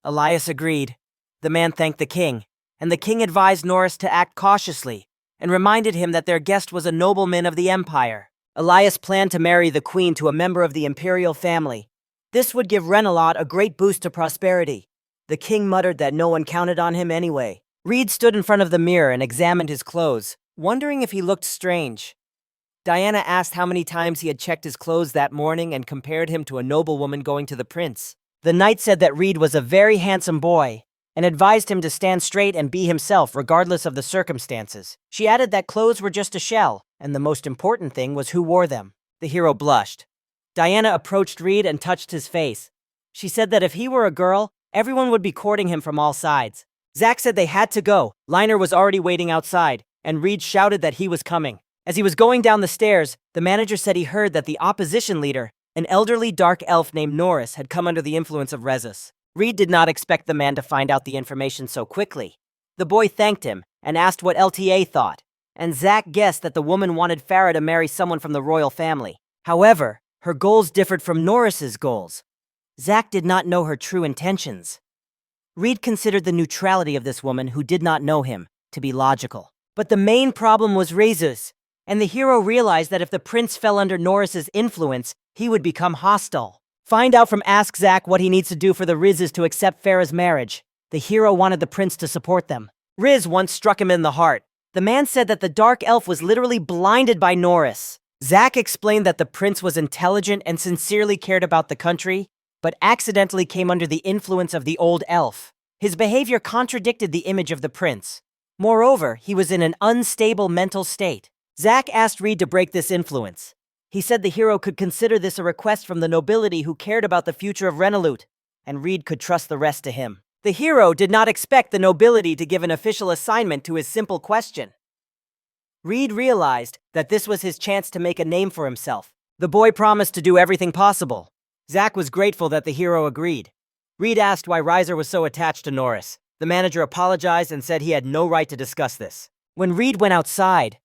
Elias agreed. The man thanked the king, and the king advised Norris to act cautiously and reminded him that their guest was a nobleman of the empire. Elias planned to marry the queen to a member of the imperial family. This would give Renolute a great boost to prosperity. The king muttered that no one counted on him anyway. Reed stood in front of the mirror and examined his clothes, wondering if he looked strange. Diana asked how many times he had checked his clothes that morning and compared him to a noblewoman going to the prince. The knight said that Reed was a very handsome boy and advised him to stand straight and be himself regardless of the circumstances. She added that clothes were just a shell, and the most important thing was who wore them. The hero blushed. Diana approached Reed and touched his face. She said that if he were a girl, everyone would be courting him from all sides. Zach said they had to go. Liner was already waiting outside, and Reed shouted that he was coming. As he was going down the stairs, the manager said he heard that the opposition leader, an elderly dark elf named Norris, had come under the influence of Rezus. Reed did not expect the man to find out the information so quickly. The boy thanked him and asked what LTA thought, and Zach guessed that the woman wanted Farah to marry someone from the royal family. However, her goals differed from Norris's goals. Zach did not know her true intentions. Reed considered the neutrality of this woman, who did not know him, to be logical. But the main problem was Rezus, and the hero realized that if the prince fell under Norris's influence, he would become hostile. Find out from Ask Zach what he needs to do for the Rizes to accept Farah's marriage. The hero wanted the prince to support them. Riz once struck him in the heart. The man said that the dark elf was literally blinded by Norris. Zach explained that the prince was intelligent and sincerely cared about the country, but accidentally came under the influence of the old elf. His behavior contradicted the image of the prince. Moreover, he was in an unstable mental state. Zach asked Reed to break this influence. He said the hero could consider this a request from the nobility who cared about the future of Renolute, and Reed could trust the rest to him. The hero did not expect the nobility to give an official assignment to his simple question. Reed realized that this was his chance to make a name for himself. The boy promised to do everything possible. Zach was grateful that the hero agreed. Reed asked why Reiser was so attached to Norris. The manager apologized and said he had no right to discuss this. When Reed went outside,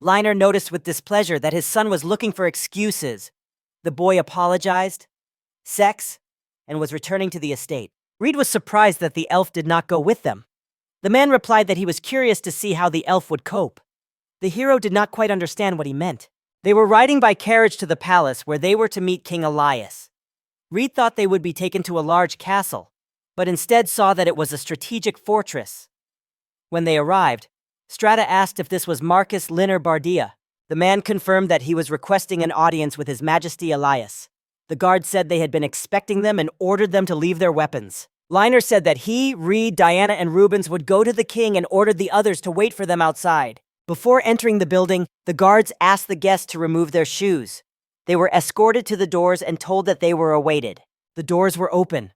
Liner noticed with displeasure that his son was looking for excuses. The boy apologized, sex, and was returning to the estate. Reed was surprised that the elf did not go with them. The man replied that he was curious to see how the elf would cope. The hero did not quite understand what he meant. They were riding by carriage to the palace where they were to meet King Elias. Reed thought they would be taken to a large castle, but instead saw that it was a strategic fortress. When they arrived, Strata asked if this was Marcus Linner Bardia. The man confirmed that he was requesting an audience with His Majesty Elias. The guard said they had been expecting them and ordered them to leave their weapons. Liner said that he, Reed, Diana, and Rubens would go to the king and ordered the others to wait for them outside. Before entering the building, the guards asked the guests to remove their shoes. They were escorted to the doors and told that they were awaited. The doors were open.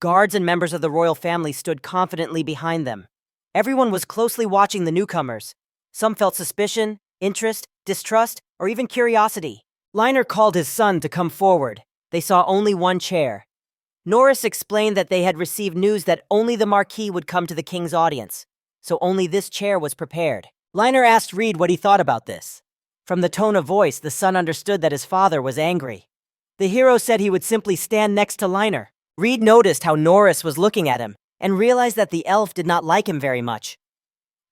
Guards and members of the royal family stood confidently behind them. Everyone was closely watching the newcomers. Some felt suspicion, interest, distrust, or even curiosity. Liner called his son to come forward. They saw only one chair. Norris explained that they had received news that only the Marquis would come to the king's audience, so only this chair was prepared. Liner asked Reed what he thought about this. From the tone of voice, the son understood that his father was angry. The hero said he would simply stand next to Liner. Reed noticed how Norris was looking at him and realized that the elf did not like him very much.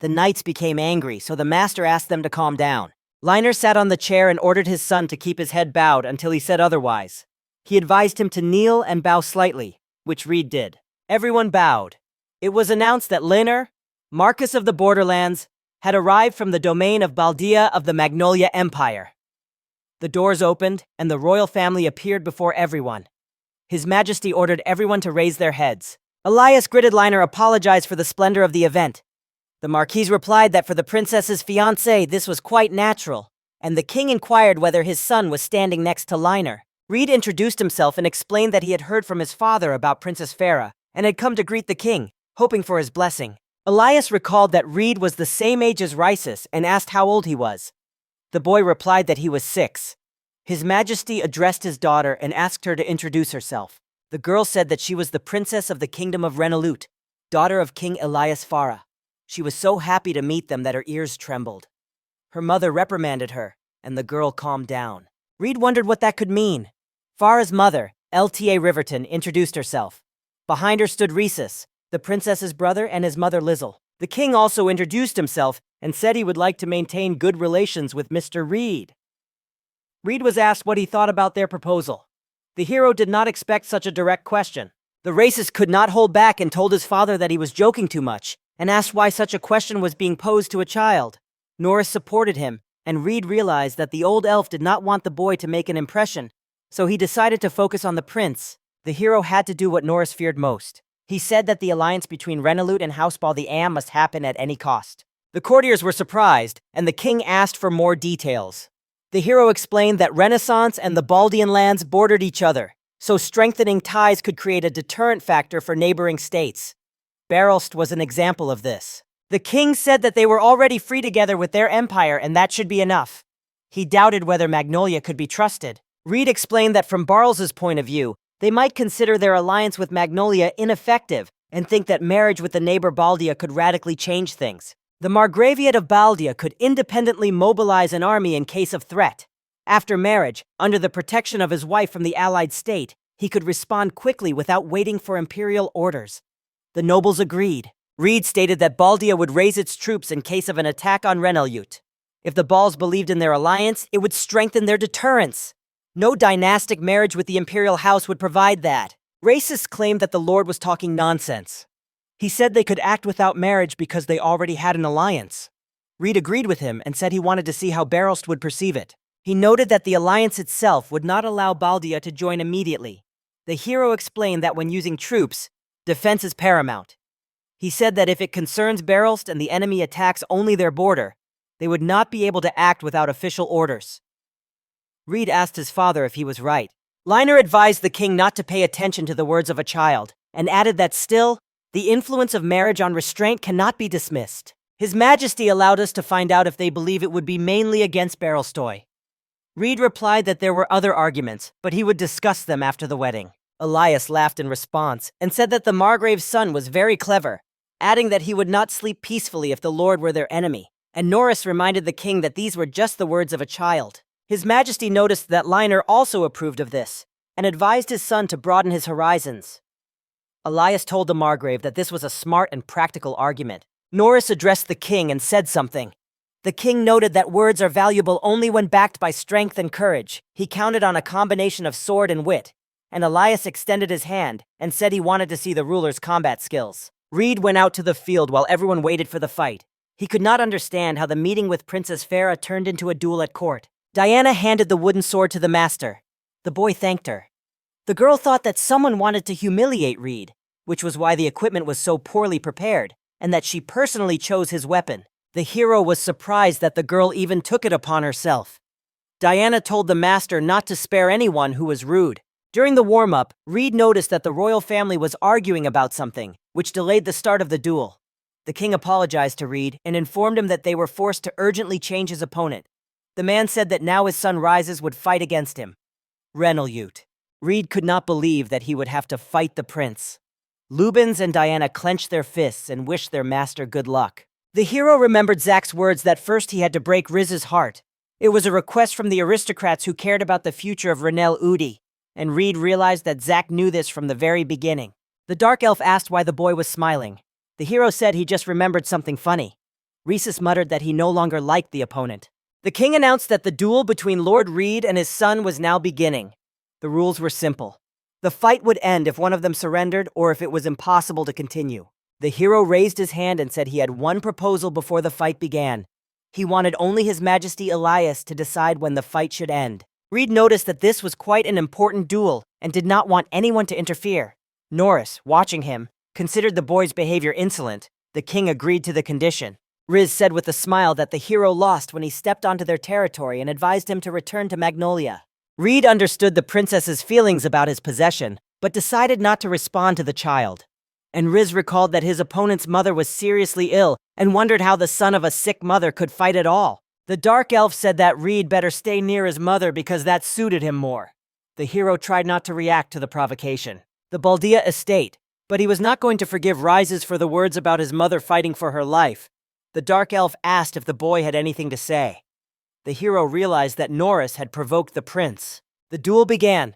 The knights became angry, so the master asked them to calm down. Liner sat on the chair and ordered his son to keep his head bowed until he said otherwise. He advised him to kneel and bow slightly, which Reed did. Everyone bowed. It was announced that Liner, Marquis of the Borderlands, had arrived from the domain of Baldia of the Magnolia Empire. The doors opened, and the royal family appeared before everyone. His Majesty ordered everyone to raise their heads. Elias Gritted Liner apologized for the splendor of the event. The Marquis replied that for the princess's fiancé, this was quite natural, and the king inquired whether his son was standing next to Liner. Reed introduced himself and explained that he had heard from his father about Princess Farah and had come to greet the king, hoping for his blessing. Elias recalled that Reed was the same age as Raisis and asked how old he was. The boy replied that he was 6. His Majesty addressed his daughter and asked her to introduce herself. The girl said that she was the princess of the kingdom of Renolute, daughter of King Elias Farah. She was so happy to meet them that her ears trembled. Her mother reprimanded her, and the girl calmed down. Reed wondered what that could mean. Farah's mother, LTA Riverton, introduced herself. Behind her stood Rhesus, the princess's brother, and his mother Lizzle. The king also introduced himself and said he would like to maintain good relations with Mr. Reed. Reed was asked what he thought about their proposal. The hero did not expect such a direct question. The racist could not hold back and told his father that he was joking too much, and asked why such a question was being posed to a child. Norris supported him, and Reed realized that the old elf did not want the boy to make an impression, so he decided to focus on the prince. The hero had to do what Norris feared most. He said that the alliance between Renolute and Houseball the Am must happen at any cost. The courtiers were surprised, and the king asked for more details. The hero explained that Renaissance and the Baldian lands bordered each other, so strengthening ties could create a deterrent factor for neighboring states. Barelst was an example of this. The king said that they were already free together with their empire and that should be enough. He doubted whether Magnolia could be trusted. Reed explained that from Barles's point of view, they might consider their alliance with Magnolia ineffective and think that marriage with the neighbor Baldia could radically change things. The Margraviate of Baldia could independently mobilize an army in case of threat. After marriage, under the protection of his wife from the allied state, he could respond quickly without waiting for imperial orders. The nobles agreed. Reed stated that Baldia would raise its troops in case of an attack on Renolute. If the Balls believed in their alliance, it would strengthen their deterrence. No dynastic marriage with the imperial house would provide that. Racists claimed that the Lord was talking nonsense. He said they could act without marriage because they already had an alliance. Reed agreed with him and said he wanted to see how Barrost would perceive it. He noted that the alliance itself would not allow Baldia to join immediately. The hero explained that when using troops, defense is paramount. He said that if it concerns Barrost and the enemy attacks only their border, they would not be able to act without official orders. Reed asked his father if he was right. Liner advised the king not to pay attention to the words of a child, and added that still, the influence of marriage on restraint cannot be dismissed. His Majesty allowed us to find out if they believe it would be mainly against Barrostoy. Reed replied that there were other arguments, but he would discuss them after the wedding. Elias laughed in response, and said that the Margrave's son was very clever, adding that he would not sleep peacefully if the Lord were their enemy. And Norris reminded the king that these were just the words of a child. His Majesty noticed that Liner also approved of this, and advised his son to broaden his horizons. Elias told the Margrave that this was a smart and practical argument. Norris addressed the king and said something. The king noted that words are valuable only when backed by strength and courage. He counted on a combination of sword and wit, and Elias extended his hand and said he wanted to see the ruler's combat skills. Reed went out to the field while everyone waited for the fight. He could not understand how the meeting with Princess Farah turned into a duel at court. Diana handed the wooden sword to the master. The boy thanked her. The girl thought that someone wanted to humiliate Reed, which was why the equipment was so poorly prepared, and that she personally chose his weapon. The hero was surprised that the girl even took it upon herself. Diana told the master not to spare anyone who was rude. During the warm-up, Reed noticed that the royal family was arguing about something, which delayed the start of the duel. The king apologized to Reed and informed him that they were forced to urgently change his opponent. The man said that now his son Rises would fight against him. Renolute. Reed could not believe that he would have to fight the prince. Lubins and Diana clenched their fists and wished their master good luck. The hero remembered Zack's words that first he had to break Riz's heart. It was a request from the aristocrats who cared about the future of Renolute, and Reed realized that Zack knew this from the very beginning. The dark elf asked why the boy was smiling. The hero said he just remembered something funny. Rhesus muttered that he no longer liked the opponent. The king announced that the duel between Lord Reed and his son was now beginning. The rules were simple. The fight would end if one of them surrendered or if it was impossible to continue. The hero raised his hand and said he had one proposal before the fight began. He wanted only His Majesty Elias to decide when the fight should end. Reed noticed that this was quite an important duel and did not want anyone to interfere. Norris, watching him, considered the boy's behavior insolent. The king agreed to the condition. Riz said with a smile that the hero lost when he stepped onto their territory and advised him to return to Magnolia. Reed understood the princess's feelings about his possession, but decided not to respond to the child. And Riz recalled that his opponent's mother was seriously ill and wondered how the son of a sick mother could fight at all. The dark elf said that Reed better stay near his mother because that suited him more. The hero tried not to react to the provocation. The Baldia estate, but he was not going to forgive Rises for the words about his mother fighting for her life. The dark elf asked if the boy had anything to say. The hero realized that Norris had provoked the prince. The duel began.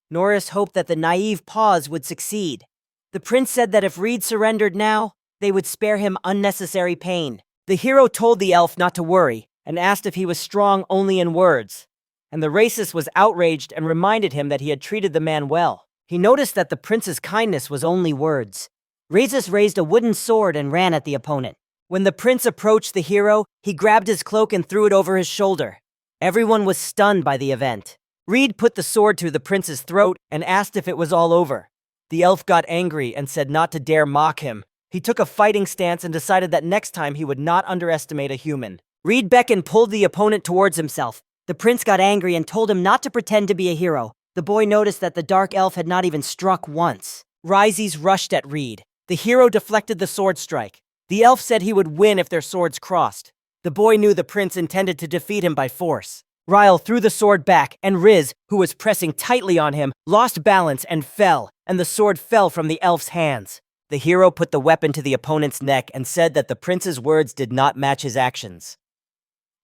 Norris hoped that the naive pause would succeed. The prince said that if Reed surrendered now, they would spare him unnecessary pain. The hero told the elf not to worry and asked if he was strong only in words. And the racist was outraged and reminded him that he had treated the man well. He noticed that the prince's kindness was only words. Rhesus raised a wooden sword and ran at the opponent. When the prince approached the hero, he grabbed his cloak and threw it over his shoulder. Everyone was stunned by the event. Reed put the sword through the prince's throat and asked if it was all over. The elf got angry and said not to dare mock him. He took a fighting stance and decided that next time he would not underestimate a human. Reed beckoned pulled the opponent towards himself. The prince got angry and told him not to pretend to be a hero. The boy noticed that the dark elf had not even struck once. Rises rushed at Reed. The hero deflected the sword strike. The elf said he would win if their swords crossed. The boy knew the prince intended to defeat him by force. Ryle threw the sword back, and Riz, who was pressing tightly on him, lost balance and fell, and the sword fell from the elf's hands. The hero put the weapon to the opponent's neck and said that the prince's words did not match his actions.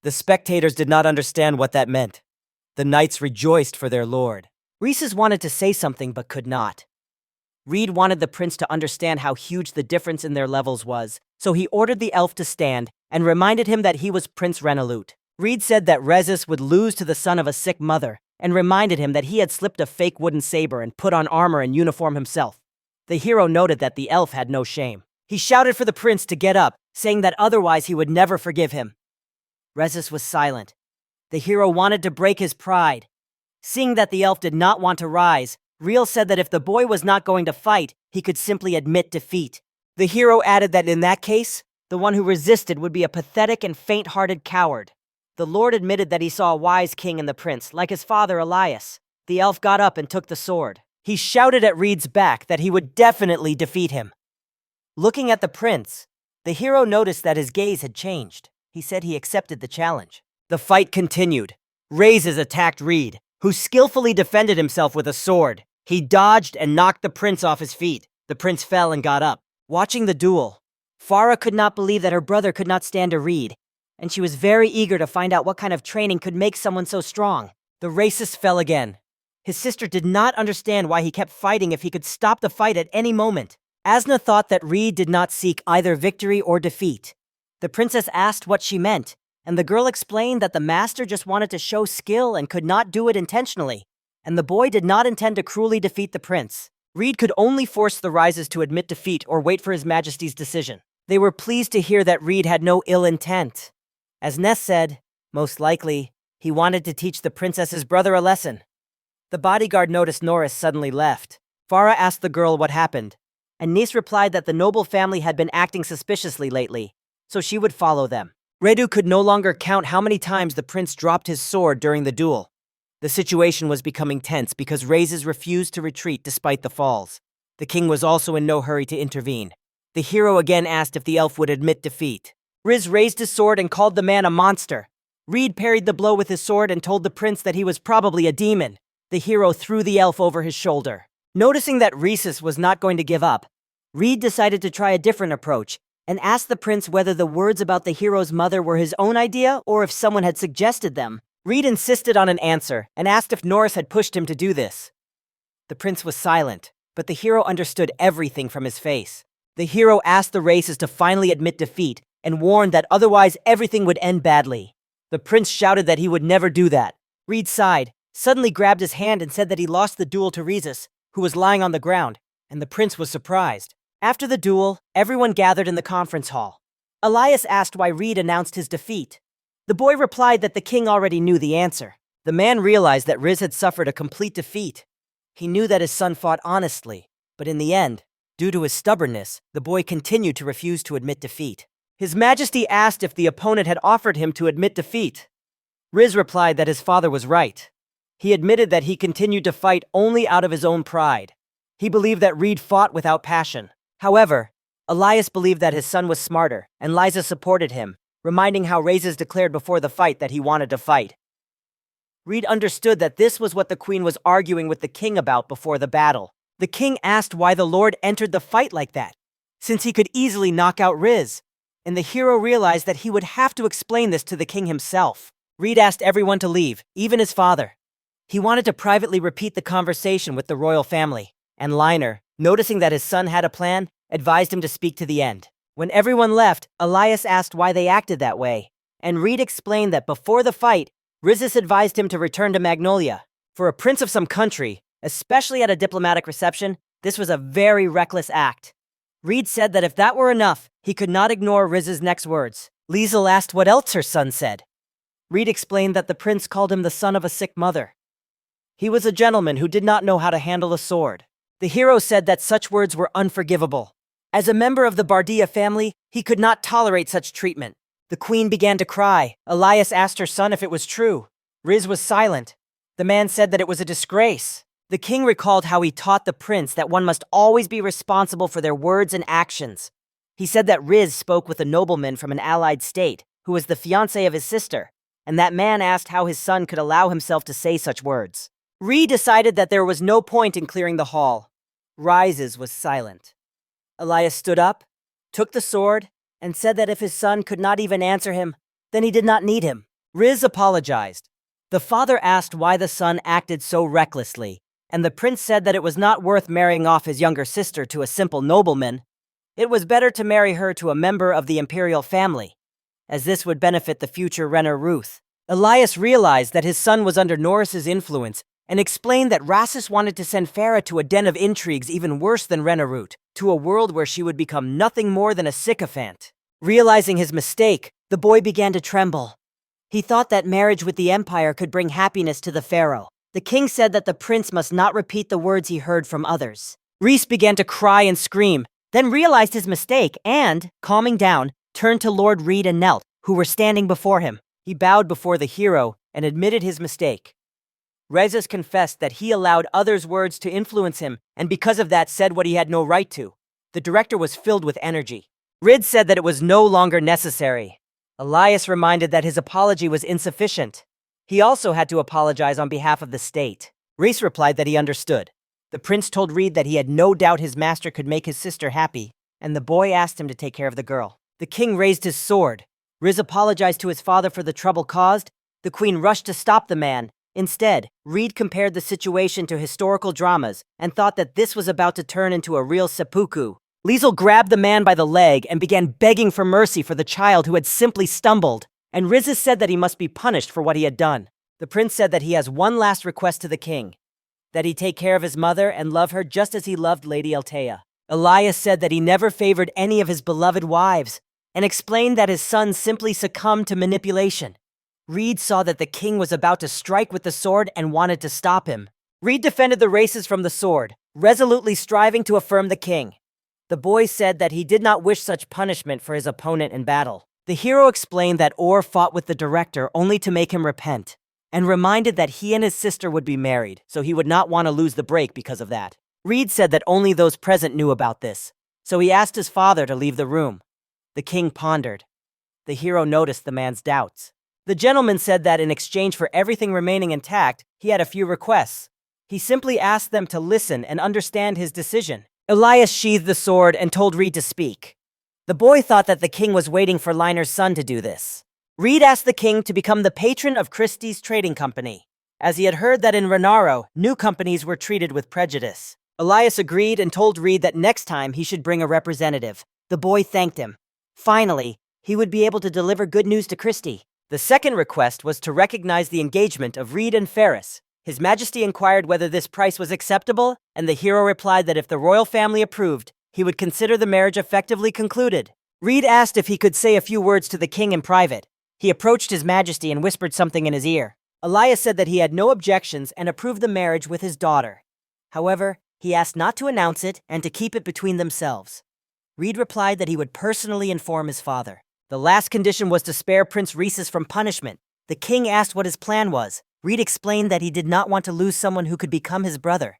The spectators did not understand what that meant. The knights rejoiced for their lord. Rhesus wanted to say something but could not. Reed wanted the prince to understand how huge the difference in their levels was, so he ordered the elf to stand and reminded him that he was Prince Renolute. Reed said that Rhesus would lose to the son of a sick mother and reminded him that he had slipped a fake wooden saber and put on armor and uniform himself. The hero noted that the elf had no shame. He shouted for the prince to get up, saying that otherwise he would never forgive him. Rhesus was silent. The hero wanted to break his pride. Seeing that the elf did not want to rise, Reel said that if the boy was not going to fight, he could simply admit defeat. The hero added that in that case, the one who resisted would be a pathetic and faint-hearted coward. The lord admitted that he saw a wise king in the prince, like his father Elias. The elf got up and took the sword. He shouted at Reed's back that he would definitely defeat him. Looking at the prince, the hero noticed that his gaze had changed. He said he accepted the challenge. The fight continued. Raises attacked Reed, who skillfully defended himself with a sword. He dodged and knocked the prince off his feet. The prince fell and got up. Watching the duel, Farah could not believe that her brother could not stand a Reed, and she was very eager to find out what kind of training could make someone so strong. The racist fell again. His sister did not understand why he kept fighting if he could stop the fight at any moment. Asna thought that Reed did not seek either victory or defeat. The princess asked what she meant, and the girl explained that the master just wanted to show skill and could not do it intentionally, and the boy did not intend to cruelly defeat the prince. Reed could only force the Rises to admit defeat or wait for his majesty's decision. They were pleased to hear that Reed had no ill intent. As Ness said, most likely, he wanted to teach the princess's brother a lesson. The bodyguard noticed Norris suddenly left. Farah asked the girl what happened, and Nis replied that the noble family had been acting suspiciously lately, so she would follow them. Redu could no longer count how many times the prince dropped his sword during the duel. The situation was becoming tense because Raises refused to retreat despite the falls. The king was also in no hurry to intervene. The hero again asked if the elf would admit defeat. Riz raised his sword and called the man a monster. Reed parried the blow with his sword and told the prince that he was probably a demon. The hero threw the elf over his shoulder. Noticing that Rhesus was not going to give up, Reed decided to try a different approach and asked the prince whether the words about the hero's mother were his own idea or if someone had suggested them. Reed insisted on an answer and asked if Norris had pushed him to do this. The prince was silent, but the hero understood everything from his face. The hero asked the races to finally admit defeat and warned that otherwise everything would end badly. The prince shouted that he would never do that. Reed sighed, suddenly grabbed his hand and said that he lost the duel to Rhesus, who was lying on the ground, and the prince was surprised. After the duel, everyone gathered in the conference hall. Elias asked why Reed announced his defeat. The boy replied that the king already knew the answer. The man realized that Riz had suffered a complete defeat. He knew that his son fought honestly, but in the end, due to his stubbornness, the boy continued to refuse to admit defeat. His Majesty asked if the opponent had offered him to admit defeat. Riz replied that his father was right. He admitted that he continued to fight only out of his own pride. He believed that Reed fought without passion. However, Elias believed that his son was smarter, and Liza supported him, reminding how Raises declared before the fight that he wanted to fight. Reed understood that this was what the queen was arguing with the king about before the battle. The king asked why the lord entered the fight like that, since he could easily knock out Riz, and the hero realized that he would have to explain this to the king himself. Reed asked everyone to leave, even his father. He wanted to privately repeat the conversation with the royal family, and Liner, noticing that his son had a plan, advised him to speak to the end. When everyone left, Elias asked why they acted that way, and Reed explained that before the fight, Rhesus advised him to return to Magnolia. For a prince of some country, especially at a diplomatic reception, this was a very reckless act. Reed said that if that were enough, he could not ignore Riz's next words. Liesel asked what else her son said. Reed explained that the prince called him the son of a sick mother. He was a gentleman who did not know how to handle a sword. The hero said that such words were unforgivable. As a member of the Bardia family, he could not tolerate such treatment. The queen began to cry. Elias asked her son if it was true. Riz was silent. The man said that it was a disgrace. The king recalled how he taught the prince that one must always be responsible for their words and actions. He said that Riz spoke with a nobleman from an allied state, who was the fiancé of his sister, and that man asked how his son could allow himself to say such words. Reed decided that there was no point in clearing the hall. Rises was silent. Elias stood up, took the sword, and said that if his son could not even answer him, then he did not need him. Riz apologized. The father asked why the son acted so recklessly, and the prince said that it was not worth marrying off his younger sister to a simple nobleman. It was better to marry her to a member of the imperial family, as this would benefit the future Renolute. Elias realized that his son was under Norris's influence and explained that Rassus wanted to send Farah to a den of intrigues even worse than Renolute, to a world where she would become nothing more than a sycophant. Realizing his mistake, the boy began to tremble. He thought that marriage with the Empire could bring happiness to the pharaoh. The king said that the prince must not repeat the words he heard from others. Rhys began to cry and scream, then realized his mistake and, calming down, turned to Lord Reed and Nelt, who were standing before him. He bowed before the hero and admitted his mistake. Rezus confessed that he allowed others' words to influence him, and because of that said what he had no right to. The director was filled with energy. Rid said that it was no longer necessary. Elias reminded that his apology was insufficient. He also had to apologize on behalf of the state. Rhys replied that he understood. The prince told Reed that he had no doubt his master could make his sister happy, and the boy asked him to take care of the girl. The king raised his sword. Riz apologized to his father for the trouble caused. The queen rushed to stop the man. Instead, Reed compared the situation to historical dramas and thought that this was about to turn into a real seppuku. Liesel grabbed the man by the leg and began begging for mercy for the child who had simply stumbled, and Rizus said that he must be punished for what he had done. The prince said that he has one last request to the king, that he take care of his mother and love her just as he loved Lady Altea. Elias said that he never favored any of his beloved wives, and explained that his son simply succumbed to manipulation. Reed saw that the king was about to strike with the sword and wanted to stop him. Reed defended the races from the sword, resolutely striving to affirm the king. The boy said that he did not wish such punishment for his opponent in battle. The hero explained that Orr fought with the director only to make him repent, and reminded that he and his sister would be married, so he would not want to lose the break because of that. Reed said that only those present knew about this, so he asked his father to leave the room. The king pondered. The hero noticed the man's doubts. The gentleman said that in exchange for everything remaining intact, he had a few requests. He simply asked them to listen and understand his decision. Elias sheathed the sword and told Reed to speak. The boy thought that the king was waiting for Liner's son to do this. Reed asked the king to become the patron of Christie's trading company, as he had heard that in Renaro, new companies were treated with prejudice. Elias agreed and told Reed that next time he should bring a representative. The boy thanked him. Finally, he would be able to deliver good news to Christie. The second request was to recognize the engagement of Reed and Ferris. His Majesty inquired whether this price was acceptable, and the hero replied that if the royal family approved, he would consider the marriage effectively concluded. Reed asked if he could say a few words to the king in private. He approached His Majesty and whispered something in his ear. Elias said that he had no objections and approved the marriage with his daughter. However, he asked not to announce it and to keep it between themselves. Reed replied that he would personally inform his father. The last condition was to spare Prince Rhesus from punishment. The king asked what his plan was. Reed explained that he did not want to lose someone who could become his brother,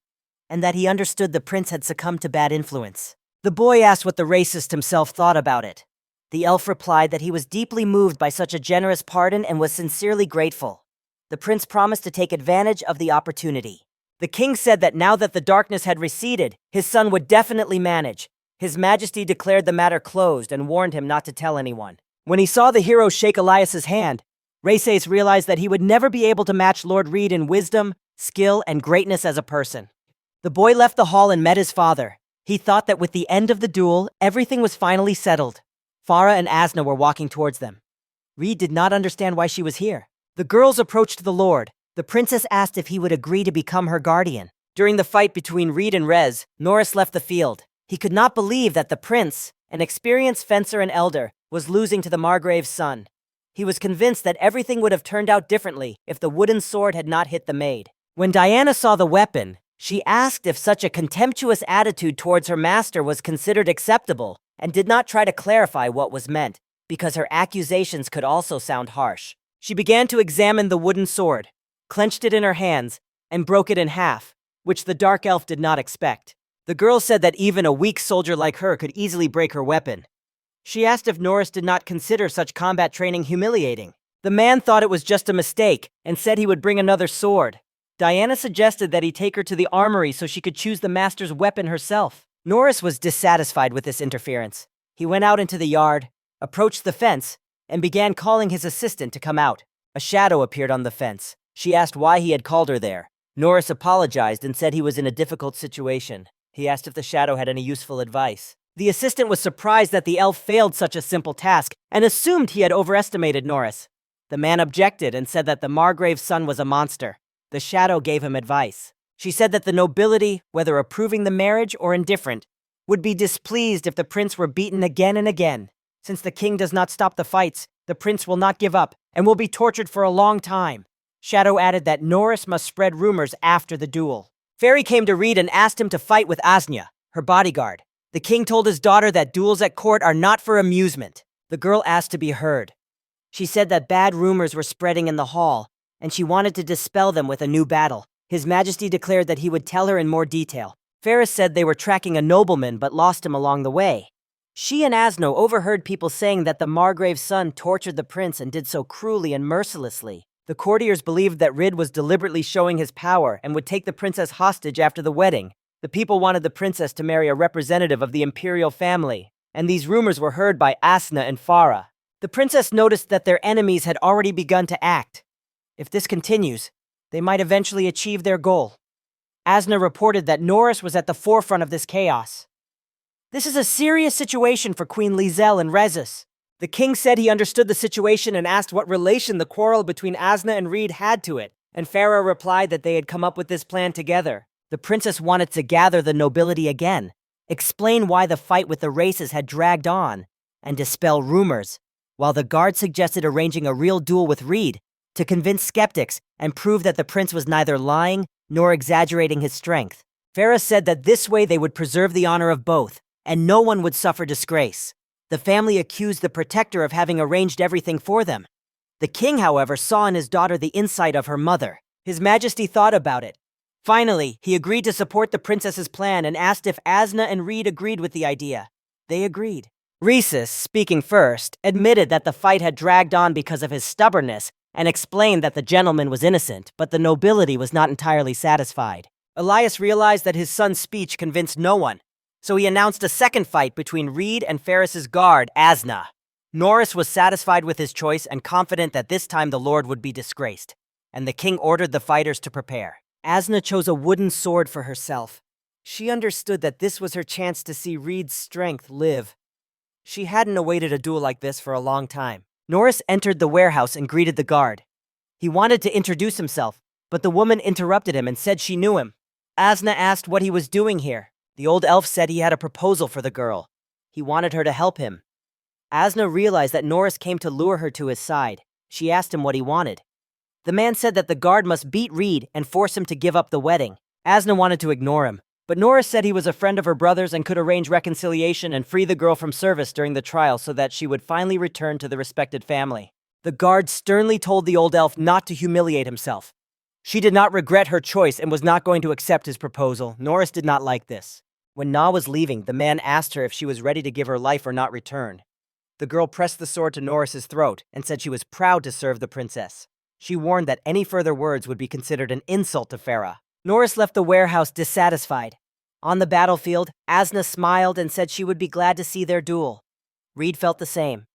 and that he understood the prince had succumbed to bad influence. The boy asked what the racist himself thought about it. The elf replied that he was deeply moved by such a generous pardon and was sincerely grateful. The prince promised to take advantage of the opportunity. The king said that now that the darkness had receded, his son would definitely manage. His Majesty declared the matter closed and warned him not to tell anyone. When he saw the hero shake Elias's hand, Rhys realized that he would never be able to match Lord Reed in wisdom, skill, and greatness as a person. The boy left the hall and met his father. He thought that with the end of the duel, everything was finally settled. Farah and Asna were walking towards them. Reed did not understand why she was here. The girls approached the lord. The princess asked if he would agree to become her guardian. During the fight between Reed and Rez, Norris left the field. He could not believe that the prince, an experienced fencer and elder, was losing to the Margrave's son. He was convinced that everything would have turned out differently if the wooden sword had not hit the maid. When Diana saw the weapon, she asked if such a contemptuous attitude towards her master was considered acceptable, and did not try to clarify what was meant, because her accusations could also sound harsh. She began to examine the wooden sword, clenched it in her hands, and broke it in half, which the dark elf did not expect. The girl said that even a weak soldier like her could easily break her weapon. She asked if Norris did not consider such combat training humiliating. The man thought it was just a mistake and said he would bring another sword. Diana suggested that he take her to the armory so she could choose the master's weapon herself. Norris was dissatisfied with this interference. He went out into the yard, approached the fence, and began calling his assistant to come out. A shadow appeared on the fence. She asked why he had called her there. Norris apologized and said he was in a difficult situation. He asked if the shadow had any useful advice. The assistant was surprised that the elf failed such a simple task and assumed he had overestimated Norris. The man objected and said that the Margrave's son was a monster. The shadow gave him advice. She said that the nobility, whether approving the marriage or indifferent, would be displeased if the prince were beaten again and again. Since the king does not stop the fights, the prince will not give up and will be tortured for a long time. Shadow added that Norris must spread rumors after the duel. Fairy came to Reed and asked him to fight with Asna, her bodyguard. The king told his daughter that duels at court are not for amusement. The girl asked to be heard. She said that bad rumors were spreading in the hall, and she wanted to dispel them with a new battle. His Majesty declared that he would tell her in more detail. Farah said they were tracking a nobleman but lost him along the way. She and Asna overheard people saying that the Margrave's son tortured the prince and did so cruelly and mercilessly. The courtiers believed that Rid was deliberately showing his power and would take the princess hostage after the wedding. The people wanted the princess to marry a representative of the imperial family, and these rumors were heard by Asna and Farah. The princess noticed that their enemies had already begun to act. If this continues, they might eventually achieve their goal. Asna reported that Norris was at the forefront of this chaos. This is a serious situation for Queen Lizel and Rezus. The king said he understood the situation and asked what relation the quarrel between Asna and Reed had to it, and Farah replied that they had come up with this plan together. The princess wanted to gather the nobility again, explain why the fight with the races had dragged on, and dispel rumors, while the guard suggested arranging a real duel with Reed to convince skeptics and prove that the prince was neither lying nor exaggerating his strength. Farah said that this way they would preserve the honor of both, and no one would suffer disgrace. The family accused the protector of having arranged everything for them. The king, however, saw in his daughter the insight of her mother. His Majesty thought about it. Finally, he agreed to support the princess's plan and asked if Asna and Reed agreed with the idea. They agreed. Rhesus, speaking first, admitted that the fight had dragged on because of his stubbornness and explained that the gentleman was innocent, but the nobility was not entirely satisfied. Elias realized that his son's speech convinced no one, so he announced a second fight between Reed and Ferris's guard, Asna. Norris was satisfied with his choice and confident that this time the lord would be disgraced, and the king ordered the fighters to prepare. Asna chose a wooden sword for herself. She understood that this was her chance to see Reed's strength live. She hadn't awaited a duel like this for a long time. Norris entered the warehouse and greeted the guard. He wanted to introduce himself, but the woman interrupted him and said she knew him. Asna asked what he was doing here. The old elf said he had a proposal for the girl. He wanted her to help him. Asna realized that Norris came to lure her to his side. She asked him what he wanted. The man said that the guard must beat Reed and force him to give up the wedding. Asna wanted to ignore him, but Norris said he was a friend of her brother's and could arrange reconciliation and free the girl from service during the trial so that she would finally return to the respected family. The guard sternly told the old elf not to humiliate himself. She did not regret her choice and was not going to accept his proposal. Norris did not like this. When Na was leaving, the man asked her if she was ready to give her life or not return. The girl pressed the sword to Norris's throat and said she was proud to serve the princess. She warned that any further words would be considered an insult to Farah. Norris left the warehouse dissatisfied. On the battlefield, Asna smiled and said she would be glad to see their duel. Reed felt the same.